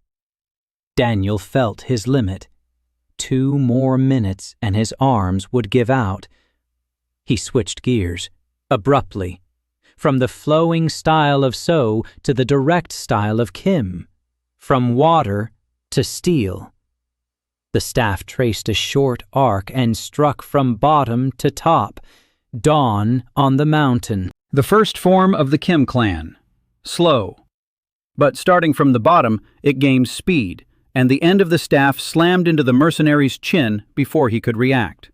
Daniel felt his limit. 2 more minutes and his arms would give out. He switched gears, abruptly, from the flowing style of So to the direct style of Kim, from water to steel. The staff traced a short arc and struck from bottom to top, dawn on the mountain. The first form of the Kim clan. Slow. But starting from the bottom, it gained speed, and the end of the staff slammed into the mercenary's chin before he could react.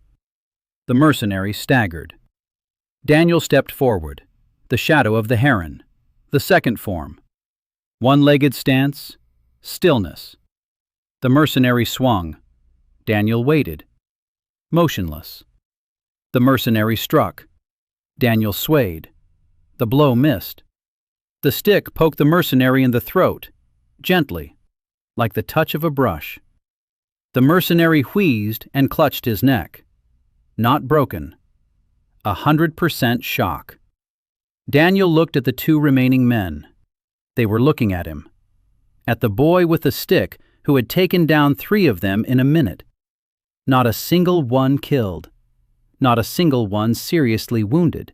The mercenary staggered. Daniel stepped forward, the shadow of the heron. The second form. One-legged stance, stillness. The mercenary swung. Daniel waited, motionless. The mercenary struck. Daniel swayed. The blow missed. The stick poked the mercenary in the throat, gently, like the touch of a brush. The mercenary wheezed and clutched his neck. Not broken. 100% shock. Daniel looked at the 2 remaining men. They were looking at him. At the boy with the stick who had taken down 3 of them in a minute. Not a single one killed. Not a single one seriously wounded.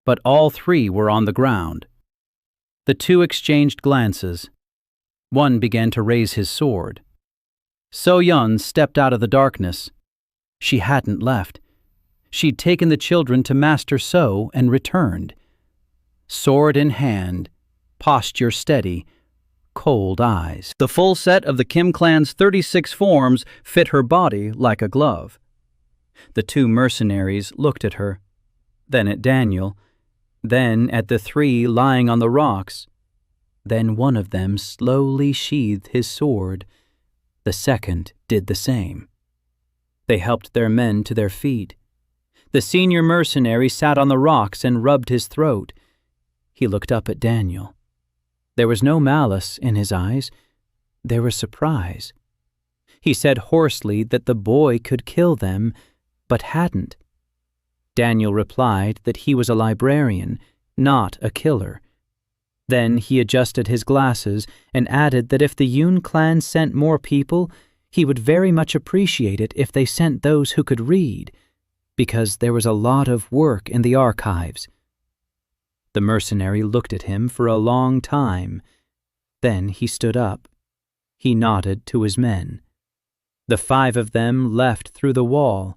But all 3 were on the ground. The 2 exchanged glances. One began to raise his sword. So-Yun stepped out of the darkness. She hadn't left. She'd taken the children to Master So and returned. Sword in hand, posture steady, cold eyes. The full set of the Kim clan's 36 forms fit her body like a glove. The 2 mercenaries looked at her, then at Daniel, then at the 3 lying on the rocks. Then one of them slowly sheathed his sword. The second did the same. They helped their men to their feet. The senior mercenary sat on the rocks and rubbed his throat. He looked up at Daniel. There was no malice in his eyes. There was surprise. He said hoarsely that the boy could kill them, but hadn't. Daniel replied that he was a librarian, not a killer. Then he adjusted his glasses and added that if the Yun clan sent more people, he would very much appreciate it if they sent those who could read, because there was a lot of work in the archives. The mercenary looked at him for a long time. Then he stood up. He nodded to his men. The 5 of them left through the wall,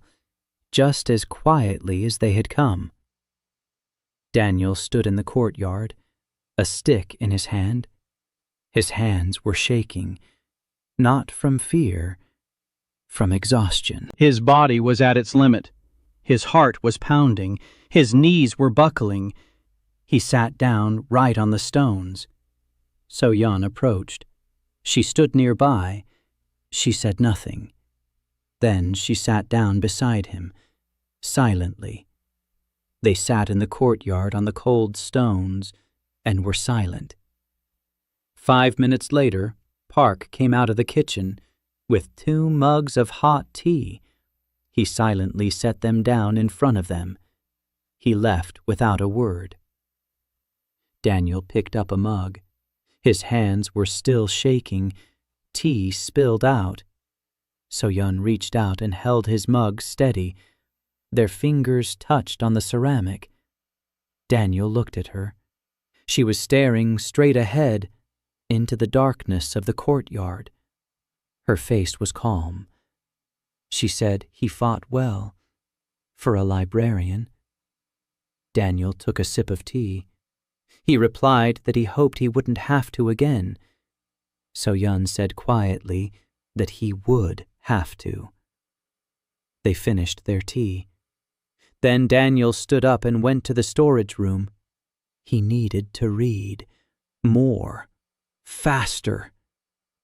just as quietly as they had come. Daniel stood in the courtyard, a stick in his hand. His hands were shaking, not from fear, from exhaustion. His body was at its limit. His heart was pounding. His knees were buckling. He sat down right on the stones. So-Yun approached. She stood nearby. She said nothing. Then she sat down beside him, silently. They sat in the courtyard on the cold stones and were silent. 5 minutes later, Park came out of the kitchen with 2 mugs of hot tea. He silently set them down in front of them. He left without a word. Daniel picked up a mug. His hands were still shaking. Tea spilled out. So-yeon reached out and held his mug steady. Their fingers touched on the ceramic. Daniel looked at her. She was staring straight ahead into the darkness of the courtyard. Her face was calm. She said he fought well, for a librarian. Daniel took a sip of tea. He replied that he hoped he wouldn't have to again. So-yeon said quietly that he would have to. They finished their tea. Then Daniel stood up and went to the storage room. He needed to read. More. Faster.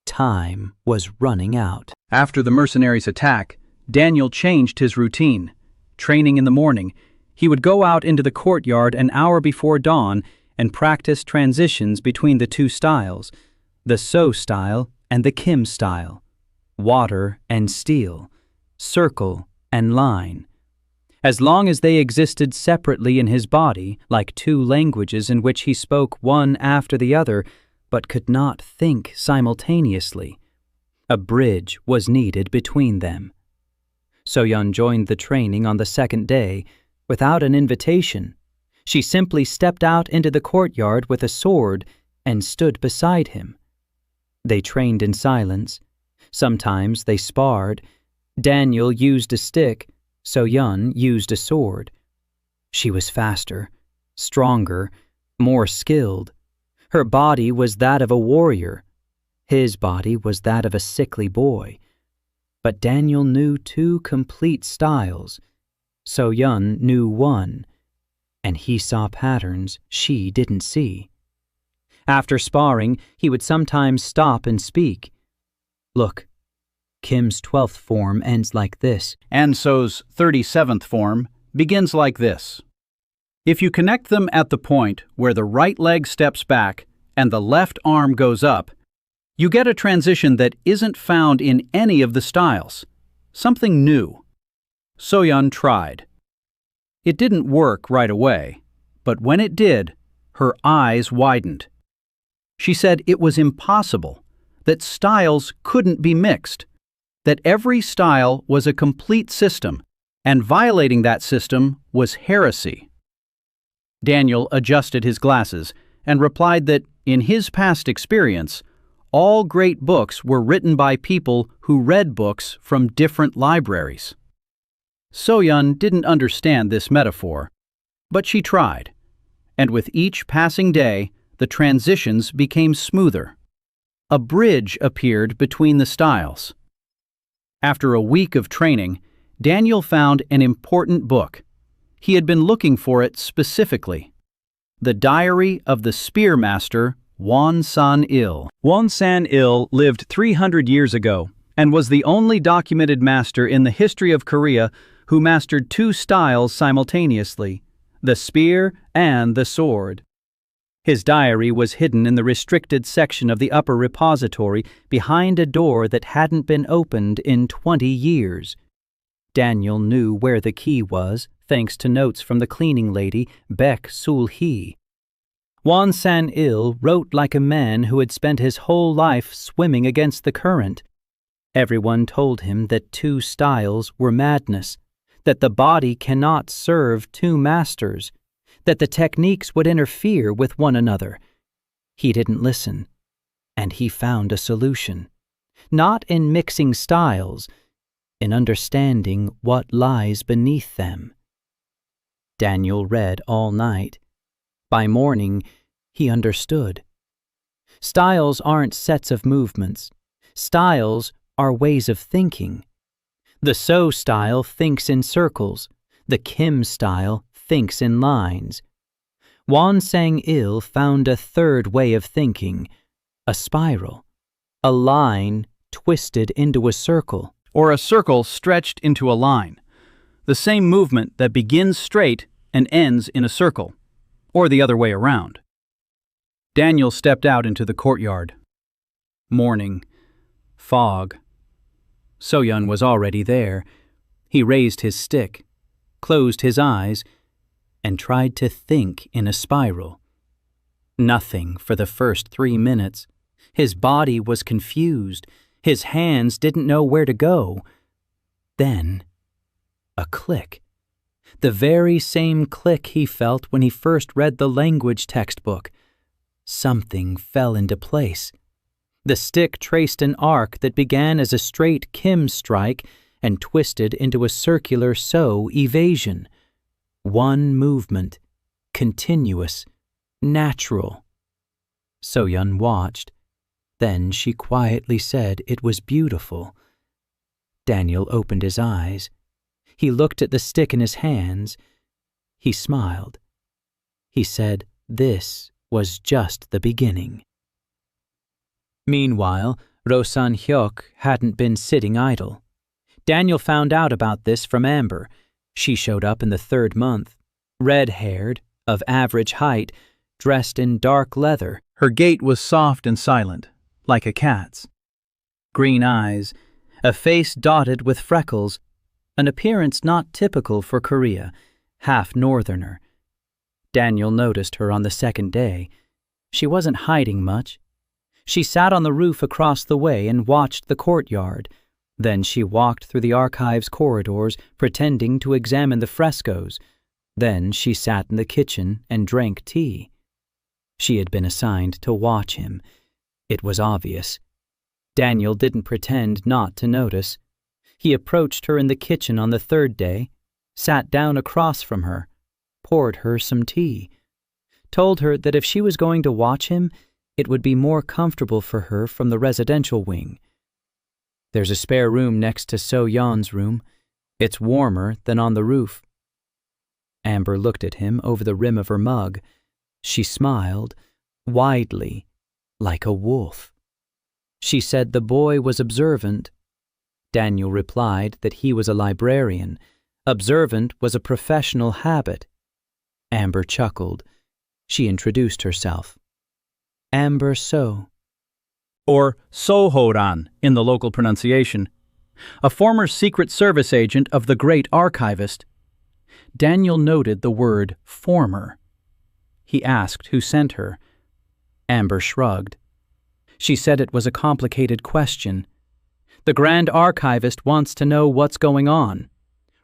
Time was running out. After the mercenaries' attack, Daniel changed his routine. Training in the morning, he would go out into the courtyard an hour before dawn and practice transitions between the 2 styles, the So style and the Kim style, water and steel, circle and line. As long as they existed separately in his body, like 2 languages in which he spoke one after the other, but could not think simultaneously, a bridge was needed between them. So-yeon joined the training on the 2nd day without an invitation. She simply stepped out into the courtyard with a sword and stood beside him. They trained in silence. Sometimes they sparred. Daniel used a stick. So-yeon used a sword. She was faster, stronger, more skilled. Her body was that of a warrior. His body was that of a sickly boy. But Daniel knew 2 complete styles. So-yeon knew one, and he saw patterns she didn't see. After sparring, he would sometimes stop and speak. Look, Kim's 12th form ends like this. And So's 37th form begins like this. If you connect them at the point where the right leg steps back and the left arm goes up, you get a transition that isn't found in any of the styles. Something new. So-yeon tried. It didn't work right away, but when it did, her eyes widened. She said it was impossible, that styles couldn't be mixed, that every style was a complete system, and violating that system was heresy. Daniel adjusted his glasses and replied that, in his past experience, all great books were written by people who read books from different libraries. So-yeon didn't understand this metaphor, but she tried, and with each passing day, the transitions became smoother. A bridge appeared between the styles. After a week of training, Daniel found an important book. He had been looking for it specifically. The Diary of the Spearmaster Won San-il. Won San-il lived 300 years ago and was the only documented master in the history of Korea who mastered 2 styles simultaneously, the spear and the sword. His diary was hidden in the restricted section of the upper repository behind a door that hadn't been opened in 20 years. Daniel knew where the key was, thanks to notes from the cleaning lady, Baek Sul-hee. Won San-il wrote like a man who had spent his whole life swimming against the current. Everyone told him that 2 styles were madness, that the body cannot serve 2 masters, that the techniques would interfere with one another. He didn't listen, and he found a solution. Not in mixing styles, in understanding what lies beneath them. Daniel read all night. By morning, he understood. Styles aren't sets of movements. Styles are ways of thinking. The So style thinks in circles. The Kim style thinks in lines. Won Sang-il found a 3rd way of thinking, a spiral, a line twisted into a circle. Or a circle stretched into a line. The same movement that begins straight and ends in a circle, or the other way around. Daniel stepped out into the courtyard. Morning. Fog. So-yun was already there. He raised his stick, closed his eyes, and tried to think in a spiral. Nothing for the first 3 minutes. His body was confused. His hands didn't know where to go. Then, a click. The very same click he felt when he first read the language textbook. Something fell into place. The stick traced an arc that began as a straight Kim strike and twisted into a circular So evasion. One movement, continuous, natural. So-yun watched. Then she quietly said it was beautiful. Daniel opened his eyes. He looked at the stick in his hands. He smiled. He said this was just the beginning. Meanwhile, Ro San-hyuk hadn't been sitting idle. Daniel found out about this from Amber. She showed up in the 3rd month, red-haired, of average height, dressed in dark leather. Her gait was soft and silent, like a cat's. Green eyes, a face dotted with freckles, an appearance not typical for Korea, half northerner. Daniel noticed her on the 2nd day. She wasn't hiding much. She sat on the roof across the way and watched the courtyard. Then she walked through the archives corridors, pretending to examine the frescoes. Then she sat in the kitchen and drank tea. She had been assigned to watch him. It was obvious. Daniel didn't pretend not to notice. He approached her in the kitchen on the 3rd day, sat down across from her, poured her some tea, told her that if she was going to watch him, it would be more comfortable for her from the residential wing. There's a spare room next to So-yun's room. It's warmer than on the roof. Amber looked at him over the rim of her mug. She smiled, widely, like a wolf. She said the boy was observant. Daniel replied that he was a librarian. Observant was a professional habit. Amber chuckled. She introduced herself. Amber So. Or Sohoran in the local pronunciation, a former Secret Service agent of the great archivist. Daniel noted the word former. He asked who sent her. Amber shrugged. She said it was a complicated question. The Grand Archivist wants to know what's going on.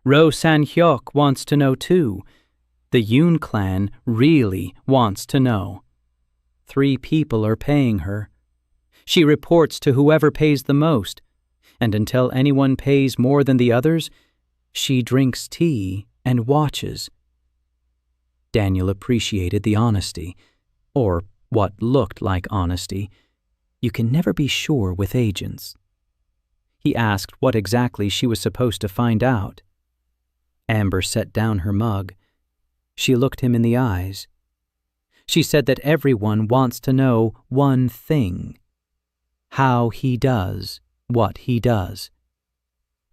Ro San-hyuk wants to know too. The Yoon clan really wants to know. 3 people are paying her. She reports to whoever pays the most, and until anyone pays more than the others, she drinks tea and watches. Daniel appreciated the honesty, or what looked like honesty. You can never be sure with agents. He asked what exactly she was supposed to find out. Amber set down her mug. She looked him in the eyes. She said that everyone wants to know one thing: how he does what he does.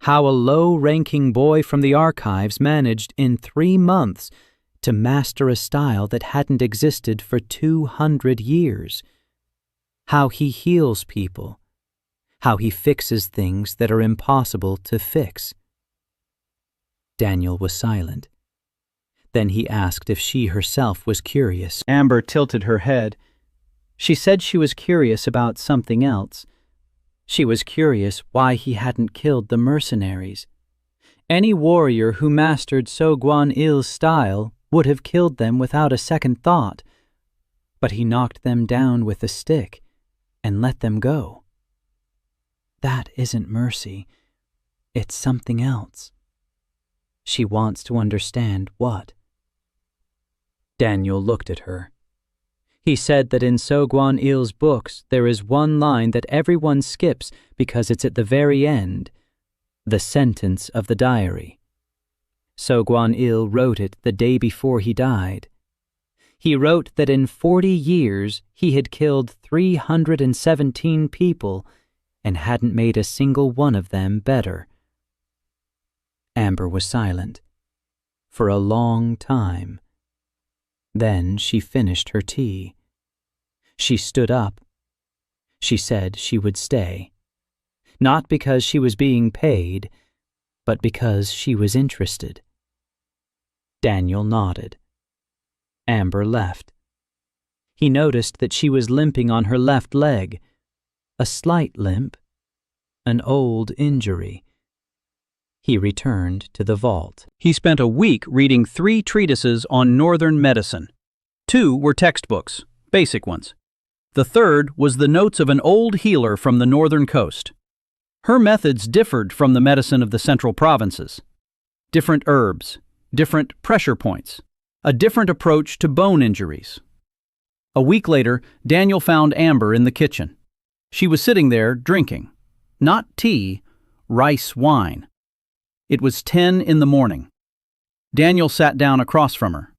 How a low-ranking boy from the archives managed in 3 months to master a style that hadn't existed for 200 years. How he heals people. How he fixes things that are impossible to fix. Daniel was silent. Then he asked if she herself was curious. Amber tilted her head. She said she was curious about something else. She was curious why he hadn't killed the mercenaries. Any warrior who mastered So-gwan-il's style would have killed them without a second thought, but he knocked them down with a stick and let them go. That isn't mercy. It's something else. She wants to understand what. Daniel looked at her. He said that in So-gwan-il's books there is one line that everyone skips because it's at the very end, the sentence of the diary. So-gwan-il wrote it the day before he died. He wrote that in 40 years he had killed 317 people and hadn't made a single one of them better. Amber was silent for a long time. Then she finished her tea. She stood up. She said she would stay. Not because she was being paid, but because she was interested. Daniel nodded. Amber left. He noticed that she was limping on her left leg. A slight limp. An old injury. He returned to the vault. He spent a week reading 3 treatises on northern medicine. 2 were textbooks, basic ones. The third was the notes of an old healer from the northern coast. Her methods differed from the medicine of the central provinces. Different herbs, different pressure points, a different approach to bone injuries. A week later, Daniel found Amber in the kitchen. She was sitting there drinking. Not tea, rice wine. It was 10 in the morning. Daniel sat down across from her.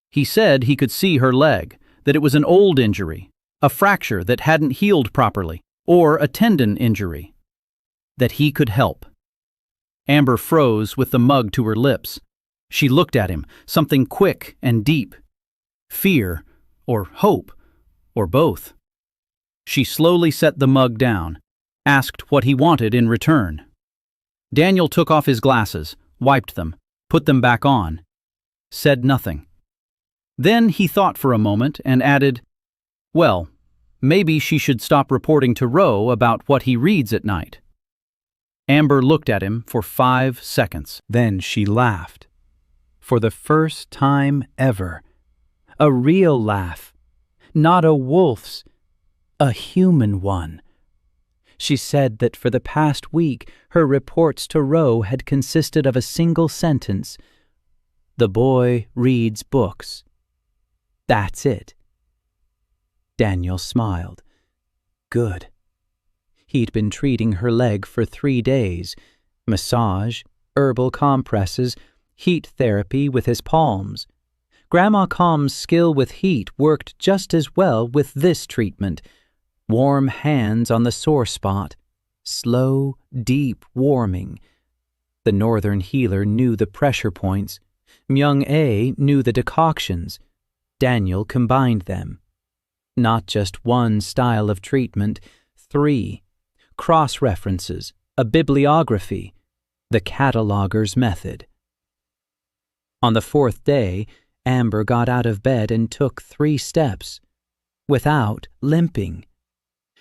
He said he could see her leg, that it was an old injury, a fracture that hadn't healed properly, or a tendon injury. That he could help. Amber froze with the mug to her lips. She looked at him, something quick and deep. Fear, or hope, or both. She slowly set the mug down, asked what he wanted in return. Daniel took off his glasses, wiped them, put them back on, said nothing. Then he thought for a moment and added, "Well, maybe she should stop reporting to Roe about what he reads at night." Amber looked at him for 5 seconds. Then she laughed. For the first time ever. A real laugh. Not a wolf's. A human one. She said that for the past week her reports to Roe had consisted of a single sentence. The boy reads books. That's it. Daniel smiled. Good. He'd been treating her leg for 3 days. Massage, herbal compresses, heat therapy with his palms. Grandma Com's skill with heat worked just as well with this treatment. Warm hands on the sore spot. Slow, deep warming. The northern healer knew the pressure points. Myung-A knew the decoctions. Daniel combined them. Not just one style of treatment, 3. Cross-references, a bibliography, the cataloger's method. On the 4th day, Amber got out of bed and took 3 steps, without limping.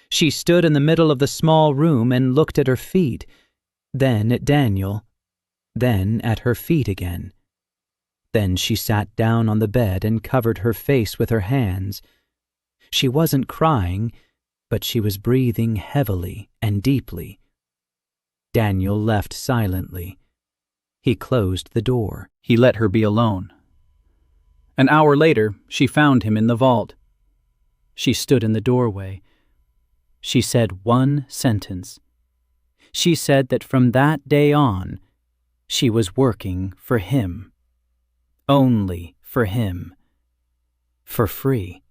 She stood in the middle of the small room and looked at her feet, then at Daniel, then at her feet again. Then she sat down on the bed and covered her face with her hands. She wasn't crying, but she was breathing heavily and deeply. Daniel left silently. He closed the door. He let her be alone. An hour later, she found him in the vault. She stood in the doorway. She said one sentence. She said that from that day on, she was working for him. Only for him. For free.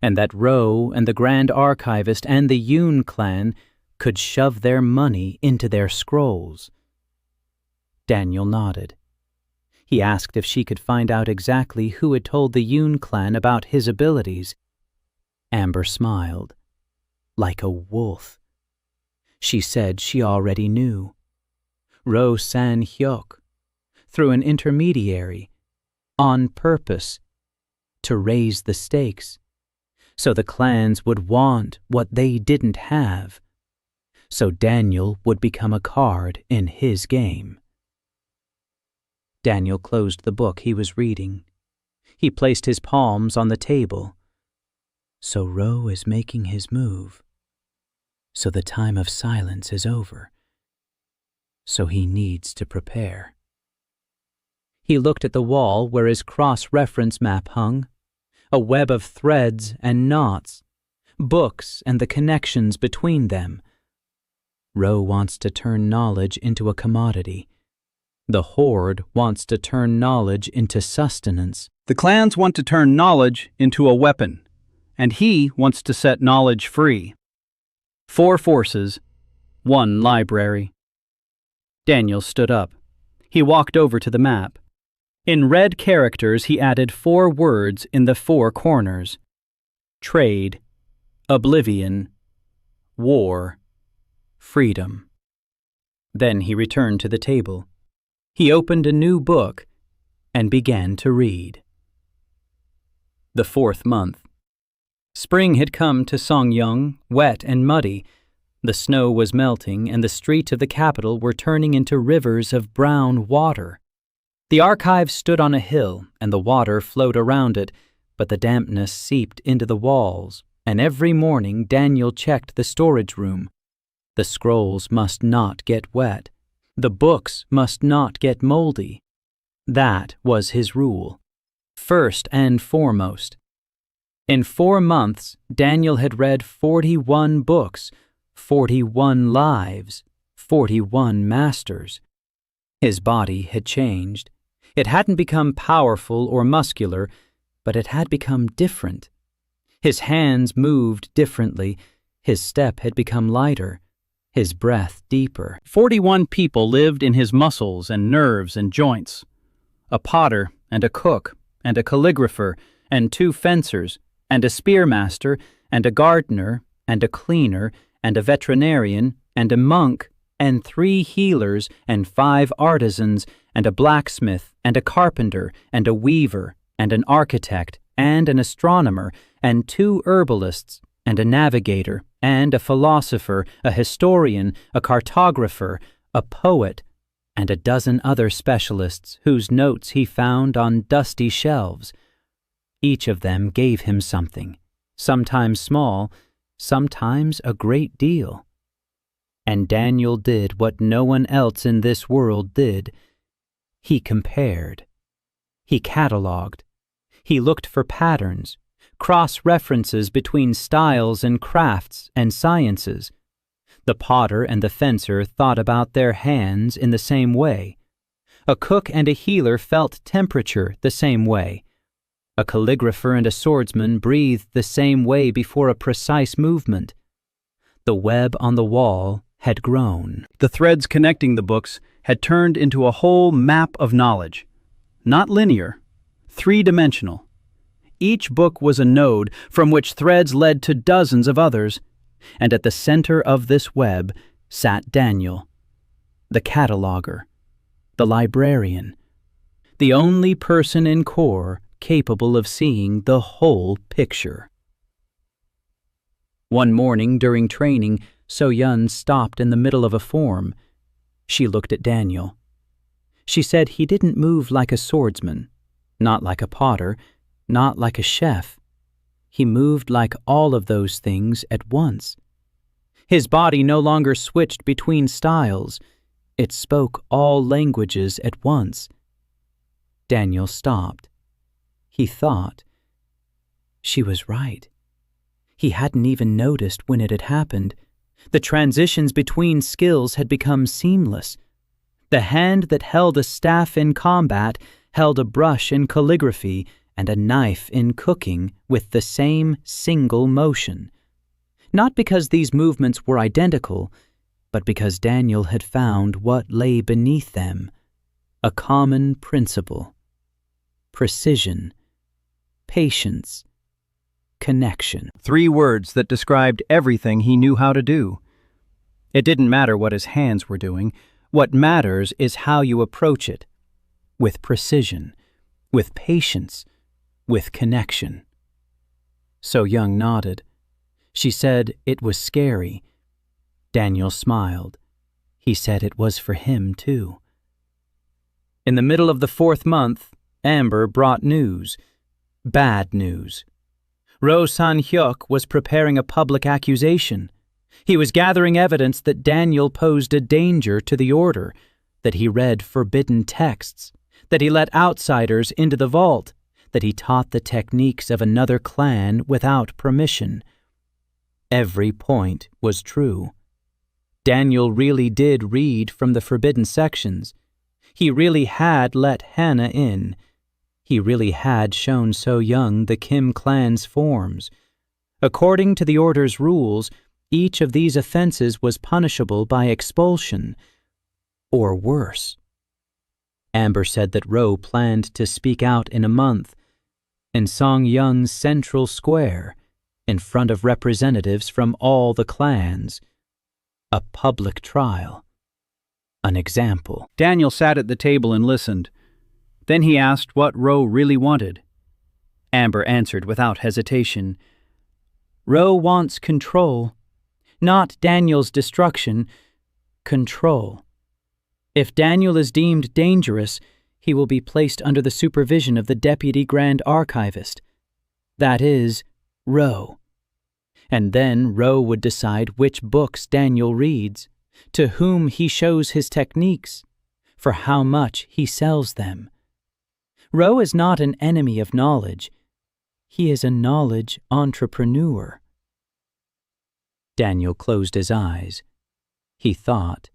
And that Roe and the Grand Archivist and the Yoon clan could shove their money into their scrolls. Daniel nodded. He asked if she could find out exactly who had told the Yoon clan about his abilities. Amber smiled. Like a wolf. She said she already knew. Roe San-hyuk, through an intermediary, on purpose, to raise the stakes, so the clans would want what they didn't have, so Daniel would become a card in his game. Daniel closed the book he was reading. He placed his palms on the table. So Roe is making his move. So the time of silence is over. So he needs to prepare. He looked at the wall where his cross-reference map hung, a web of threads and knots, books and the connections between them. Roe wants to turn knowledge into a commodity. The Horde wants to turn knowledge into sustenance. The clans want to turn knowledge into a weapon, and he wants to set knowledge free. 4 forces, 1 library. Daniel stood up. He walked over to the map. In red characters, he added 4 words in the 4 corners. trade, oblivion, war, freedom. Then he returned to the table. He opened a new book and began to read. The 4th month. Spring had come to Songyang, wet and muddy. The snow was melting and the streets of the capital were turning into rivers of brown water. The archive stood on a hill and the water flowed around it, but the dampness seeped into the walls, and every morning Daniel checked the storage room. The scrolls must not get wet. The books must not get moldy. That was his rule, first and foremost. In 4 months, Daniel had read 41 books, 41 lives, 41 masters. His body had changed. It hadn't become powerful or muscular, but it had become different. His hands moved differently. His step had become lighter, his breath deeper. 41 people lived in his muscles and nerves and joints. A potter and a cook and a calligrapher and 2 fencers and a spearmaster and a gardener and a cleaner and a veterinarian and a monk and 3 healers and 5 artisans and a blacksmith and a carpenter and a weaver and an architect and an astronomer and 2 herbalists and a navigator and a philosopher, a historian, a cartographer, a poet, and a dozen other specialists whose notes he found on dusty shelves. Each of them gave him something, sometimes small, sometimes a great deal. And Daniel did what no one else in this world did. He compared. He cataloged. He looked for patterns, cross-references between styles and crafts and sciences. The potter and the fencer thought about their hands in the same way. A cook and a healer felt temperature the same way. A calligrapher and a swordsman breathed the same way before a precise movement. The web on the wall had grown. The threads connecting the books had turned into a whole map of knowledge. Not linear, 3-dimensional. Each book was a node from which threads led to dozens of others, and at the center of this web sat Daniel, the cataloger, the librarian, the only person in Kor capable of seeing the whole picture. One morning during training, So-Yun stopped in the middle of a form. She looked at Daniel. She said he didn't move like a swordsman, not like a potter, not like a chef. He moved like all of those things at once. His body no longer switched between styles. It spoke all languages at once. Daniel stopped. He thought. She was right. He hadn't even noticed when it had happened. The transitions between skills had become seamless. The hand that held a staff in combat held a brush in calligraphy and a knife in cooking with the same single motion. Not because these movements were identical, but because Daniel had found what lay beneath them, a common principle: precision, patience, connection. 3 words that described everything he knew how to do. It didn't matter what his hands were doing. What matters is how you approach it, with precision, with patience, with connection. So-Yun nodded. She said it was scary. Daniel smiled. He said it was for him, too. In the middle of the 4th month, Amber brought news. Bad news. Ro San-hyuk was preparing a public accusation. He was gathering evidence that Daniel posed a danger to the order, that he read forbidden texts, that he let outsiders into the vault, that he taught the techniques of another clan without permission. Every point was true. Daniel really did read from the forbidden sections. He really had let Hannah in. He really had shown So-Yun the Kim clan's forms. According to the order's rules, each of these offenses was punishable by expulsion, or worse. Amber said that Ro planned to speak out in a month, in Songyung's central square, in front of representatives from all the clans. A public trial. An example. Daniel sat at the table and listened. Then he asked what Ro really wanted. Amber answered without hesitation. Ro wants control. Not Daniel's destruction. Control. If Daniel is deemed dangerous, he will be placed under the supervision of the Deputy Grand Archivist. That is, Ro. And then Ro would decide which books Daniel reads, to whom he shows his techniques, for how much he sells them. Ro is not an enemy of knowledge. He is a knowledge entrepreneur. Daniel closed his eyes. He thought.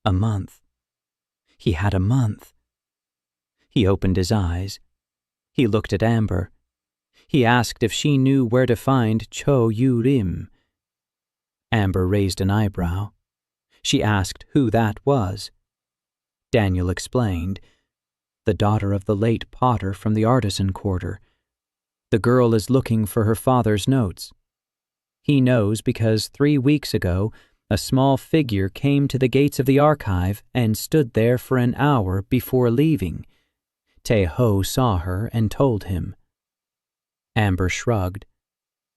A month. He had a month. He opened his eyes. He looked at Amber. He asked if she knew where to find Cho Yu-rim. Amber raised an eyebrow. She asked who that was. Daniel explained. The daughter of the late potter from the artisan quarter. The girl is looking for her father's notes. He knows because 3 weeks ago, a small figure came to the gates of the archive and stood there for an hour before leaving. Tae-ho saw her and told him. Amber shrugged.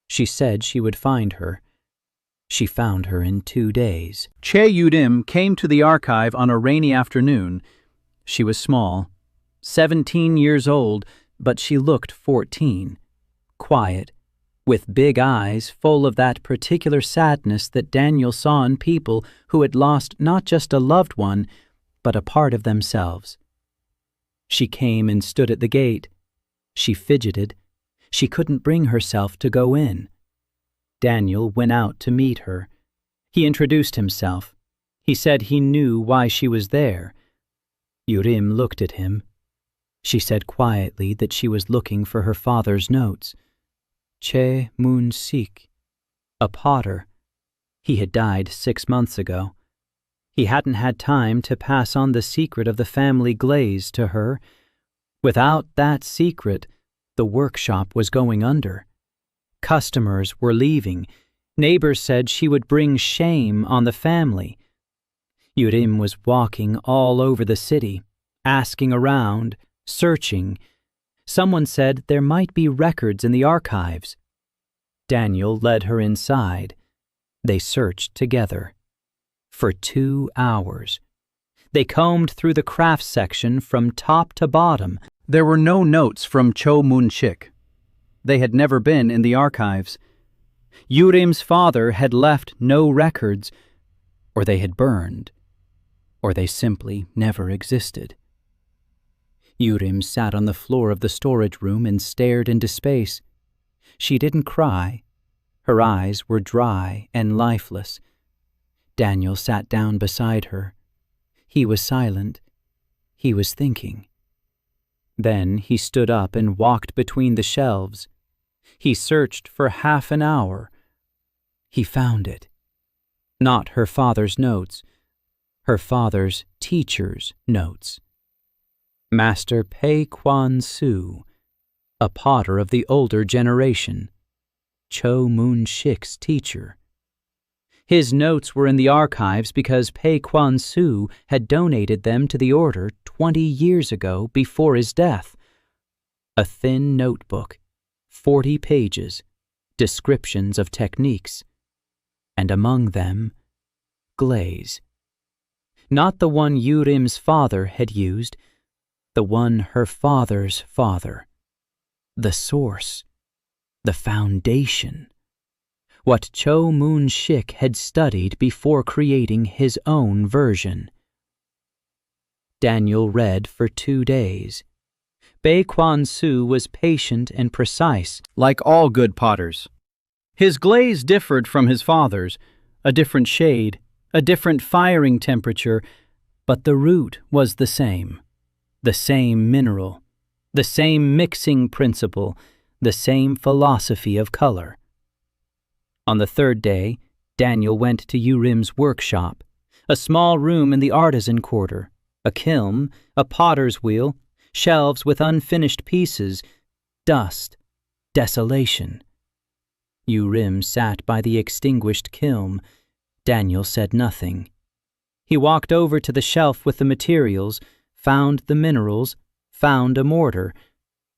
She said she would find her. She found her in 2 days. Che Yudim came to the archive on a rainy afternoon. She was small, 17 years old, but she looked 14. Quiet, with big eyes full of that particular sadness that Daniel saw in people who had lost not just a loved one, but a part of themselves. She came and stood at the gate. She fidgeted. She couldn't bring herself to go in. Daniel went out to meet her. He introduced himself. He said he knew why she was there. Yurim looked at him. She said quietly that she was looking for her father's notes. Che Moon-sik, a potter. He had died 6 months ago. He hadn't had time to pass on the secret of the family glaze to her. Without that secret, the workshop was going under. Customers were leaving. Neighbors said she would bring shame on the family. Yurim was walking all over the city, asking around, searching. Someone said there might be records in the archives. Daniel led her inside. They searched together. For 2 hours. They combed through the crafts section from top to bottom. There were no notes from Cho Moon-sik. They had never been in the archives. Yurim's father had left no records, or they had burned, or they simply never existed. Yurim sat on the floor of the storage room and stared into space. She didn't cry. Her eyes were dry and lifeless. Daniel sat down beside her. He was silent. He was thinking. Then he stood up and walked between the shelves. He searched for half an hour. He found it. Not her father's notes. Her father's teacher's notes. Master Pei Kwan-soo, a potter of the older generation. Cho Moon-sik's teacher. His notes were in the archives because Pei Kwan-soo had donated them to the order 20 years ago before his death. A thin notebook, 40 pages, descriptions of techniques, and among them, glaze. Not the one Yurim's father had used, the one her father's father. The source, the foundation. What Cho Moon-sik had studied before creating his own version. Daniel read for 2 days. Pei Kwan-soo was patient and precise. Like all good potters. His glaze differed from his father's, a different shade, a different firing temperature, but the root was the same mineral, the same mixing principle, the same philosophy of color. On the 3rd day, Daniel went to Yurim's workshop, a small room in the artisan quarter, a kiln, a potter's wheel, shelves with unfinished pieces, dust, desolation. Urim sat by the extinguished kiln. Daniel said nothing. He walked over to the shelf with the materials, found the minerals, found a mortar,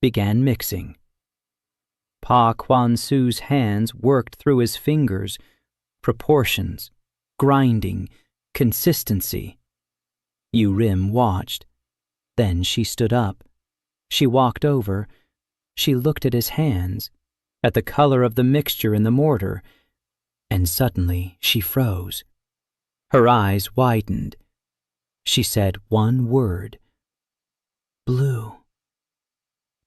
began mixing. Pa Kwan Su's hands worked through his fingers, proportions, grinding, consistency. Urim watched. Then she stood up. She walked over. She looked at his hands, at the color of the mixture in the mortar, and suddenly she froze. Her eyes widened. She said one word. Blue.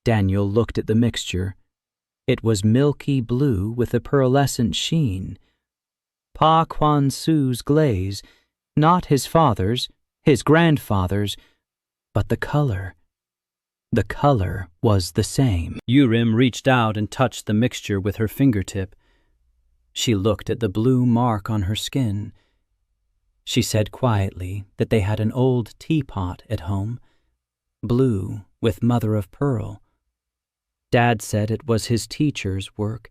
Daniel looked at the mixture. It was milky blue with a pearlescent sheen. Pa Kwan Su's glaze, not his father's, his grandfather's, but the color. The color was the same. Urim reached out and touched the mixture with her fingertip. She looked at the blue mark on her skin. She said quietly that they had an old teapot at home, blue with mother of pearl. Dad said it was his teacher's work.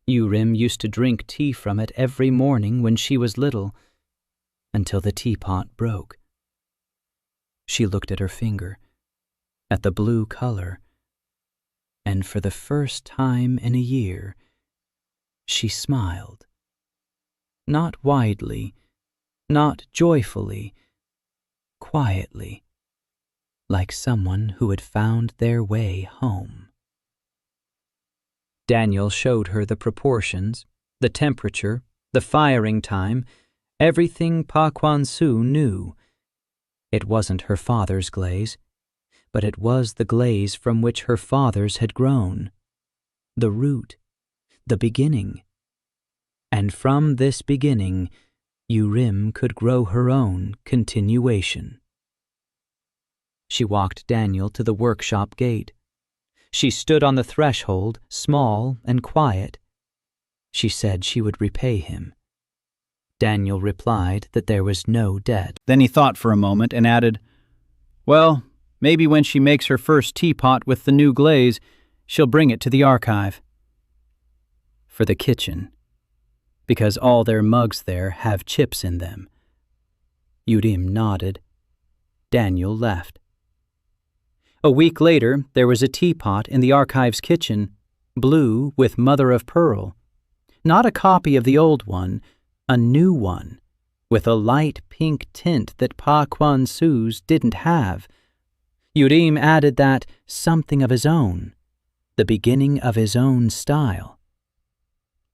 Urim used to drink tea from it every morning when she was little, until the teapot broke. She looked at her finger, at the blue color, and for the first time in a year, she smiled. Not widely, not joyfully, quietly, like someone who had found their way home. Daniel showed her the proportions, the temperature, the firing time, everything Pa Kwan Su knew. It wasn't her father's glaze, but it was the glaze from which her father's had grown, the root, the beginning. And from this beginning, Urim could grow her own continuation. She walked Daniel to the workshop gate. She stood on the threshold, small and quiet. She said she would repay him. Daniel replied that there was no debt. Then he thought for a moment and added, "Well, maybe when she makes her first teapot with the new glaze, she'll bring it to the archive." For the kitchen, because all their mugs there have chips in them. Urim nodded. Daniel left. A week later, there was a teapot in the archive's kitchen, blue with mother of pearl. Not a copy of the old one, a new one, with a light pink tint that Pa Kwan Su's didn't have. Urim added that something of his own, the beginning of his own style.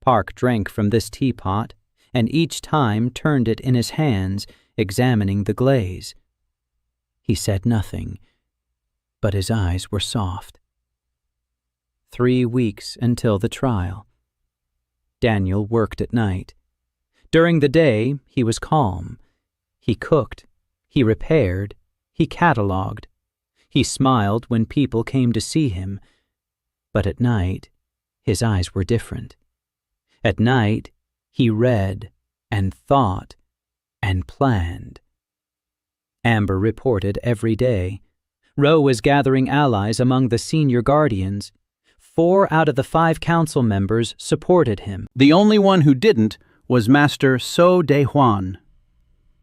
Park drank from this teapot, and each time turned it in his hands, examining the glaze. He said nothing, but his eyes were soft. 3 weeks until the trial. Daniel worked at night. During the day, he was calm. He cooked, he repaired, he catalogued. He smiled when people came to see him. But at night, his eyes were different. At night, he read and thought and planned. Amber reported every day. Roe was gathering allies among the senior guardians. 4 out of the 5 council members supported him. The only one who didn't was Master So De Huan,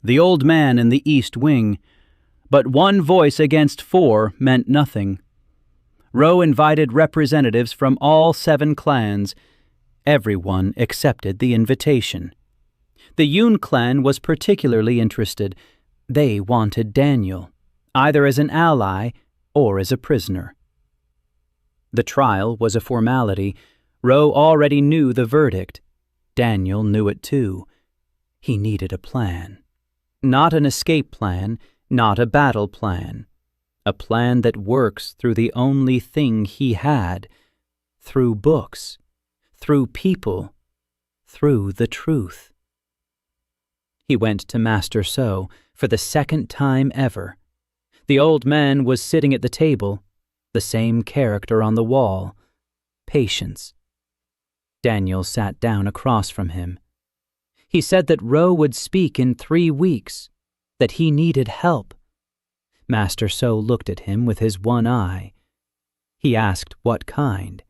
the old man in the East Wing. But 1 voice against 4 meant nothing. Roe invited representatives from all 7 clans. Everyone accepted the invitation. The Yun clan was particularly interested. They wanted Daniel, either as an ally or as a prisoner. The trial was a formality. Roe already knew the verdict. Daniel knew it too. He needed a plan. Not an escape plan, not a battle plan. A plan that works through the only thing he had, through books, through people, through the truth. He went to Master So for the 2nd time ever. The old man was sitting at the table, the same character on the wall, patience. Daniel sat down across from him. He said that Roe would speak in 3 weeks, that he needed help. Master So looked at him with his one eye. He asked what kind.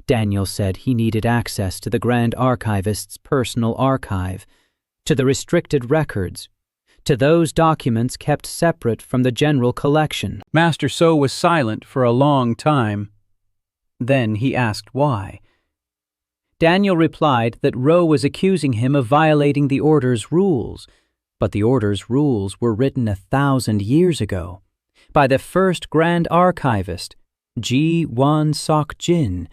Daniel said he needed access to the Grand Archivist's personal archive, to the restricted records, to those documents kept separate from the general collection. Master So was silent for a long time. Then he asked why. Daniel replied that Roe was accusing him of violating the Order's rules, but the Order's rules were written 1,000 years ago by the first Grand Archivist, Ji Wan Sok Jin,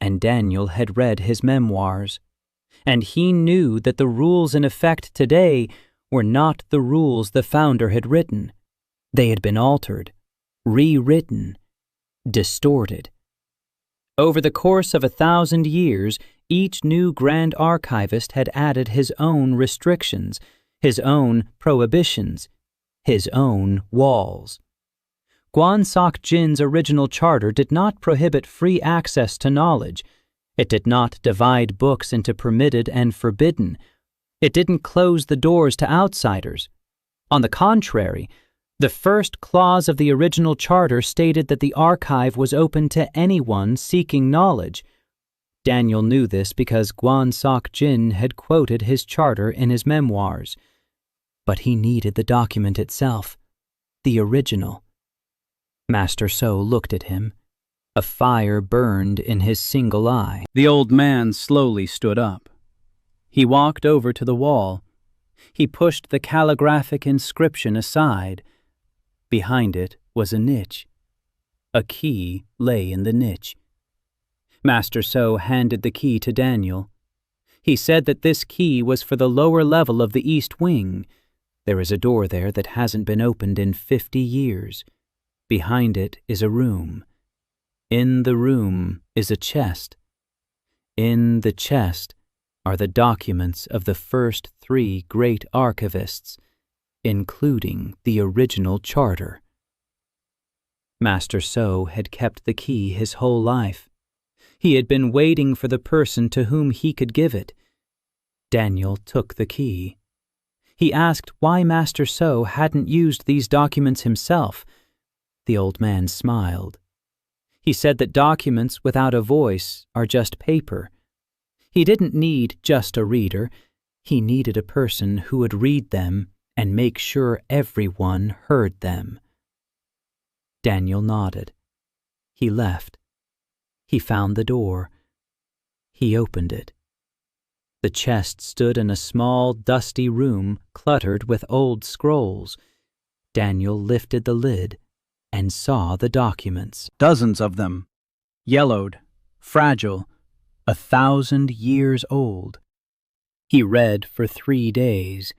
and Daniel had read his memoirs, and he knew that the rules in effect today were not the rules the founder had written. They had been altered, rewritten, distorted. Over the course of 1,000 years, each new Grand Archivist had added his own restrictions, his own prohibitions, his own walls. Gwan Sok Jin's original charter did not prohibit free access to knowledge. It did not divide books into permitted and forbidden. It didn't close the doors to outsiders. On the contrary, the first clause of the original charter stated that the archive was open to anyone seeking knowledge. Daniel knew this because Gwan Sok Jin had quoted his charter in his memoirs. But he needed the document itself, the original. Master So looked at him. A fire burned in his single eye. The old man slowly stood up. He walked over to the wall. He pushed the calligraphic inscription aside. Behind it was a niche. A key lay in the niche. Master So handed the key to Daniel. He said that this key was for the lower level of the east wing. There is a door there that hasn't been opened in 50 years. Behind it is a room. In the room is a chest. In the chest are the documents of the first 3 great archivists, including the original charter. Master So had kept the key his whole life. He had been waiting for the person to whom he could give it. Daniel took the key. He asked why Master So hadn't used these documents himself. The old man smiled. He said that documents without a voice are just paper. He didn't need just a reader. He needed a person who would read them and make sure everyone heard them. Daniel nodded. He left. He found the door. He opened it. The chest stood in a small, dusty room cluttered with old scrolls. Daniel lifted the lid and saw the documents. Dozens of them. Yellowed, fragile, 1,000 years old. He read for 3 days.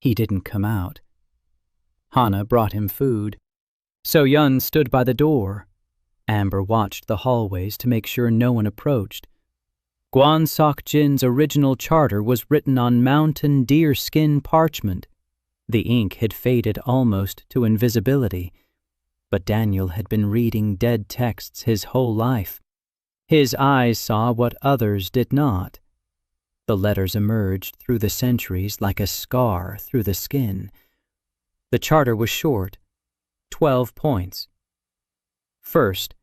He didn't come out. Hana brought him food. So Yun stood by the door. Amber watched the hallways to make sure no one approached. Gwan Sok Jin's original charter was written on mountain deerskin parchment. The ink had faded almost to invisibility. But Daniel had been reading dead texts his whole life. His eyes saw what others did not. The letters emerged through the centuries like a scar through the skin. The charter was short, 12 points. First,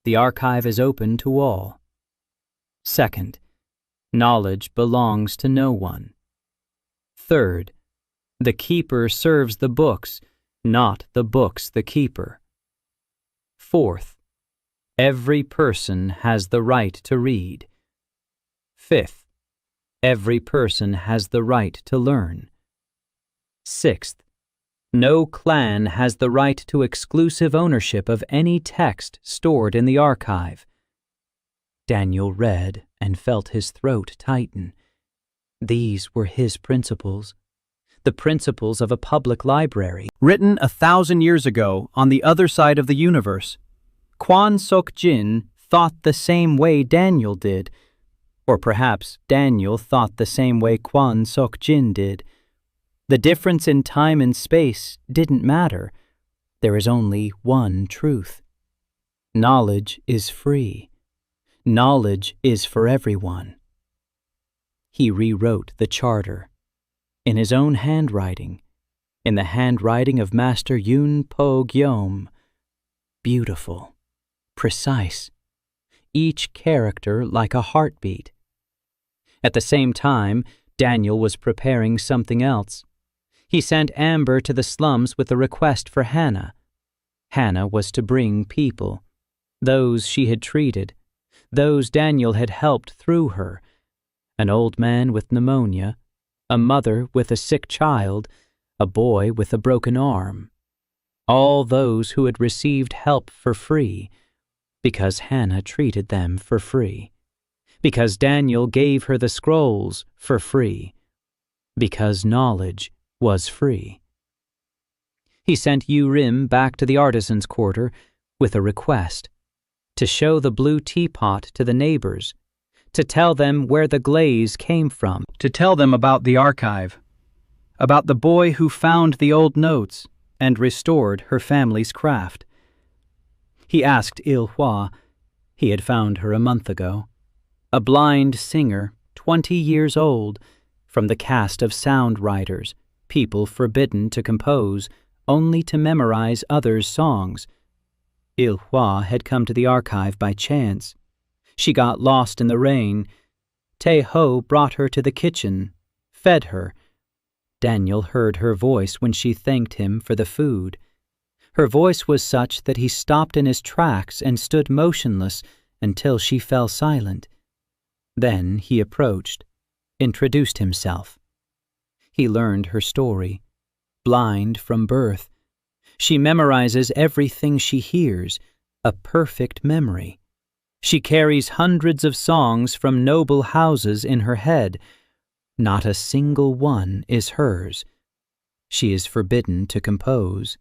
the archive is open to all. Second, knowledge belongs to no one. Third, the keeper serves the books, not the books the keeper. Fourth, every person has the right to read. Fifth, every person has the right to learn. Sixth, no clan has the right to exclusive ownership of any text stored in the archive. Daniel read and felt his throat tighten. These were his principles, the principles of a public library. Written 1,000 years ago on the other side of the universe. Gwan Sok Jin thought the same way Daniel did, or perhaps Daniel thought the same way Gwan Sok Jin did. The difference in time and space didn't matter. There is only one truth. Knowledge is free. Knowledge is for everyone. He rewrote the charter, in his own handwriting, in the handwriting of Master Yun Po Gyom. Beautiful, precise, each character like a heartbeat. At the same time, Daniel was preparing something else. He sent Amber to the slums with a request for Hannah. Hannah was to bring people, those she had treated, those Daniel had helped through her, an old man with pneumonia, a mother with a sick child, a boy with a broken arm, all those who had received help for free, because Hannah treated them for free, because Daniel gave her the scrolls for free, because knowledge was free. He sent Urim back to the artisans' quarter with a request to show the blue teapot to the neighbors, to tell them where the glaze came from, to tell them about the archive, about the boy who found the old notes and restored her family's craft. He asked Il-hwa. He had found her a month ago, a blind singer, 20 years old, from the caste of sound writers, people forbidden to compose, only to memorize others' songs. Il-hwa had come to the archive by chance. She got lost in the rain. Tae-ho brought her to the kitchen, fed her. Daniel heard her voice when she thanked him for the food. Her voice was such that he stopped in his tracks and stood motionless until she fell silent. Then he approached, introduced himself. He learned her story. Blind from birth, she memorizes everything she hears, a perfect memory. She carries hundreds of songs from noble houses in her head. Not a single one is hers. She is forbidden to compose.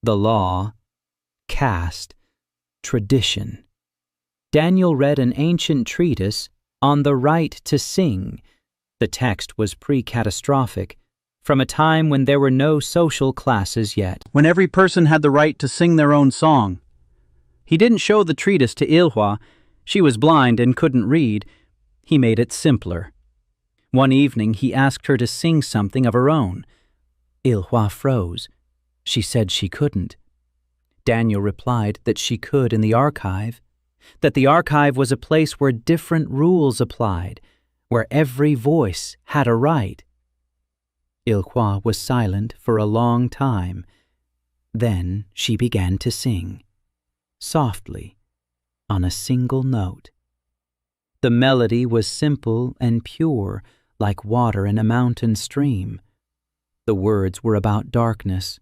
The law, caste, tradition. Daniel read an ancient treatise on the right to sing. The text was pre-catastrophic, from a time when there were no social classes yet, when every person had the right to sing their own song. He didn't show the treatise to Il-hwa. She was blind and couldn't read. He made it simpler. One evening he asked her to sing something of her own. Il-hwa froze. She said she couldn't. Daniel replied that she could in the archive, that the archive was a place where different rules applied, where every voice had a right. Il-hwa was silent for a long time. Then she began to sing, softly, on a single note. The melody was simple and pure, like water in a mountain stream. The words were about darkness,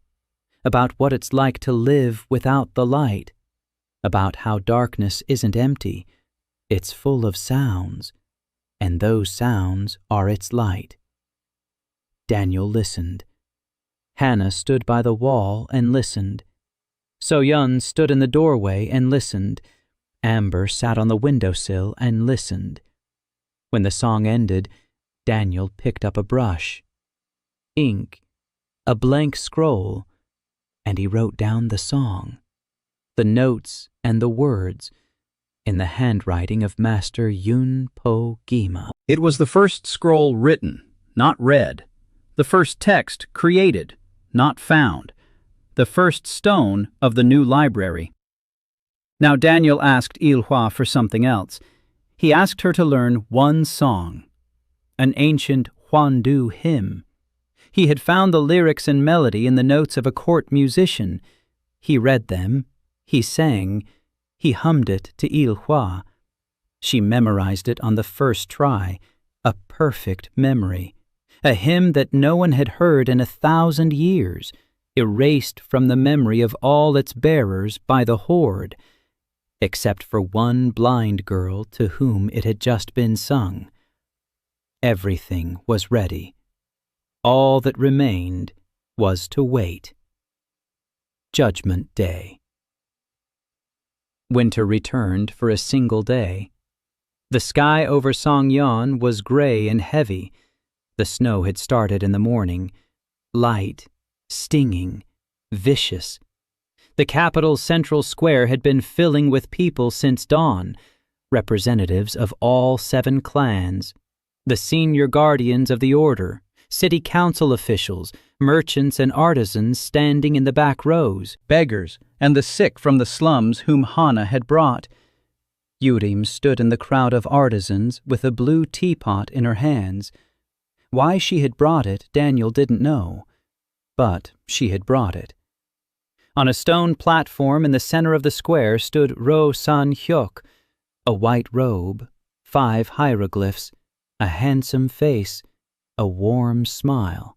about what it's like to live without the light, about how darkness isn't empty, it's full of sounds, and those sounds are its light. Daniel listened. Hannah stood by the wall and listened. So-yun stood in the doorway and listened. Amber sat on the windowsill and listened. When the song ended, Daniel picked up a brush, ink, a blank scroll, and he wrote down the song, the notes and the words, in the handwriting of Master Yun-po Gima. It was the first scroll written, not read. The first text created, not found. The first stone of the new library. Now Daniel asked Il-hwa for something else. He asked her to learn one song, an ancient Hwandu hymn. He had found the lyrics and melody in the notes of a court musician. He read them, he sang, he hummed it to Il-hwa. She memorized it on the first try, a perfect memory, a hymn that no one had heard in 1,000 years, erased from the memory of all its bearers by the Horde, except for one blind girl to whom it had just been sung. Everything was ready. All that remained was to wait. Judgment Day. Winter returned for a single day. The sky over Songyeon was gray and heavy. The snow had started in the morning, light, stinging, vicious. The capital's central square had been filling with people since dawn, representatives of all 7 clans, the senior guardians of the order, city council officials, merchants and artisans standing in the back rows, beggars, and the sick from the slums whom Hannah had brought. Urim stood in the crowd of artisans with a blue teapot in her hands. Why she had brought it, Daniel didn't know, but she had brought it. On a stone platform in the center of the square stood Ro San Hyuk, a white robe, 5 hieroglyphs, a handsome face, a warm smile.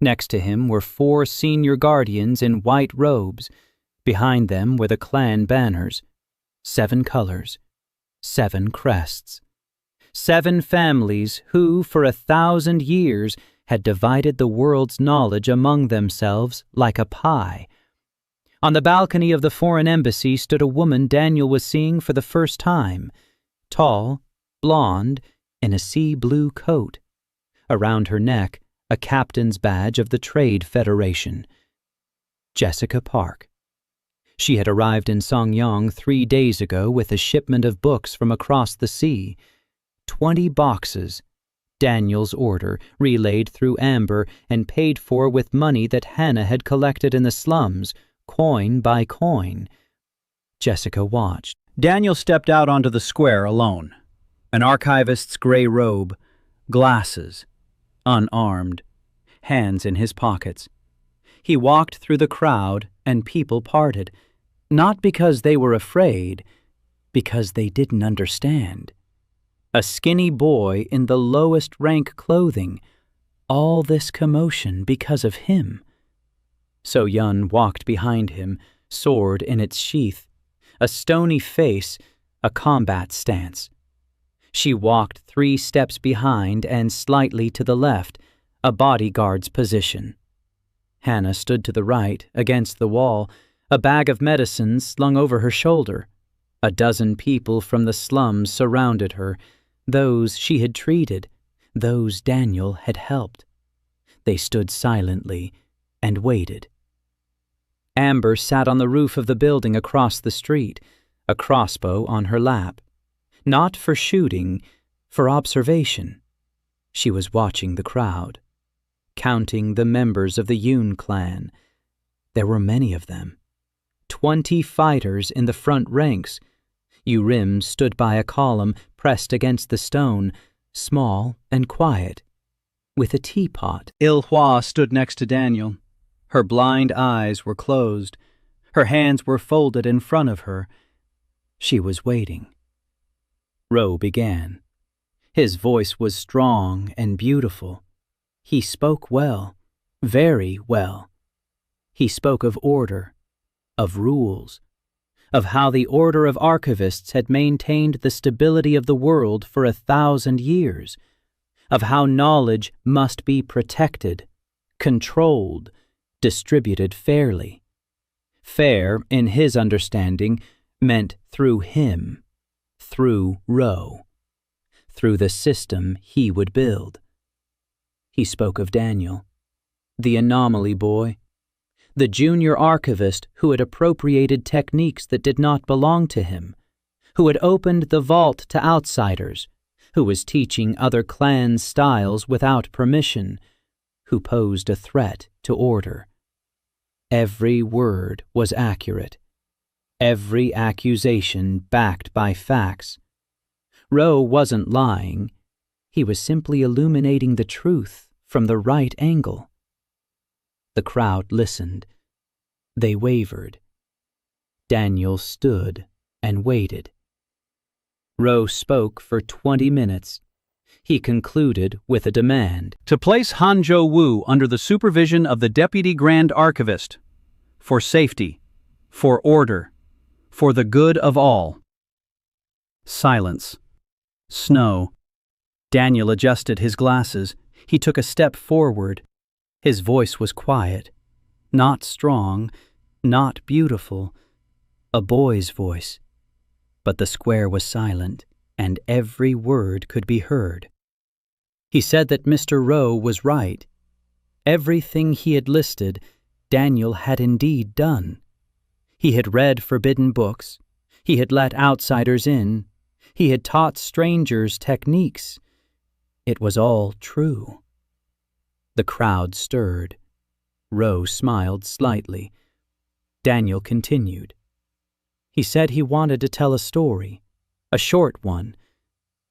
Next to him were 4 senior guardians in white robes. Behind them were the clan banners, 7 colors, 7 crests. 7 families who, for 1,000 years, had divided the world's knowledge among themselves like a pie. On the balcony of the foreign embassy stood a woman Daniel was seeing for the first time, tall, blonde, in a sea blue coat. Around her neck, a captain's badge of the Trade Federation. Jessica Park. She had arrived in Songyang 3 days ago with a shipment of books from across the sea. 20 boxes. Daniel's order, relayed through Amber and paid for with money that Hannah had collected in the slums, coin by coin. Jessica watched. Daniel stepped out onto the square alone. An archivist's gray robe, glasses, unarmed, hands in his pockets. He walked through the crowd and people parted, not because they were afraid, because they didn't understand. A skinny boy in the lowest rank clothing, all this commotion because of him. So Yun walked behind him, sword in its sheath, a stony face, a combat stance. She walked 3 steps behind and slightly to the left, a bodyguard's position. Hannah stood to the right, against the wall, a bag of medicines slung over her shoulder. A dozen people from the slums surrounded her, those she had treated, those Daniel had helped. They stood silently and waited. Amber sat on the roof of the building across the street, a crossbow on her lap. Not for shooting, for observation. She was watching the crowd, counting the members of the Yun clan. There were many of them. 20 fighters in the front ranks. Urim stood by a column pressed against the stone, small and quiet, with a teapot. Il-Hwa stood next to Daniel. Her blind eyes were closed. Her hands were folded in front of her. She was waiting. Ro began. His voice was strong and beautiful. He spoke well, very well. He spoke of order, of rules, of how the Order of Archivists had maintained the stability of the world for 1,000 years, of how knowledge must be protected, controlled, distributed fairly. Fair, in his understanding, meant through him, through Ro, through the system he would build. He spoke of Daniel, the anomaly boy, the junior archivist who had appropriated techniques that did not belong to him, who had opened the vault to outsiders, who was teaching other clans' styles without permission, who posed a threat to order. Every word was accurate, every accusation backed by facts. Ro wasn't lying. He was simply illuminating the truth from the right angle. The crowd listened. They wavered. Daniel stood and waited. Ro spoke for 20 minutes. He concluded with a demand. To place Hanzhou Wu under the supervision of the Deputy Grand Archivist. For safety. For order. For the good of all. Silence. Snow. Daniel adjusted his glasses. He took a step forward. His voice was quiet, not strong, not beautiful, a boy's voice. But the square was silent, and every word could be heard. He said that Mr. Ro was right. Everything he had listed, Daniel had indeed done. He had read forbidden books. He had let outsiders in. He had taught strangers techniques. It was all true. The crowd stirred. Ro smiled slightly. Daniel continued. He said he wanted to tell a story, A short one.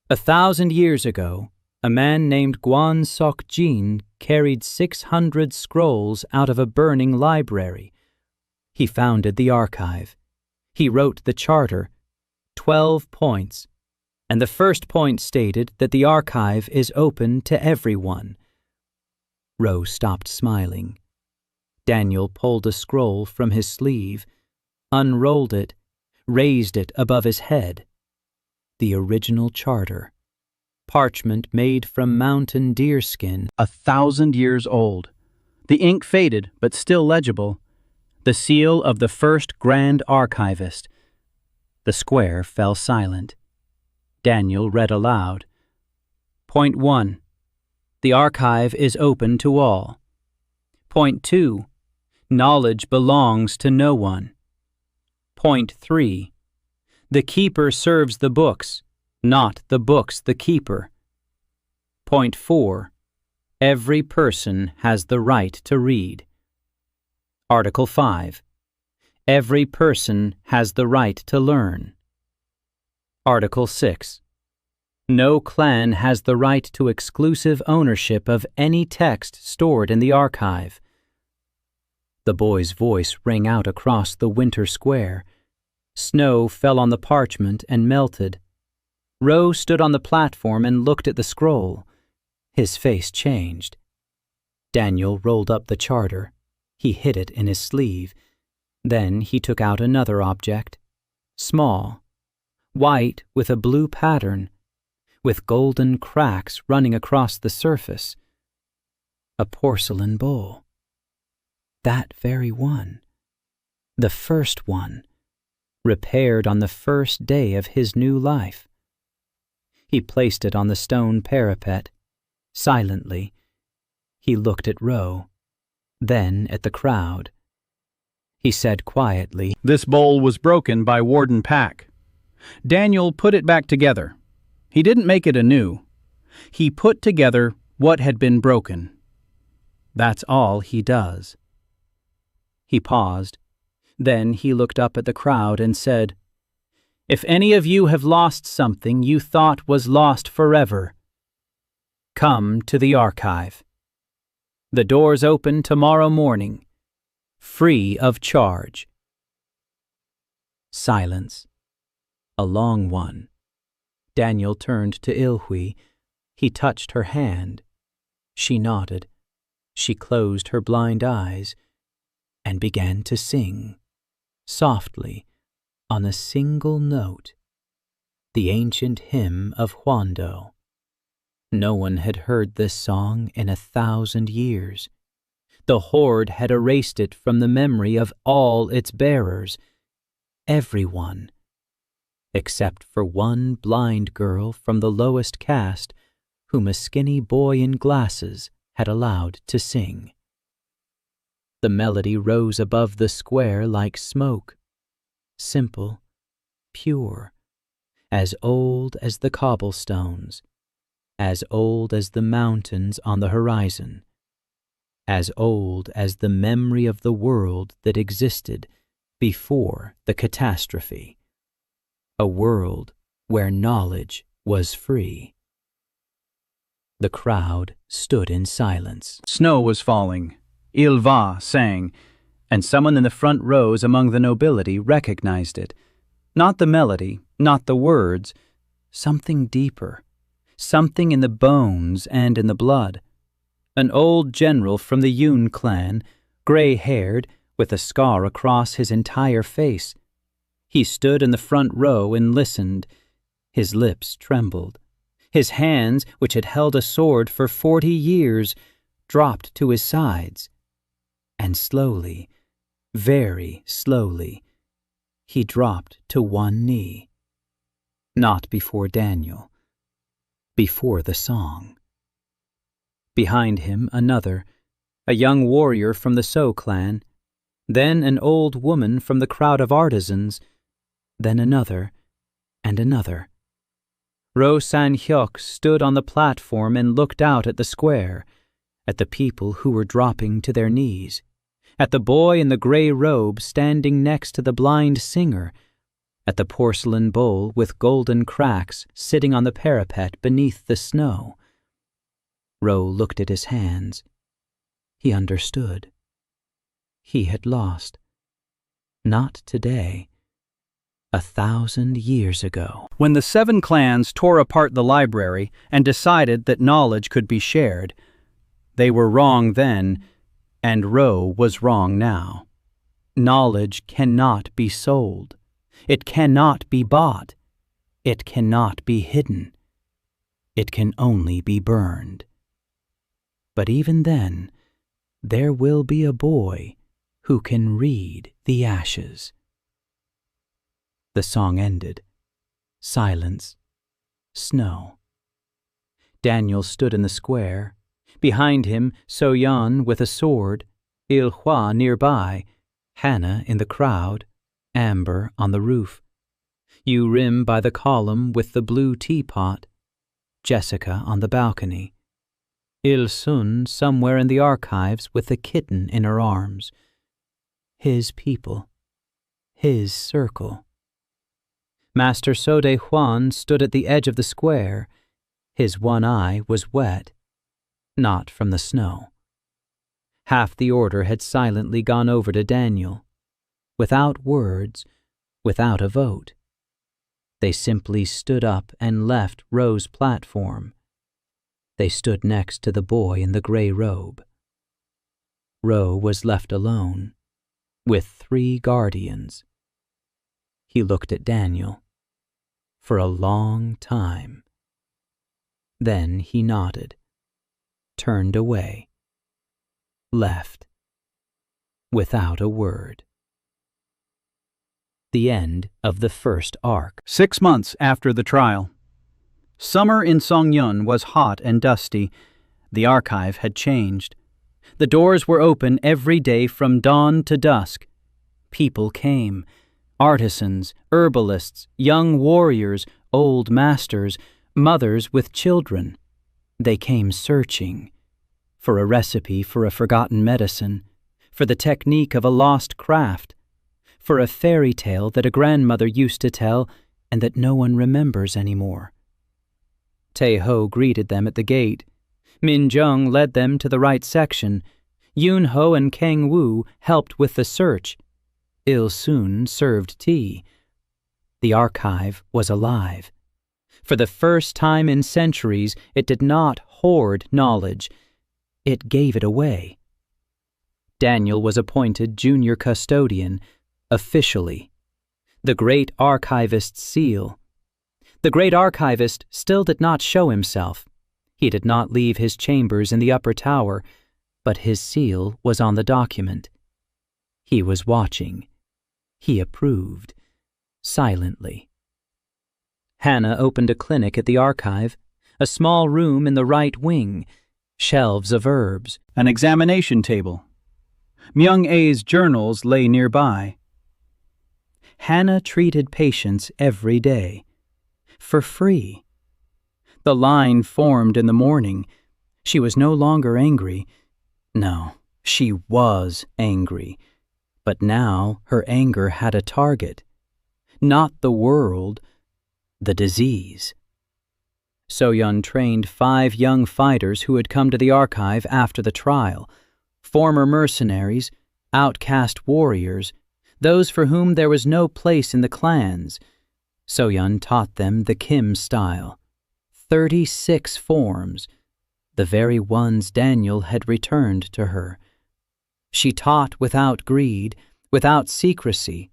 1,000 years ago, a man named Guan Sok Jin carried 600 scrolls out of a burning library. He founded the archive. He wrote the charter, 12 points, and the first point stated that the archive is open to everyone. Rose stopped smiling. Daniel pulled a scroll from his sleeve, unrolled it, raised it above his head. The original charter. Parchment made from mountain deerskin. 1,000 years old. The ink faded, but still legible. The seal of the first Grand Archivist. The square fell silent. Daniel read aloud. Point 1. The archive is open to all. Point 2. Knowledge belongs to no one. Point 3. The keeper serves the books, not the books the keeper. Point 4. Every person has the right to read. Article 5. Every person has the right to learn. Article 6. No clan has the right to exclusive ownership of any text stored in the archive. The boy's voice rang out across the winter square. Snow fell on the parchment and melted. Roe stood on the platform and looked at the scroll. His face changed. Daniel rolled up the charter. He hid it in his sleeve. Then he took out another object, small, white with a blue pattern, with golden cracks running across the surface. A porcelain bowl. That very one. The first one. Repaired on the first day of his new life. He placed it on the stone parapet. Silently, he looked at Roe, then at the crowd. He said quietly, This bowl was broken by Warden Pack. Daniel put it back together. He didn't make it anew. He put together what had been broken. That's all he does. He paused. Then he looked up at the crowd and said, If any of you have lost something you thought was lost forever, come to the archive. The doors open tomorrow morning, free of charge. Silence. A long one. Daniel turned to Ilhui. He touched her hand. She nodded. She closed her blind eyes and began to sing, softly, on a single note, the ancient hymn of Hwango. No one had heard this song in 1,000 years. The Horde had erased it from the memory of all its bearers, everyone, except for one blind girl from the lowest caste whom a skinny boy in glasses had allowed to sing. The melody rose above the square like smoke, simple, pure, as old as the cobblestones, as old as the mountains on the horizon, as old as the memory of the world that existed before the catastrophe, a world where knowledge was free. The crowd stood in silence. Snow was falling. Ilva sang, and someone in the front rows among the nobility recognized it. Not the melody, not the words, something deeper, something in the bones and in the blood. An old general from the Yun clan, gray-haired, with a scar across his entire face. He stood in the front row and listened. His lips trembled. His hands, which had held a sword for 40 years, dropped to his sides. And slowly, very slowly, he dropped to one knee. Not before Daniel. Before the song. Behind him another, a young warrior from the So clan, then an old woman from the crowd of artisans, then another, and another. Ro San-hyuk stood on the platform and looked out at the square, at the people who were dropping to their knees, at the boy in the gray robe standing next to the blind singer, at the porcelain bowl with golden cracks sitting on the parapet beneath the snow. Ro looked at his hands. He understood. He had lost. Not today. 1,000 years ago. When the 7 clans tore apart the library and decided that knowledge could be shared, they were wrong then, and Ro was wrong now. Knowledge cannot be sold. It cannot be bought. It cannot be hidden. It can only be burned. But even then, there will be a boy who can read the ashes. The song ended. Silence. Snow. Daniel stood in the square. Behind him, So-Yun with a sword, Il-Hwa nearby, Hannah in the crowd, Amber on the roof, Yu-Rim by the column with the blue teapot, Jessica on the balcony, Il-Sun somewhere in the archives with the kitten in her arms. His people. His circle. Master Sode Huan stood at the edge of the square. His one eye was wet, not from the snow. Half the order had silently gone over to Daniel, without words, without a vote. They simply stood up and left Ro's platform. They stood next to the boy in the gray robe. Ro was left alone, with 3 guardians. He looked at Daniel for a long time. Then he nodded, turned away, left, without a word. The end of the first arc. 6 months after the trial. Summer in Songyun was hot and dusty. The archive had changed. The doors were open every day from dawn to dusk. People came. Artisans, herbalists, young warriors, old masters, mothers with children. They came searching for a recipe for a forgotten medicine, for the technique of a lost craft, for a fairy tale that a grandmother used to tell and that no one remembers anymore. Tae-ho greeted them at the gate. Min-jung led them to the right section. Yoon-ho and Kang-woo helped with the search. Il-sun served tea. The archive was alive. For the first time in centuries, it did not hoard knowledge. It gave it away. Daniel was appointed junior custodian, officially. The great archivist's seal. The great archivist still did not show himself. He did not leave his chambers in the upper tower, but his seal was on the document. He was watching. He approved, silently. Hannah opened a clinic at the archive, a small room in the right wing, shelves of herbs, an examination table. Myung-ae's journals lay nearby. Hannah treated patients every day, for free. The line formed in the morning. She was no longer angry. No, she was angry. But now her anger had a target. Not the world, the disease. So-Yun trained 5 young fighters who had come to the archive after the trial, former mercenaries, outcast warriors, those for whom there was no place in the clans. So-Yun taught them the Kim style. 36 forms, the very ones Daniel had returned to her. She taught without greed, without secrecy,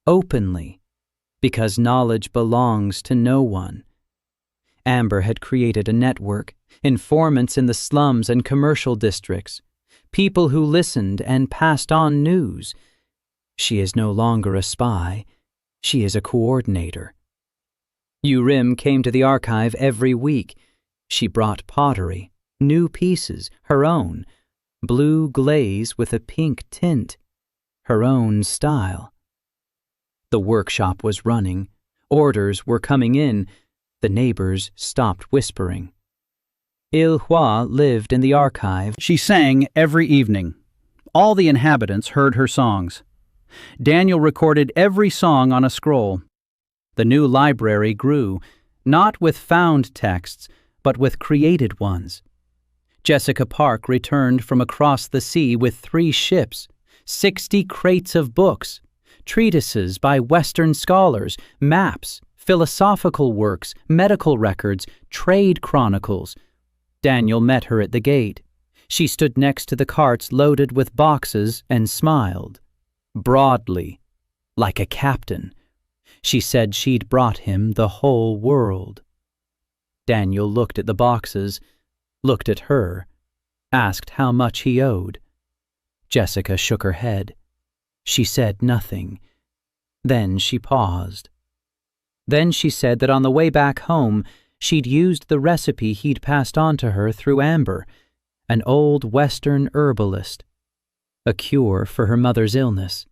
openly, because knowledge belongs to no one. Amber had created a network, informants in the slums and commercial districts, people who listened and passed on news. She is no longer a spy. She is a coordinator. Yu-Rim came to the archive every week. She brought pottery, new pieces, her own, blue glaze with a pink tint, her own style. The workshop was running. Orders were coming in. The neighbors stopped whispering. Il-Hwa lived in the archive. She sang every evening. All the inhabitants heard her songs. Daniel recorded every song on a scroll. The new library grew, not with found texts, but with created ones. Jessica Park returned from across the sea with 3 ships, 60 crates of books, treatises by Western scholars, maps, philosophical works, medical records, trade chronicles. Daniel met her at the gate. She stood next to the carts loaded with boxes and smiled, broadly, like a captain. She said she'd brought him the whole world. Daniel looked at the boxes, looked at her, asked how much he owed. Jessica shook her head. She said nothing. Then she paused. Then she said that on the way back home, she'd used the recipe he'd passed on to her through Amber, an old Western herbalist, a cure for her mother's illness.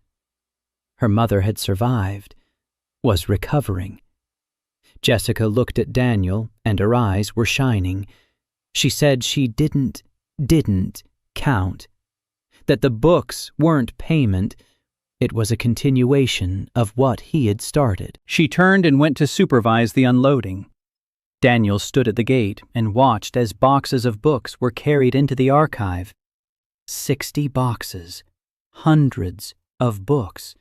Her mother had survived, was recovering. Jessica looked at Daniel, and her eyes were shining. She said she didn't count, that the books weren't payment. It was a continuation of what he had started. She turned and went to supervise the unloading. Daniel stood at the gate and watched as boxes of books were carried into the archive. 60 boxes, hundreds of books,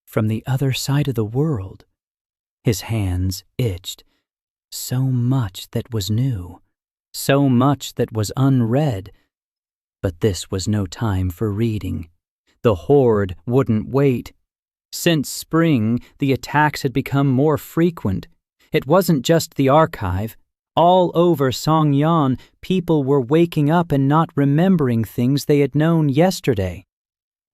from the other side of the world. His hands itched. So much that was new, so much that was unread. But this was no time for reading. The Horde wouldn't wait. Since spring, the attacks had become more frequent. It wasn't just the archive. All over Songyan, people were waking up and not remembering things they had known yesterday.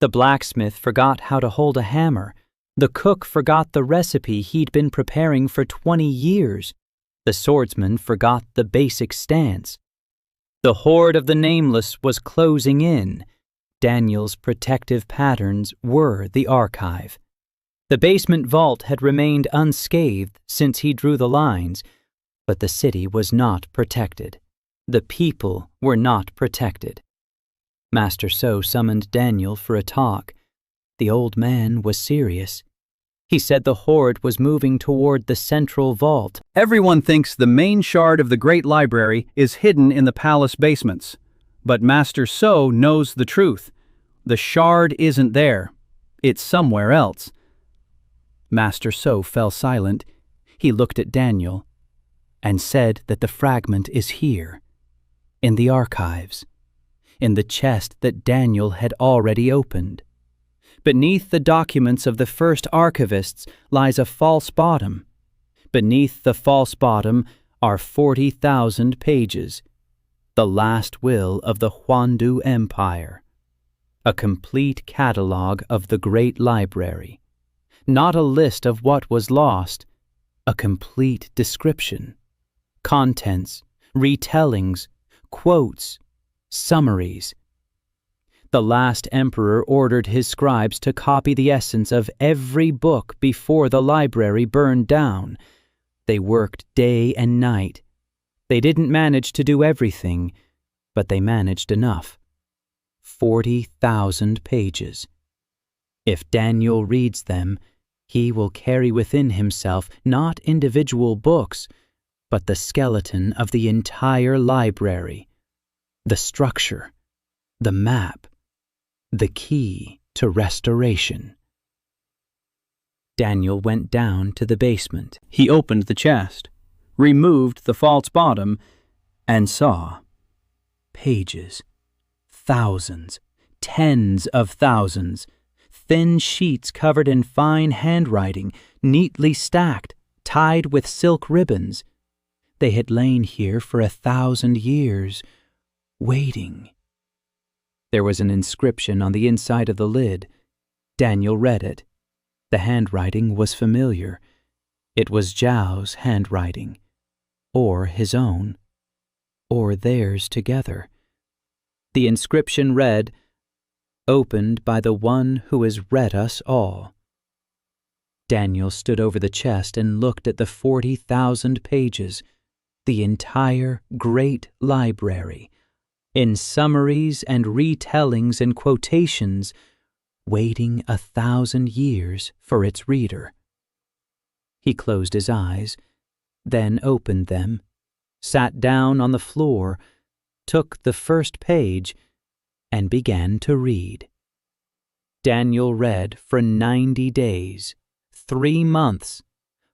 The blacksmith forgot how to hold a hammer. The cook forgot the recipe he'd been preparing for 20 years. The swordsman forgot the basic stance. The horde of the Nameless was closing in. Daniel's protective patterns were the archive. The basement vault had remained unscathed since he drew the lines, but the city was not protected. The people were not protected. Master So summoned Daniel for a talk. The old man was serious. He said the horde was moving toward the central vault. Everyone thinks the main shard of the Great Library is hidden in the palace basements. But Master So knows the truth. The shard isn't there. It's somewhere else. Master So fell silent. He looked at Daniel and said that the fragment is here, in the archives, in the chest that Daniel had already opened. Beneath the documents of the first archivists lies a false bottom. Beneath the false bottom are 40,000 pages, the last will of the Hwango Empire, a complete catalog of the Great Library, not a list of what was lost, a complete description, contents, retellings, quotes, summaries. The last emperor ordered his scribes to copy the essence of every book before the library burned down. They worked day and night. They didn't manage to do everything, but they managed enough. 40,000 pages. If Daniel reads them, he will carry within himself not individual books, but the skeleton of the entire library, the structure, the map, the key to restoration. Daniel went down to the basement. He opened the chest, removed the false bottom, and saw pages, thousands, tens of thousands, thin sheets covered in fine handwriting, neatly stacked, tied with silk ribbons. They had lain here for 1,000 years, waiting. There was an inscription on the inside of the lid. Daniel read it. The handwriting was familiar. It was Zhao's handwriting, or his own, or theirs together. The inscription read, "Opened by the one who has read us all." Daniel stood over the chest and looked at the 40,000 pages, the entire Great Library, in summaries and retellings and quotations, waiting 1,000 years for its reader. He closed his eyes, then opened them, sat down on the floor, took the first page, and began to read. Daniel read for 90 days, 3 months,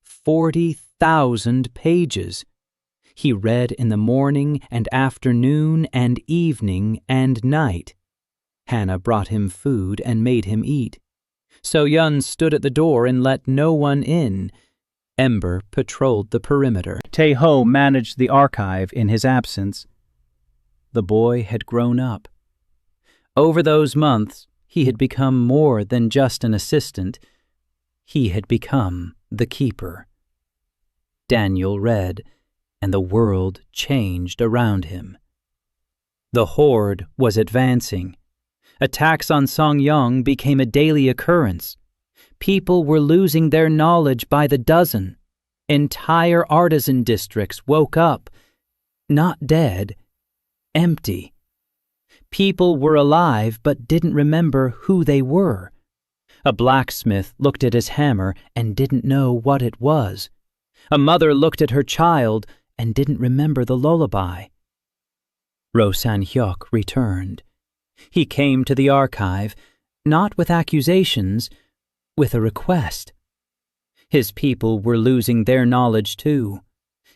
40,000 pages. He read in the morning and afternoon and evening and night. Hannah brought him food and made him eat. So-yun stood at the door and let no one in. Ember patrolled the perimeter. Tae-ho managed the archive in his absence. The boy had grown up. Over those months, he had become more than just an assistant. He had become the keeper. Daniel read, and the world changed around him. The Horde was advancing. Attacks on Songyang became a daily occurrence. People were losing their knowledge by the dozen. Entire artisan districts woke up, not dead, empty. People were alive but didn't remember who they were. A blacksmith looked at his hammer and didn't know what it was. A mother looked at her child and didn't remember the lullaby. Ro San-hyuk returned. He came to the archive, not with accusations, with a request. His people were losing their knowledge too.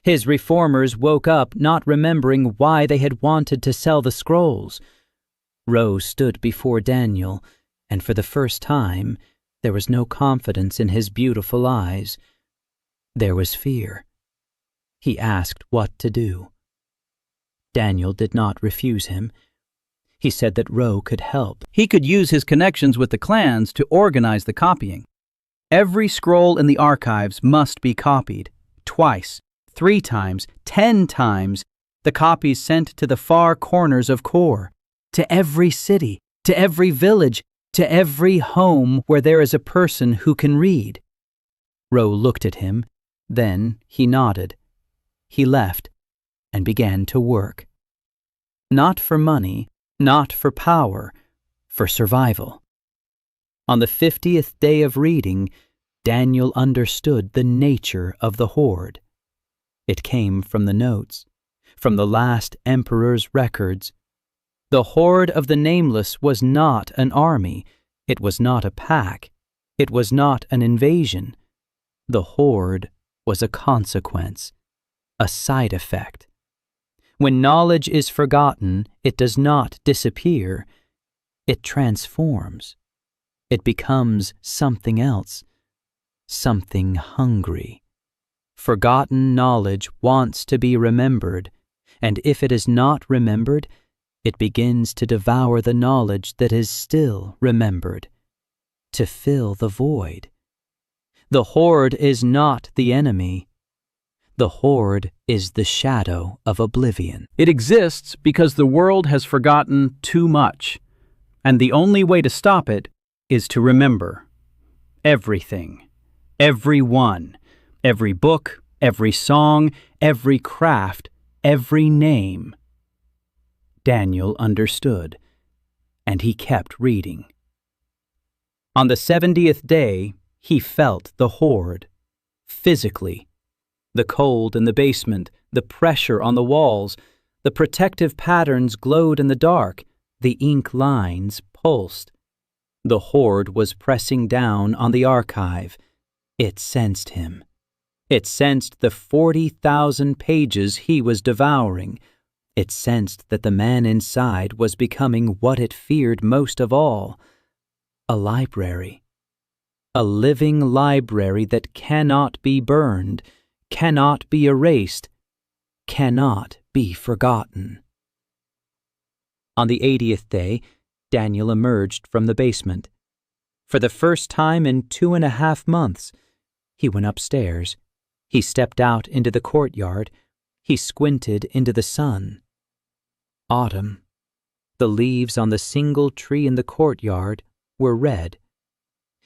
His reformers woke up not remembering why they had wanted to sell the scrolls. Ro stood before Daniel, and for the first time, there was no confidence in his beautiful eyes. There was fear. He asked what to do. Daniel did not refuse him. He said that Ro could help. He could use his connections with the clans to organize the copying. Every scroll in the archives must be copied. Twice, 3 times, 10 times. The copies sent to the far corners of Kor, to every city, to every village, to every home where there is a person who can read. Ro looked at him, then he nodded. He left and began to work. Not for money, not for power, for survival. On the 50th day of reading, Daniel understood the nature of the Horde. It came from the notes, from the last emperor's records. The Horde of the Nameless was not an army. It was not a pack. It was not an invasion. The Horde was a consequence, a side effect. When knowledge is forgotten, it does not disappear. It transforms. It becomes something else, something hungry. Forgotten knowledge wants to be remembered, and if it is not remembered, it begins to devour the knowledge that is still remembered, to fill the void. The Horde is not the enemy. The Horde is the shadow of oblivion. It exists because the world has forgotten too much, and the only way to stop it is to remember. Everything, everyone, every book, every song, every craft, every name. Daniel understood, and he kept reading. On the 70th day, he felt the Horde, physically. The cold in the basement, the pressure on the walls, the protective patterns glowed in the dark, the ink lines pulsed. The Horde was pressing down on the archive. It sensed him. It sensed the 40,000 pages he was devouring. It sensed that the man inside was becoming what it feared most of all, a library. A living library that cannot be burned, cannot be erased, cannot be forgotten. On the 80th day, Daniel emerged from the basement. For the first time in 2.5 months, he went upstairs. He stepped out into the courtyard. He squinted into the sun. Autumn. The leaves on the single tree in the courtyard were red.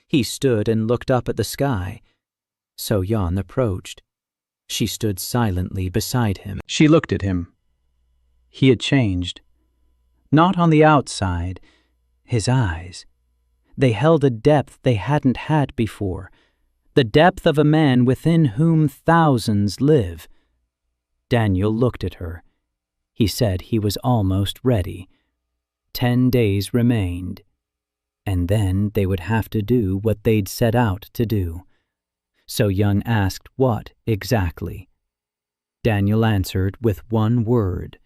He stood and looked up at the sky. So-yun approached. She stood silently beside him. She looked at him. He had changed. Not on the outside. His eyes. They held a depth they hadn't had before. the depth of a man within whom thousands live. Daniel looked at her. He said he was almost ready. 10 days remained, and then they would have to do what they'd set out to do. So Young asked what exactly. Daniel answered with one word: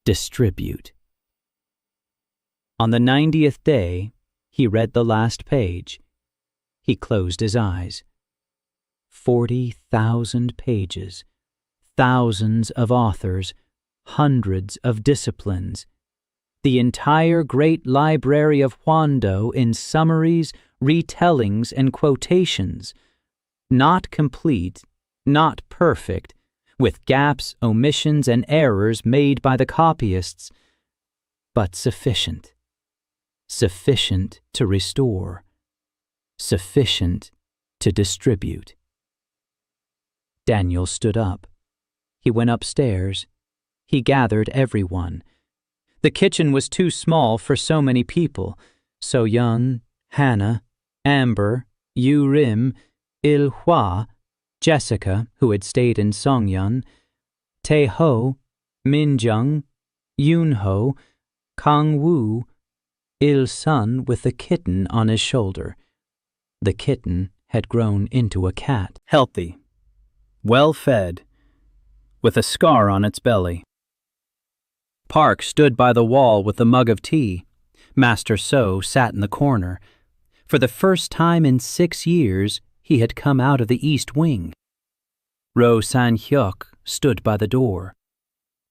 distribute. On the 90th day, he read the last page. He closed his eyes. 40,000 pages, thousands of authors, hundreds of disciplines, the entire great Library of Hwango in summaries, retellings, and quotations, not complete, not perfect, with gaps, omissions, and errors made by the copyists, but sufficient. Sufficient to restore. Sufficient to distribute. Daniel stood up. He went upstairs. He gathered everyone. The kitchen was too small for so many people. So Young, Hannah, Amber, Rim, Il-hwa, Jessica, who had stayed in Songyun, Tae-ho, Min-jung, Yoon-ho, Kang-woo, Il-sun with the kitten on his shoulder. The kitten had grown into a cat. Healthy, well-fed, with a scar on its belly. Park stood by the wall with a mug of tea. Master So sat in the corner. For the first time in 6 years, he had come out of the east wing. Ro San-hyuk stood by the door.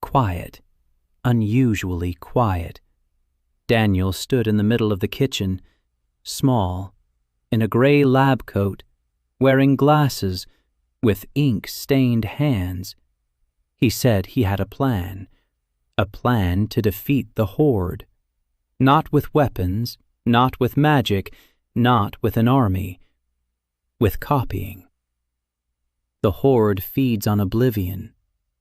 Quiet, unusually quiet. Daniel stood in the middle of the kitchen, small, in a gray lab coat, wearing glasses, with ink-stained hands. He said he had a plan to defeat the Horde. Not with weapons, not with magic, not with an army, with copying. The Horde feeds on oblivion.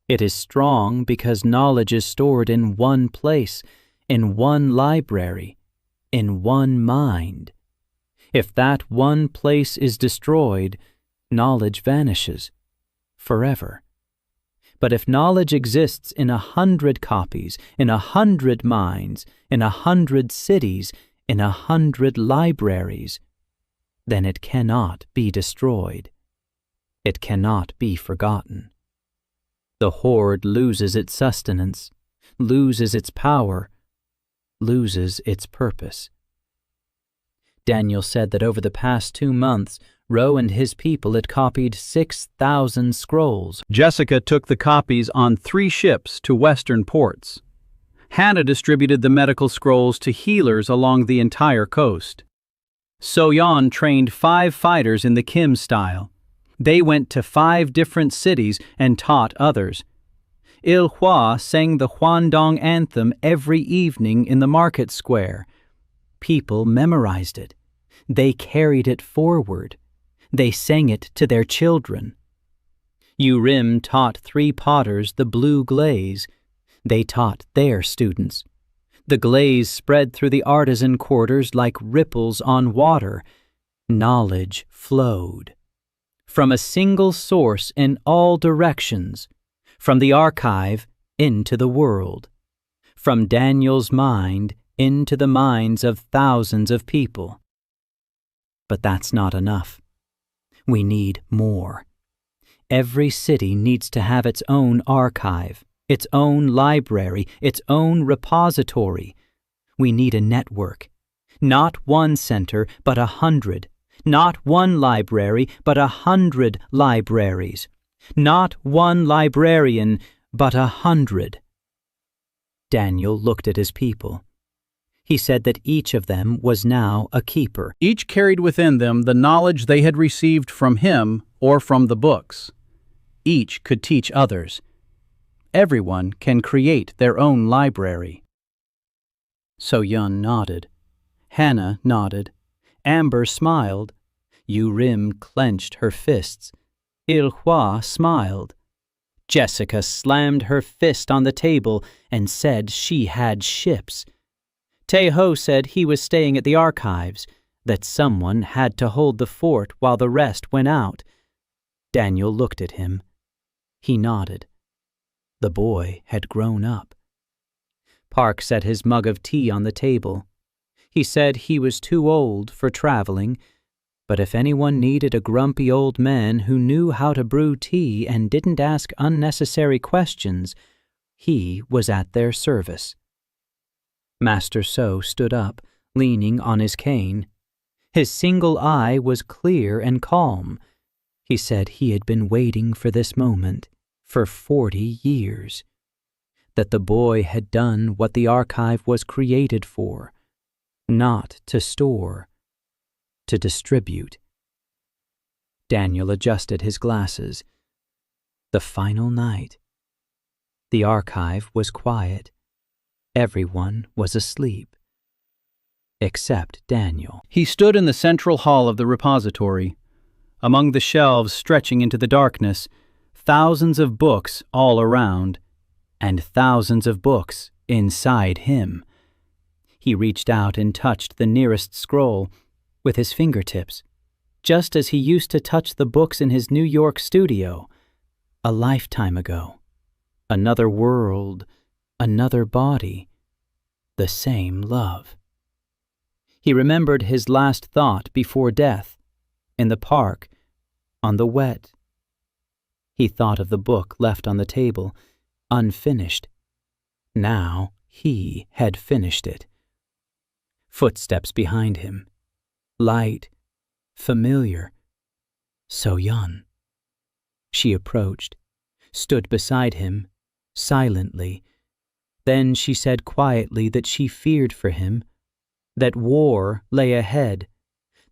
It is strong because knowledge is stored in one place, in one library, in one mind. If that one place is destroyed, knowledge vanishes forever. But if knowledge exists in 100 copies, in 100 minds, in 100 cities, in 100 libraries, then it cannot be destroyed. It cannot be forgotten. The Horde loses its sustenance, loses its power, loses its purpose. Daniel said that over the past 2 months, Ro and his people had copied 6,000 scrolls. Jessica took the copies on 3 ships to western ports. Hannah distributed the medical scrolls to healers along the entire coast. So-yeon trained 5 fighters in the Kim style. They went to 5 different cities and taught others. Il-hwa sang the Hwandong anthem every evening in the market square. People memorized it. They carried it forward. They sang it to their children. Rim taught 3 potters the blue glaze. They taught their students. The glaze spread through the artisan quarters like ripples on water. Knowledge flowed. From a single source in all directions. From the archive into the world. From Daniel's mind into the minds of thousands of people. But that's not enough. We need more. Every city needs to have its own archive, its own library, its own repository. We need a network. Not one center, but 100. Not one library, but 100 libraries. Not one librarian, but 100. Daniel looked at his people. He said that each of them was now a keeper. Each carried within them the knowledge they had received from him or from the books. Each could teach others. Everyone can create their own library. So-yeon nodded. Hannah nodded. Amber smiled. Rim clenched her fists. Il-hwa smiled. Jessica slammed her fist on the table and said she had ships. Tae-ho said he was staying at the archives. that someone had to hold the fort while the rest went out. Daniel looked at him. He nodded. The boy had grown up. Park set his mug of tea on the table. He said he was too old for traveling, but if anyone needed a grumpy old man who knew how to brew tea and didn't ask unnecessary questions, he was at their service. Master So stood up, leaning on his cane. His single eye was clear and calm. He said he had been waiting for this moment for 40 years. That the boy had done what the archive was created for, not to store, to distribute. Daniel adjusted his glasses. The final night. The archive was quiet. Everyone was asleep. Except Daniel. He stood in the central hall of the repository. Among the shelves stretching into the darkness, thousands of books all around, and thousands of books inside him. He reached out and touched the nearest scroll with his fingertips, just as he used to touch the books in his New York studio, a lifetime ago. Another world, another body, the same love. He remembered his last thought before death, in the park, on the wet. He thought of the book left on the table, unfinished. Now he had finished it. Footsteps behind him. Light, familiar. So-yeon. She approached, stood beside him, silently. Then she said quietly that she feared for him, that war lay ahead,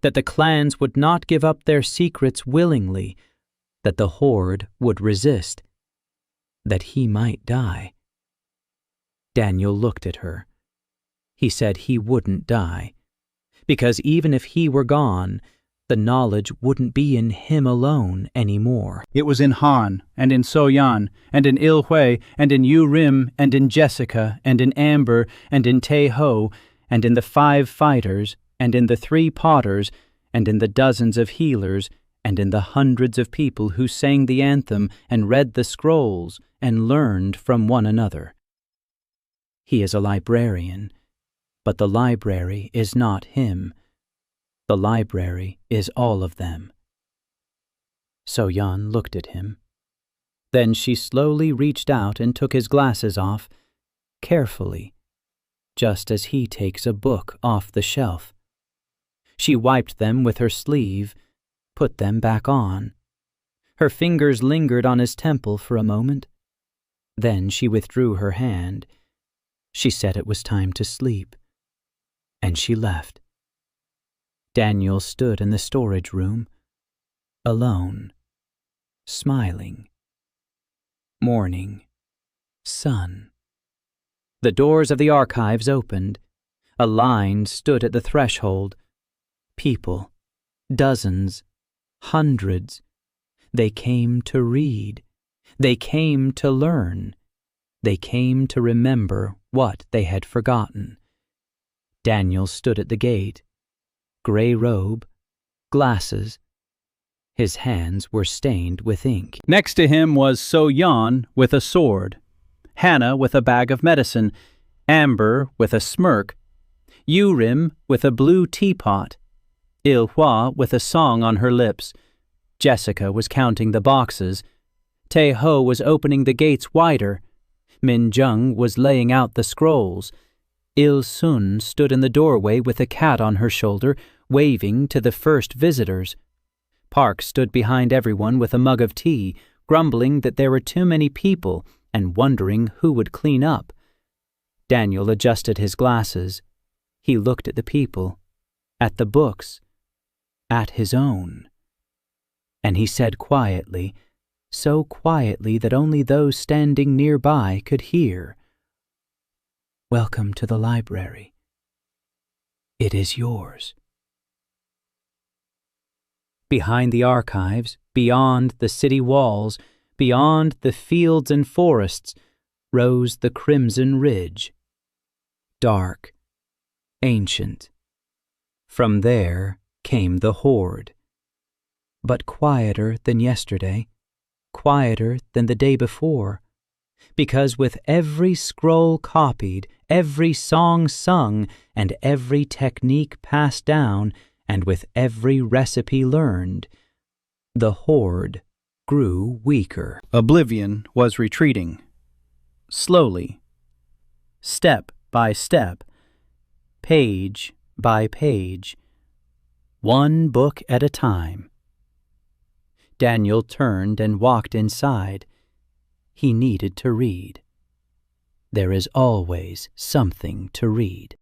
that the clans would not give up their secrets willingly, that the Horde would resist, that he might die. Daniel looked at her. He said he wouldn't die, because even if he were gone, the knowledge wouldn't be in him alone anymore. It was in Han, and in So-yeon, and in Il-hui, and in Yu-rim, and in Jessica, and in Amber, and in Tae-ho, and in the 5 fighters, and in the 3 potters, and in the dozens of healers, and in the hundreds of people who sang the anthem and read the scrolls and learned from one another. He is a librarian, but the library is not him. The library is all of them. So-yeon looked at him. Then she slowly reached out and took his glasses off, carefully, just as he takes a book off the shelf. She wiped them with her sleeve, put them back on. Her fingers lingered on his temple for a moment. Then she withdrew her hand. She said it was time to sleep. And she left. Daniel stood in the storage room, alone, smiling. Morning. Sun. The doors of the archives opened. A line stood at the threshold. People, dozens, hundreds. They came to read. They came to learn. They came to remember what they had forgotten. Daniel stood at the gate. Gray robe, glasses. His hands were stained with ink. Next to him was So-yeon with a sword, Hannah with a bag of medicine, Amber with a smirk, Yu-rim with a blue teapot, Il-hui with a song on her lips. Jessica was counting the boxes. Tae-ho was opening the gates wider. Min-jung was laying out the scrolls. Il-sun stood in the doorway with a cat on her shoulder, waving to the first visitors. Park stood behind everyone with a mug of tea, grumbling that there were too many people and wondering who would clean up. Daniel adjusted his glasses. He looked at the people, at the books, at his own. And he said quietly, so quietly that only those standing nearby could hear, "Welcome to the library. It is yours." Behind the archives, beyond the city walls, beyond the fields and forests, rose the Crimson Ridge. Dark, ancient, From there came the Horde. But quieter than yesterday, quieter than the day before, because with every scroll copied, every song sung, and every technique passed down, and with every recipe learned, the Horde grew weaker. Oblivion was retreating. Slowly. Step by step. Page by page. One book at a time. Daniel turned and walked inside. He needed to read. There is always something to read.